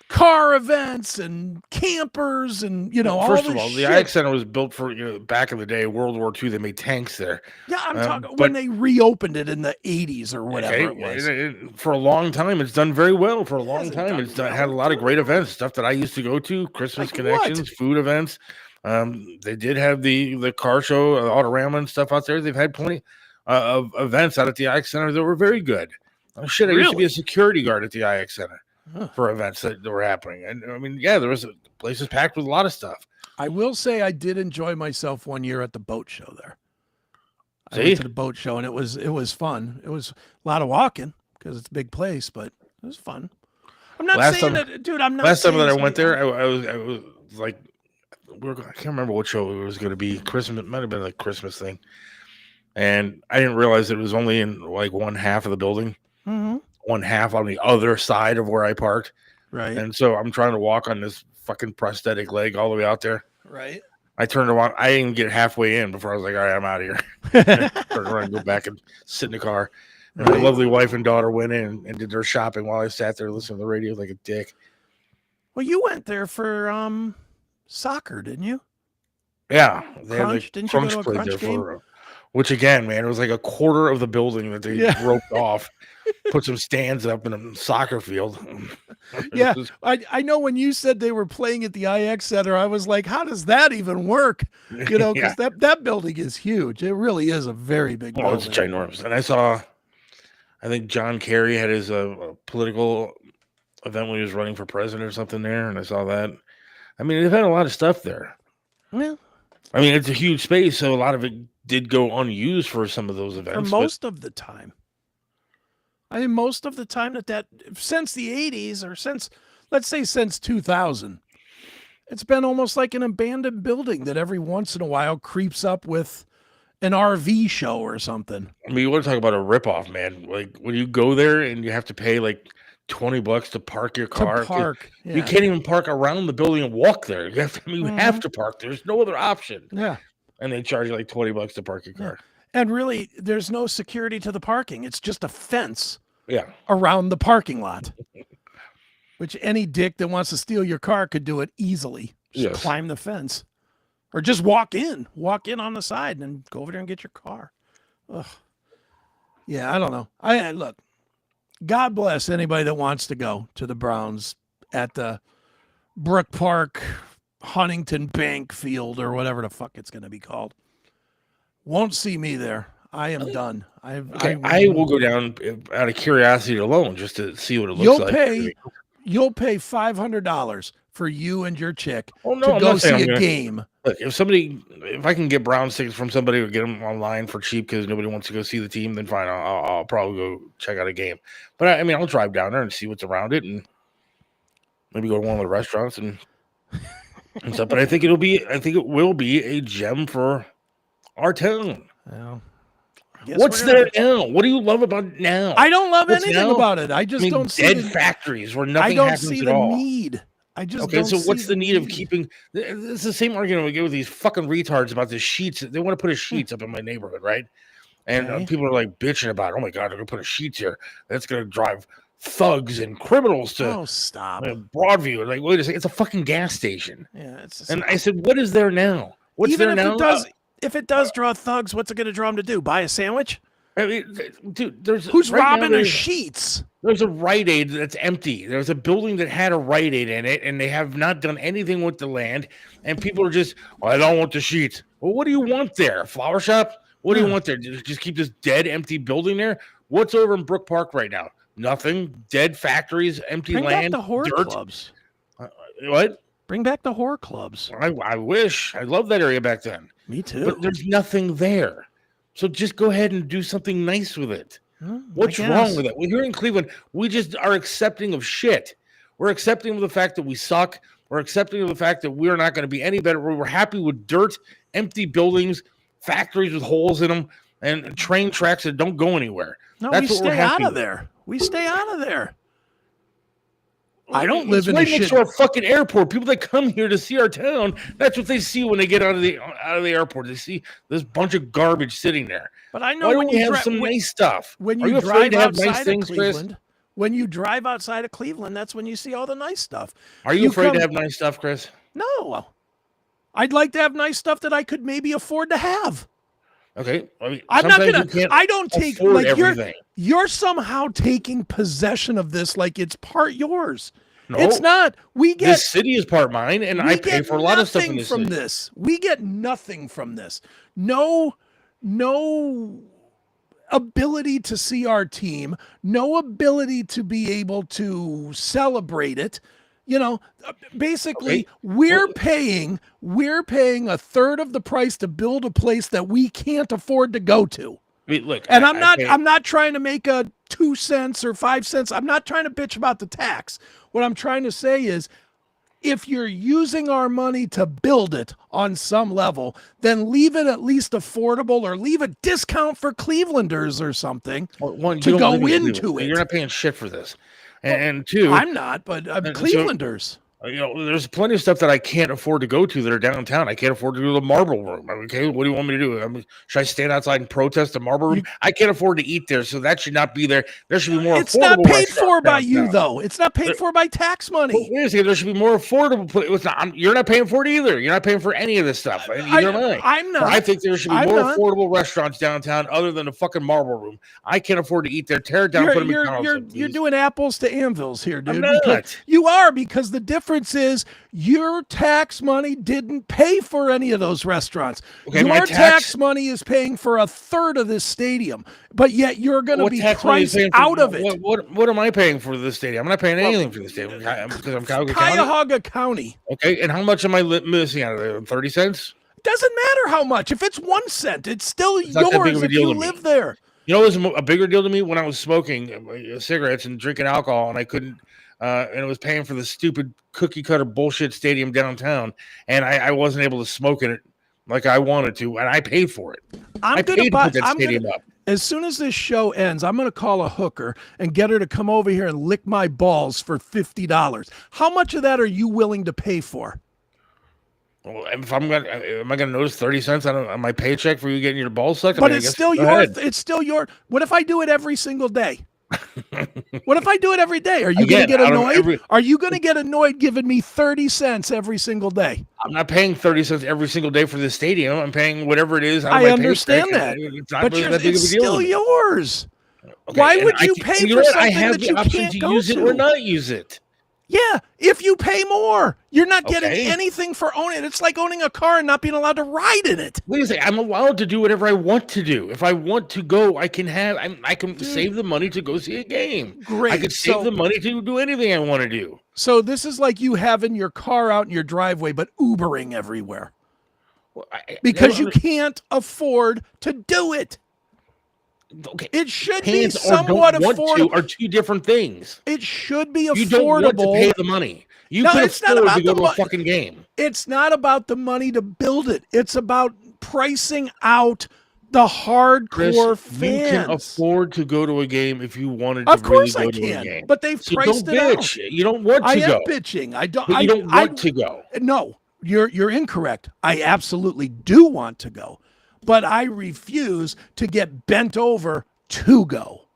Speaker 3: car events and campers and, all
Speaker 2: First
Speaker 3: this
Speaker 2: of all, the
Speaker 3: shit.
Speaker 2: IX Center was built for back in the day, World War II. They made tanks there.
Speaker 3: Yeah, I'm talking
Speaker 2: but-
Speaker 3: when they reopened it in the 80s or whatever it was.
Speaker 2: For a long time, it's done very well. For a long
Speaker 3: hasn't
Speaker 2: time,
Speaker 3: done
Speaker 2: it's
Speaker 3: well.
Speaker 2: had a lot of great events, stuff that I used to go to, Christmas
Speaker 3: Like
Speaker 2: connections,
Speaker 3: what?
Speaker 2: food events. They did have the car show, Autorama and stuff out there. They've had plenty of events out at the IX Center that were very good. Oh, shit, I used to be
Speaker 3: Really?
Speaker 2: a security guard at the IX Center
Speaker 3: Huh.
Speaker 2: for events that were happening. And I mean, yeah, there was places packed with a lot of stuff.
Speaker 3: I will say I did enjoy myself one year at the boat show there. I
Speaker 2: See?
Speaker 3: went to the boat show and it was fun. It was a lot of walking because it's a big place, but it was fun. I'm not
Speaker 2: Last
Speaker 3: saying
Speaker 2: time-
Speaker 3: that, dude. I'm not.
Speaker 2: Last time
Speaker 3: saying
Speaker 2: that I
Speaker 3: it's
Speaker 2: went
Speaker 3: gonna
Speaker 2: there,
Speaker 3: be-
Speaker 2: I was like, I can't remember what show it was going to be. Christmas, it might have been a Christmas thing, and I didn't realize it was only in like one half of the building,
Speaker 3: Mhm.
Speaker 2: one half on the other side of where I parked,
Speaker 3: Right.
Speaker 2: and so I'm trying to walk on this fucking prosthetic leg all the way out there.
Speaker 3: Right.
Speaker 2: I turned around, I didn't get halfway in before I was like, all right, I'm out of here. Turn around and go back and sit in the car. And my
Speaker 3: Right.
Speaker 2: lovely wife and daughter went in and did their shopping while I sat there listening to the radio like a dick.
Speaker 3: Well, you went there for soccer, didn't you?
Speaker 2: Yeah, they had
Speaker 3: Crunch? Didn't you go to a
Speaker 2: played
Speaker 3: Crunch
Speaker 2: there
Speaker 3: game?
Speaker 2: for, which again, man, it was like a quarter of the building that they
Speaker 3: Yeah.
Speaker 2: roped off, put some stands up in a soccer field. It
Speaker 3: Yeah,
Speaker 2: was-
Speaker 3: I know when you said they were playing at the IX Center, I was like, how does that even work? You know, because that building is huge. It really is a very big
Speaker 2: oh, it's
Speaker 3: building.
Speaker 2: ginormous. And I think John Kerry had his political event when he was running for president or something there, and I saw that. I mean, they've had a lot of stuff there.
Speaker 3: Yeah,
Speaker 2: I mean, it's a huge space, so a lot of it did go unused for some of those
Speaker 3: for
Speaker 2: events.
Speaker 3: most of the time. I mean, most of the time that since the 80s or let's say since 2000, it's been almost like an abandoned building that every once in a while creeps up with an RV show or something.
Speaker 2: I mean, you want to talk about a ripoff, man? Like when you go there and you have to pay like $20 to park your car.
Speaker 3: To park. Yeah.
Speaker 2: You can't even park around the building and walk there. You have to park. There's no other option.
Speaker 3: Yeah.
Speaker 2: And they charge you like $20 to park your car.
Speaker 3: And really, there's no security to the parking. It's just a fence
Speaker 2: Yeah.
Speaker 3: around the parking lot, which any dick that wants to steal your car could do it easily. Just
Speaker 2: Yes.
Speaker 3: climb the fence or just walk in on the side and go over there and get your car. Ugh. Yeah, I don't know. Look, God bless anybody that wants to go to the Browns at the Brook Park, Huntington Bank Field, or whatever the fuck it's going to be called. Won't see me there. I am done. I
Speaker 2: will go down out of curiosity alone just to see what it looks like.
Speaker 3: You'll pay $500 for you and your chick
Speaker 2: Oh, no,
Speaker 3: to
Speaker 2: I'm
Speaker 3: go
Speaker 2: not saying
Speaker 3: see
Speaker 2: I'm
Speaker 3: a
Speaker 2: gonna-
Speaker 3: game.
Speaker 2: Look, if I can get Browns tickets from somebody or get them online for cheap because nobody wants to go see the team, then fine. I'll probably go check out a game. But I mean, I'll drive down there and see what's around it and maybe go to one of the restaurants and stuff. But I think it will be a gem for our town.
Speaker 3: Well,
Speaker 2: What's there now? What do you love about it now?
Speaker 3: I don't love
Speaker 2: What's
Speaker 3: anything
Speaker 2: now?
Speaker 3: about it. I just don't see
Speaker 2: dead
Speaker 3: the,
Speaker 2: factories where
Speaker 3: I
Speaker 2: nothing
Speaker 3: don't
Speaker 2: happens
Speaker 3: see
Speaker 2: at
Speaker 3: the
Speaker 2: all.
Speaker 3: need. I just
Speaker 2: Okay,
Speaker 3: don't
Speaker 2: so
Speaker 3: see
Speaker 2: what's the need of keeping? It's the same argument we get with these fucking retards about the sheets. They want to put a sheets up in my neighborhood, right? And
Speaker 3: Okay.
Speaker 2: people are like bitching about, oh my god, they're gonna put a sheets here. That's gonna drive thugs and criminals to
Speaker 3: Oh, stop.
Speaker 2: Broadview. Like, wait a second, it's a fucking gas station.
Speaker 3: Yeah, it's just,
Speaker 2: And I said, what is there now? What's
Speaker 3: even
Speaker 2: there
Speaker 3: if
Speaker 2: now?
Speaker 3: if it does draw thugs, what's it going to draw them to do? Buy a sandwich?
Speaker 2: I mean, dude, there's
Speaker 3: Who's
Speaker 2: right now
Speaker 3: robbing the
Speaker 2: there's-
Speaker 3: sheets?
Speaker 2: There's a Rite Aid that's empty. There's a building that had a Rite Aid in it, and they have not done anything with the land. And people are just, I don't want the sheets. Well, what do you want there? Flower shop? What do you want there? Just keep this dead, empty building there? What's over in Brook Park right now? Nothing. Dead factories, empty
Speaker 3: Bring
Speaker 2: land,
Speaker 3: back the horror
Speaker 2: dirt.
Speaker 3: clubs.
Speaker 2: What?
Speaker 3: Bring back the horror clubs.
Speaker 2: I wish. I loved that area back then.
Speaker 3: Me too.
Speaker 2: But there's nothing there. So just go ahead and do something nice with it.
Speaker 3: I
Speaker 2: What's wrong
Speaker 3: guess.
Speaker 2: with it? Well, here in Cleveland, we just are accepting of shit. We're accepting of the fact that we suck. We're accepting of the fact that we're not going to be any better. We're happy with dirt, empty buildings, factories with holes in them, and train tracks that don't go anywhere.
Speaker 3: No,
Speaker 2: That's
Speaker 3: we
Speaker 2: what we're
Speaker 3: stay out
Speaker 2: happy
Speaker 3: of
Speaker 2: with.
Speaker 3: there. We stay out of there. I don't live
Speaker 2: It's
Speaker 3: in
Speaker 2: right
Speaker 3: a
Speaker 2: next
Speaker 3: shit.
Speaker 2: to our fucking airport. People that come here to see our town, that's what they see when they get out of the airport. They see this bunch of garbage sitting there.
Speaker 3: But I know
Speaker 2: Why
Speaker 3: when
Speaker 2: don't we
Speaker 3: you
Speaker 2: have some nice stuff?
Speaker 3: when
Speaker 2: Are
Speaker 3: you
Speaker 2: you afraid
Speaker 3: drive
Speaker 2: to have
Speaker 3: outside
Speaker 2: nice
Speaker 3: of
Speaker 2: things, Chris?
Speaker 3: Cleveland, when you drive outside of Cleveland, that's when you see all the nice stuff.
Speaker 2: Are you
Speaker 3: You
Speaker 2: afraid
Speaker 3: come-
Speaker 2: to have nice stuff, Chris?
Speaker 3: No, I'd like to have nice stuff that I could maybe afford to have.
Speaker 2: Okay, I mean,
Speaker 3: I'm not
Speaker 2: sometimes
Speaker 3: gonna.
Speaker 2: you can't
Speaker 3: I don't take
Speaker 2: afford
Speaker 3: like
Speaker 2: everything.
Speaker 3: you're somehow taking possession of this like it's part yours.
Speaker 2: No,
Speaker 3: It's not. We get
Speaker 2: this city is part mine, and
Speaker 3: we
Speaker 2: I pay
Speaker 3: get
Speaker 2: for a lot of stuff in
Speaker 3: nothing
Speaker 2: this
Speaker 3: from
Speaker 2: city.
Speaker 3: this. We get nothing from this. No ability to see our team. No ability to be able to celebrate it. You know, basically,
Speaker 2: Okay.
Speaker 3: we're paying a third of the price to build a place that we can't afford to go to.
Speaker 2: I mean, look,
Speaker 3: And
Speaker 2: I-
Speaker 3: I'm
Speaker 2: I
Speaker 3: not
Speaker 2: pay-
Speaker 3: I'm not trying to make a 2 cents or 5 cents. I'm not trying to bitch about the tax. What I'm trying to say is if you're using our money to build it on some level, then leave it at least affordable or leave a discount for Clevelanders or something.
Speaker 2: Well, one,
Speaker 3: to
Speaker 2: you don't
Speaker 3: go
Speaker 2: live in Cleveland,
Speaker 3: into
Speaker 2: so
Speaker 3: it.
Speaker 2: You're not paying shit for this. And two,
Speaker 3: I'm not, but
Speaker 2: so-
Speaker 3: Clevelanders.
Speaker 2: There's plenty of stuff that I can't afford to go to that are downtown. I can't afford to go to the Marble Room. Okay, what do you want me to do? Should I stand outside and protest the Marble Room? I can't afford to eat there, so that should not be there. There should be more.
Speaker 3: It's not
Speaker 2: affordable
Speaker 3: paid for by
Speaker 2: restaurants
Speaker 3: you,
Speaker 2: downtown.
Speaker 3: though. It's not paid for by tax money.
Speaker 2: Wait a second, there should be more affordable. You're not paying for it either. You're not paying for any of this stuff. Neither am I.
Speaker 3: I'm not.
Speaker 2: I think there should be more affordable restaurants downtown other than the fucking Marble Room. I can't afford to eat there. Tear it down. Put a McDonald's.
Speaker 3: You're doing apples to anvils here, dude.
Speaker 2: I'm not.
Speaker 3: You are, because the difference is your tax money didn't pay for any of those restaurants.
Speaker 2: Okay,
Speaker 3: your tax money is paying for a third of this stadium, but yet you're going to be priced out of it.
Speaker 2: What am I paying for this stadium? I'm not paying anything for this stadium because I'm
Speaker 3: Cuyahoga County.
Speaker 2: Okay, and how much am I missing out of it? 30 cents?
Speaker 3: Doesn't matter how much. If it's 1 cent, it's still yours if you live there.
Speaker 2: You know, it was a bigger deal to me when I was smoking cigarettes and drinking alcohol, and I couldn't. And it was paying for the stupid cookie cutter bullshit stadium downtown, and I wasn't able to smoke in it like I wanted to, and I paid for it. I paid to put that stadium up.
Speaker 3: As soon as this show ends, I'm going to call a hooker and get her to come over here and lick my balls for $50. How much of that are you willing to pay for?
Speaker 2: Well, if am I gonna notice 30 cents on my paycheck for you getting your balls sucked?
Speaker 3: But it's still your. It's still your. What if I do it every single day? What if I do it every day? Are you going to get annoyed? Are you going to get annoyed giving me 30 cents every single day?
Speaker 2: I'm not paying 30 cents every single day for the stadium. I'm paying whatever it is.
Speaker 3: I understand that, but it's still yours. Okay, why would you pay for something that you can't go to?
Speaker 2: Use it or not use it.
Speaker 3: Yeah, if you pay more, you're not getting anything for owning it. It's like owning a car and not being allowed to ride in it.
Speaker 2: Wait a second. I'm allowed to do whatever I want to do. If I want to go, I can save the money to go see a game.
Speaker 3: Great.
Speaker 2: I could save the money to do anything I want to do.
Speaker 3: So this is like you having your car out in your driveway, but Ubering everywhere. Because you can't afford to do it.
Speaker 2: Okay.
Speaker 3: It should be somewhat affordable.
Speaker 2: Are two different things.
Speaker 3: It should be affordable.
Speaker 2: You don't want to pay the money. You can afford to go to a fucking game.
Speaker 3: It's not about the money to build it. It's about pricing out the hardcore fans.
Speaker 2: You can afford to go to a game if you wanted to.
Speaker 3: Of course
Speaker 2: really
Speaker 3: I
Speaker 2: go
Speaker 3: can,
Speaker 2: to a game.
Speaker 3: but they've priced it out.
Speaker 2: You don't want to go.
Speaker 3: I am bitching. I don't.
Speaker 2: But you don't want to go.
Speaker 3: No, you're incorrect. I absolutely do want to go. But I refuse to get bent over to go.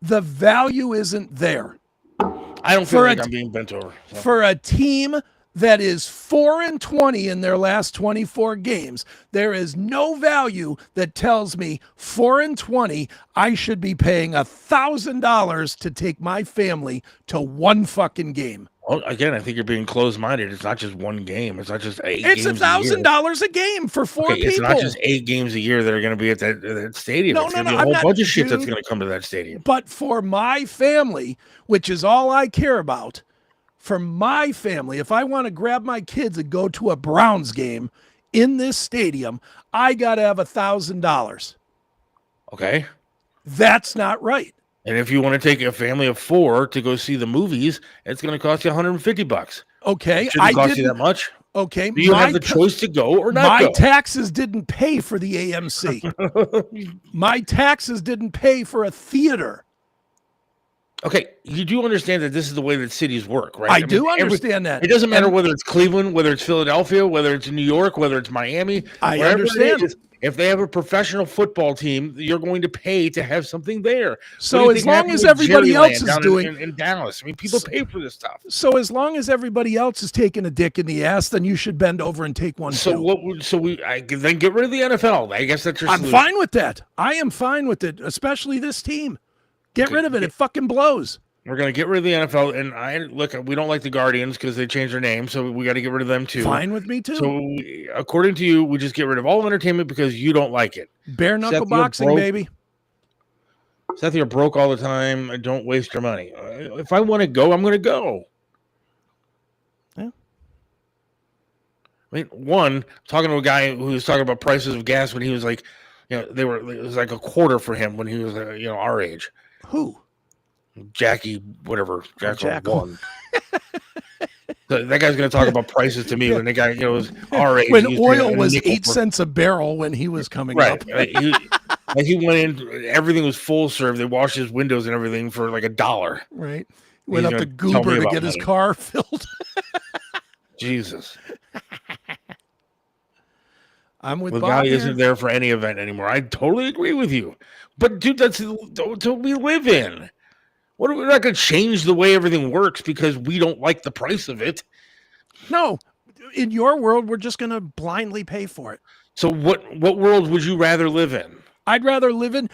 Speaker 3: The value isn't there.
Speaker 2: I don't feel like I'm being bent over.
Speaker 3: So. For a team that is 4-20 in their last 24 games, there is no value that tells me 4-20, I should be paying $1,000 to take my family to one fucking game.
Speaker 2: Well, again, I think you're being closed-minded. It's not just one game. It's not just 8
Speaker 3: games. It's $1,000 a game for 4 people.
Speaker 2: It's not just 8 games a year that are going to be at that stadium. It's going to be a whole bunch of shit that's going to come to that stadium.
Speaker 3: But for my family, which is all I care about, for my family, if I want to grab my kids and go to a Browns game in this stadium, I got to have $1,000.
Speaker 2: Okay.
Speaker 3: That's not right.
Speaker 2: And if you want to take a family of 4 to go see the movies, it's going to cost you $150.
Speaker 3: Okay,
Speaker 2: it shouldn't cost you that much.
Speaker 3: Okay,
Speaker 2: do you have the choice to go or not?
Speaker 3: My taxes didn't pay for the AMC. My taxes didn't pay for a theater.
Speaker 2: Okay, you do understand that this is the way that cities work, right?
Speaker 3: I do understand that.
Speaker 2: It doesn't matter whether it's Cleveland, whether it's Philadelphia, whether it's New York, whether it's Miami.
Speaker 3: I understand.
Speaker 2: If they have a professional football team, you're going to pay to have something there.
Speaker 3: So as long as everybody else is doing
Speaker 2: in Dallas, I mean, people pay for this stuff.
Speaker 3: So as long as everybody else is taking a dick in the ass, then you should bend over and take one.
Speaker 2: Then get rid of the NFL. I guess that's your solution.
Speaker 3: I'm fine with that. I am fine with it, especially this team. Get rid of it. It fucking blows.
Speaker 2: We're going to get rid of the NFL. And we don't like the Guardians because they changed their name. So we got to get rid of them too.
Speaker 3: Fine with me too.
Speaker 2: So according to you, we just get rid of all entertainment because you don't like it.
Speaker 3: Bare knuckle boxing, baby.
Speaker 2: Seth, you're broke all the time. Don't waste your money. If I want to go, I'm going to go.
Speaker 3: Yeah.
Speaker 2: I mean, talking to a guy who was talking about prices of gas when he was like, it was like a quarter for him when he was, our age.
Speaker 3: Who?
Speaker 2: Jackie, whatever. One. So that guy's going to talk about prices to me when the guy, was our age.
Speaker 3: When oil was 8 cents a barrel when he was coming up.
Speaker 2: He went in, everything was full serve. They washed his windows and everything for like $1.
Speaker 3: Right. Went up to Goober to get his car filled.
Speaker 2: Jesus.
Speaker 3: I'm with
Speaker 2: The
Speaker 3: Bob
Speaker 2: value
Speaker 3: here.
Speaker 2: isn't there for any event anymore. I totally agree with you. But dude, that's what we live in. We're not going to change the way everything works because we don't like the price of it.
Speaker 3: No, in your world, we're just going to blindly pay for it.
Speaker 2: So what world would you rather live in?
Speaker 3: I'd rather live in,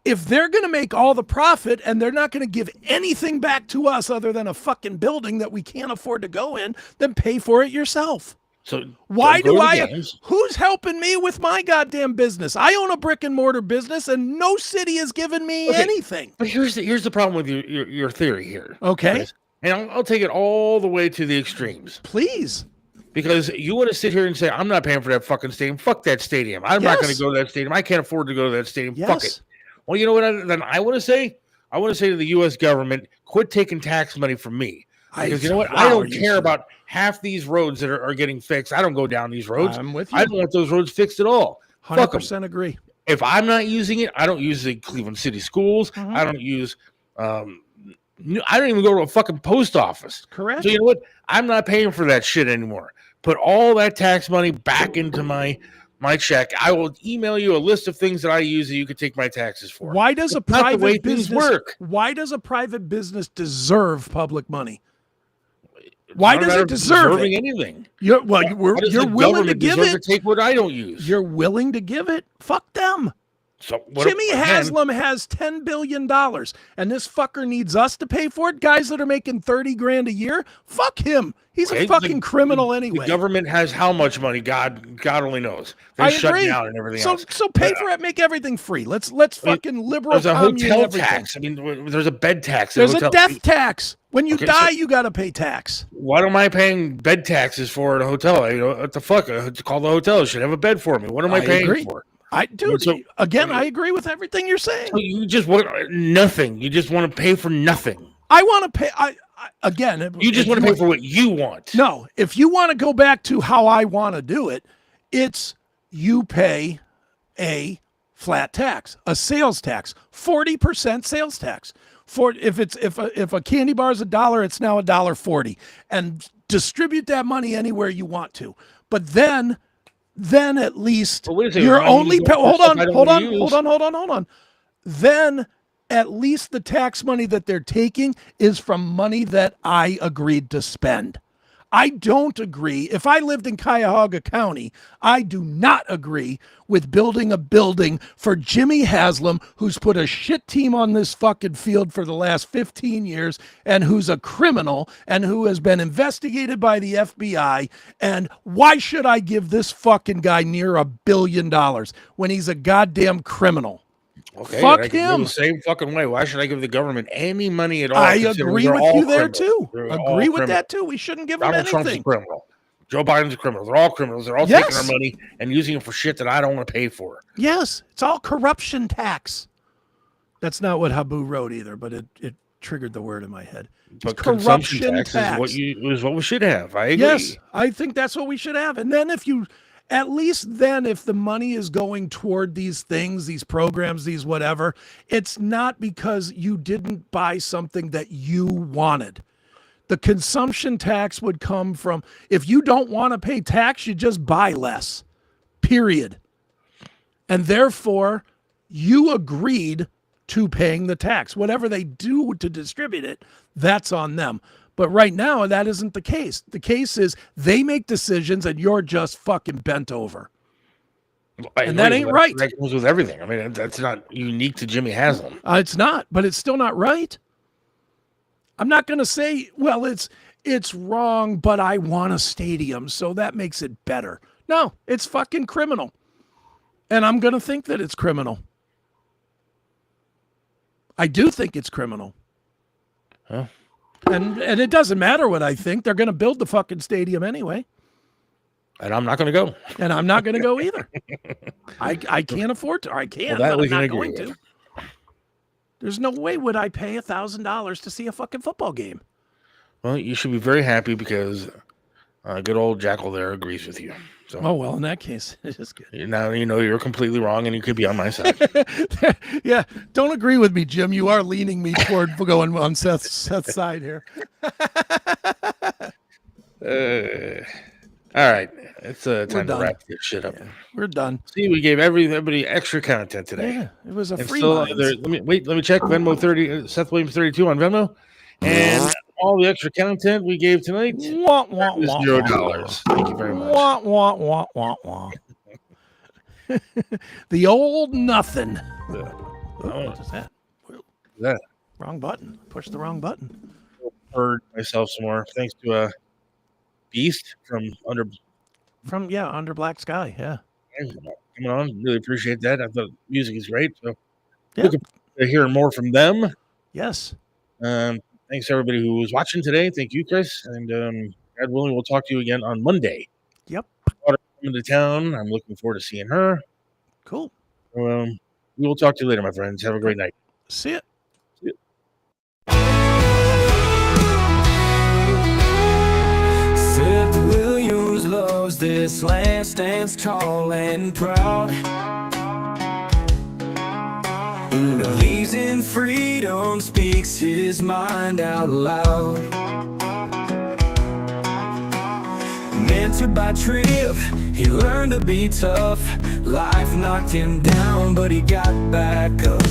Speaker 3: if they're going to make all the profit and they're not going to give anything back to us other than a fucking building that we can't afford to go in, then pay for it yourself.
Speaker 2: So
Speaker 3: Why
Speaker 2: don't
Speaker 3: do
Speaker 2: go to
Speaker 3: I?
Speaker 2: games.
Speaker 3: Who's helping me with my goddamn business? I own a brick and mortar business, and no city has given me
Speaker 2: Okay,
Speaker 3: anything.
Speaker 2: But here's the problem with your theory here.
Speaker 3: Okay,
Speaker 2: Chris. And I'll take it all the way to the extremes.
Speaker 3: please.
Speaker 2: Because you want to sit here and say, I'm not paying for that fucking stadium. Fuck that stadium. I'm not going
Speaker 3: Yes.
Speaker 2: to go to that stadium. I can't afford to go to that stadium.
Speaker 3: Yes.
Speaker 2: Fuck it. Well, you know what then I want to say? I want to say to the U.S. government, quit taking tax money from me. Because you know what? I don't care about half these roads that are getting fixed. I don't go down these roads.
Speaker 3: I'm with you.
Speaker 2: I don't want those roads fixed at all. Fuck 'em.
Speaker 3: 100% agree.
Speaker 2: If I'm not using it, I don't use the Cleveland City Schools.
Speaker 3: Mhm.
Speaker 2: I don't use I don't even go to a fucking post office.
Speaker 3: Correct.
Speaker 2: So you know what? I'm not paying for that shit anymore. Put all that tax money back into my check. I will email you a list of things that I use that you could take my taxes for.
Speaker 3: Why does a
Speaker 2: It's not the way
Speaker 3: private
Speaker 2: things
Speaker 3: business
Speaker 2: work.
Speaker 3: Why does a private business deserve public money? Why
Speaker 2: It's not a
Speaker 3: does
Speaker 2: matter
Speaker 3: it
Speaker 2: of
Speaker 3: deserve
Speaker 2: deserving
Speaker 3: it?
Speaker 2: anything?
Speaker 3: You're
Speaker 2: Why does
Speaker 3: you're
Speaker 2: the
Speaker 3: willing to
Speaker 2: government
Speaker 3: give
Speaker 2: deserve
Speaker 3: it.
Speaker 2: to take what I don't use?
Speaker 3: You're willing to give it. Fuck them.
Speaker 2: So what
Speaker 3: Jimmy
Speaker 2: again,
Speaker 3: Haslam has $10 billion, and this fucker needs us to pay for it. Guys that are making 30 grand a year, fuck him. He's
Speaker 2: okay,
Speaker 3: a fucking criminal
Speaker 2: the
Speaker 3: anyway.
Speaker 2: government has how much money? God only knows. They
Speaker 3: I
Speaker 2: shut
Speaker 3: agree.
Speaker 2: down and everything
Speaker 3: So
Speaker 2: else.
Speaker 3: pay
Speaker 2: But,
Speaker 3: for it, make everything free. Let's fucking liberal
Speaker 2: There's a
Speaker 3: commune
Speaker 2: hotel
Speaker 3: everything.
Speaker 2: tax. I mean, there's a bed tax.
Speaker 3: There's a
Speaker 2: hotel.
Speaker 3: death tax. When you
Speaker 2: Okay,
Speaker 3: die,
Speaker 2: so-
Speaker 3: you got to pay tax.
Speaker 2: What am I paying bed taxes for at a hotel? You know, what the fuck? Call the hotel. It should have a bed for me. What am I paying
Speaker 3: agree.
Speaker 2: for?
Speaker 3: Dude,
Speaker 2: So-
Speaker 3: again, I agree with everything you're saying.
Speaker 2: So you just want nothing. You just want to pay for nothing.
Speaker 3: I want to pay.
Speaker 2: You just want to pay for what you want.
Speaker 3: No, if you want to go back to how I want to do it, it's you pay a flat tax, a sales tax, 40% sales tax. If a candy bar is $1, it's now $1.40, and distribute that money anywhere you want to. But then at least
Speaker 2: But wait a second,
Speaker 3: you're
Speaker 2: I'm
Speaker 3: only
Speaker 2: using
Speaker 3: hold
Speaker 2: stuff
Speaker 3: on,
Speaker 2: I don't
Speaker 3: hold on,
Speaker 2: use.
Speaker 3: hold on. Then at least the tax money that they're taking is from money that I agreed to spend. I don't agree. If I lived in Cuyahoga County, I do not agree with building a building for Jimmy Haslam, who's put a shit team on this fucking field for the last 15 years and who's a criminal and who has been investigated by the FBI. And why should I give this fucking guy near $1 billion when he's a goddamn criminal?
Speaker 2: Okay,
Speaker 3: Fuck
Speaker 2: I can go
Speaker 3: him.
Speaker 2: the same fucking way. Why should I give the government any money at all?
Speaker 3: I
Speaker 2: considering
Speaker 3: agree
Speaker 2: they're
Speaker 3: with
Speaker 2: all
Speaker 3: you there
Speaker 2: criminals?
Speaker 3: too.
Speaker 2: They're all
Speaker 3: Agree with
Speaker 2: criminals.
Speaker 3: that too. We shouldn't give them
Speaker 2: Donald Trump's a
Speaker 3: anything.
Speaker 2: criminal. Joe Biden's a criminal. They're all criminals. They're all
Speaker 3: Yes.
Speaker 2: taking our money and using it for shit that I don't want to pay for.
Speaker 3: Yes, it's all corruption tax. That's not what Habu wrote either, but it triggered the word in my head.
Speaker 2: But
Speaker 3: It's
Speaker 2: consumption
Speaker 3: corruption
Speaker 2: tax
Speaker 3: tax.
Speaker 2: is what we should have. I agree.
Speaker 3: Yes, I think that's what we should have. And then if the money is going toward these things, these programs, these whatever, it's not because you didn't buy something that you wanted. The consumption tax would come from, if you don't want to pay tax, you just buy less, period. And therefore, you agreed to paying the tax. Whatever they do to distribute it, that's on them. But right now, that isn't the case. The case is they make decisions and you're just fucking bent over. And that ain't right.
Speaker 2: That goes with everything. I mean, that's not unique to Jimmy Haslam.
Speaker 3: It's not, but it's still not right. I'm not going to say, well, it's wrong, but I want a stadium, so that makes it better. No, it's fucking criminal. And I'm going to think that it's criminal. I do think it's criminal.
Speaker 2: Huh?
Speaker 3: And it doesn't matter what I think. They're going to build the fucking stadium anyway.
Speaker 2: And I'm not going to go.
Speaker 3: And I'm not going to go either. I can't afford to. Or I can,
Speaker 2: Well, that
Speaker 3: but
Speaker 2: we
Speaker 3: I'm
Speaker 2: can
Speaker 3: not
Speaker 2: agree
Speaker 3: going
Speaker 2: with.
Speaker 3: to. There's no way would I pay $1,000 to see a fucking football game.
Speaker 2: Well, you should be very happy because good old Jackal there agrees with you. So
Speaker 3: Oh, well, in that case, it is good.
Speaker 2: now you know you're completely wrong and you could be on my side.
Speaker 3: Yeah, don't agree with me, Jim. You are leaning me toward going on Seth's side here.
Speaker 2: All right, it's time to
Speaker 3: done.
Speaker 2: wrap this shit up.
Speaker 3: Yeah, we're done.
Speaker 2: See, we gave everybody extra content today.
Speaker 3: Yeah, it was a
Speaker 2: And
Speaker 3: free
Speaker 2: still,
Speaker 3: minds.
Speaker 2: let me check Venmo 30, Seth Williams 32 on Venmo, and all the extra content we gave tonight
Speaker 3: Wah, wah,
Speaker 2: is
Speaker 3: wah,
Speaker 2: $0. Thank you very much.
Speaker 3: wah, wah, wah, wah, wah. The old nothing. What is that?
Speaker 2: That
Speaker 3: Wrong button. Push the wrong button.
Speaker 2: heard myself some more. Thanks to Beast from Under
Speaker 3: Under Black Sky. Yeah.
Speaker 2: coming on. Really appreciate that. I thought the music is great. So
Speaker 3: Yeah.
Speaker 2: looking forward to hearing more from them.
Speaker 3: Yes.
Speaker 2: Thanks to everybody who was watching today. Thank you, Chris. And God willing, we'll talk to you again on Monday.
Speaker 3: Yep.
Speaker 2: Daughter coming to town. I'm looking forward to seeing her.
Speaker 3: Cool.
Speaker 2: So, we will talk to you later, my friends. Have a great night.
Speaker 3: See it.
Speaker 1: Seth Williams loves this land, stands tall and proud. Believes in freedom, speaks his mind out loud. Mentored by Trip, he learned to be tough. Life knocked him down, but he got back up.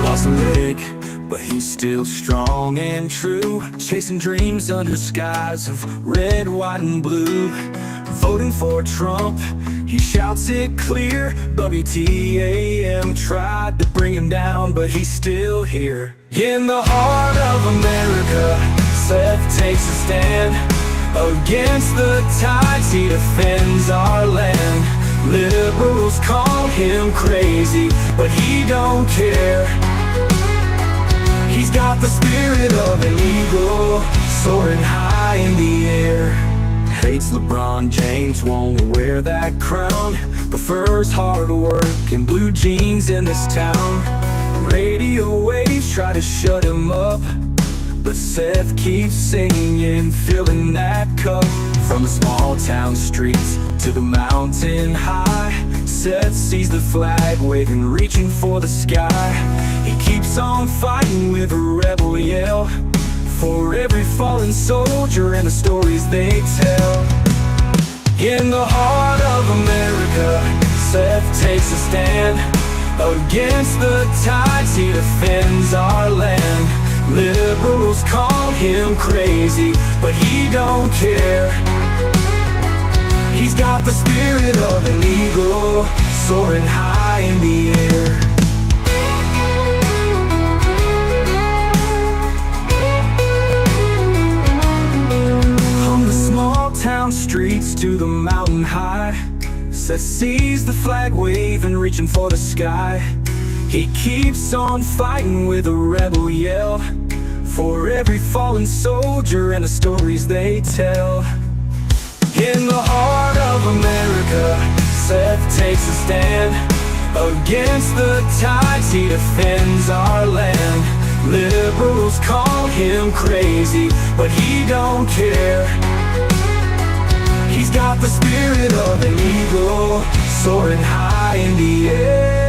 Speaker 1: Lost a leg, but he's still strong and true. Chasing dreams under skies of red, white, and blue. Voting for Trump, he shouts it clear. WTAM tried to bring him down, but he's still here. In the heart of America, Seth takes a stand. Against the tides, he defends our land. Liberals call him crazy, but he don't care. He's got the spirit of an eagle, soaring high in the air. Hates LeBron James, won't wear that crown. Prefers hard work and blue jeans in this town. Radio waves try to shut him up, but Seth keeps singing, filling that cup. From the small town streets to the mountain high, Seth sees the flag waving, reaching for the sky. He keeps on fighting with a rebel yell, for every fallen soldier and the stories they tell. In the heart of America, Seth takes a stand. Against the tides, he defends our land. Liberals call him crazy, but he don't care. He's got the spirit of an eagle, soaring high in the air. From the small town streets to the mountain high, Seth sees the flag waving, reaching for the sky. He keeps on fighting with a rebel yell, for every fallen soldier and the stories they tell. In the heart of America, Seth takes a stand. Against the tides, he defends our land. Liberals call him crazy, but he don't care. He's got the spirit of an eagle, soaring high in the air.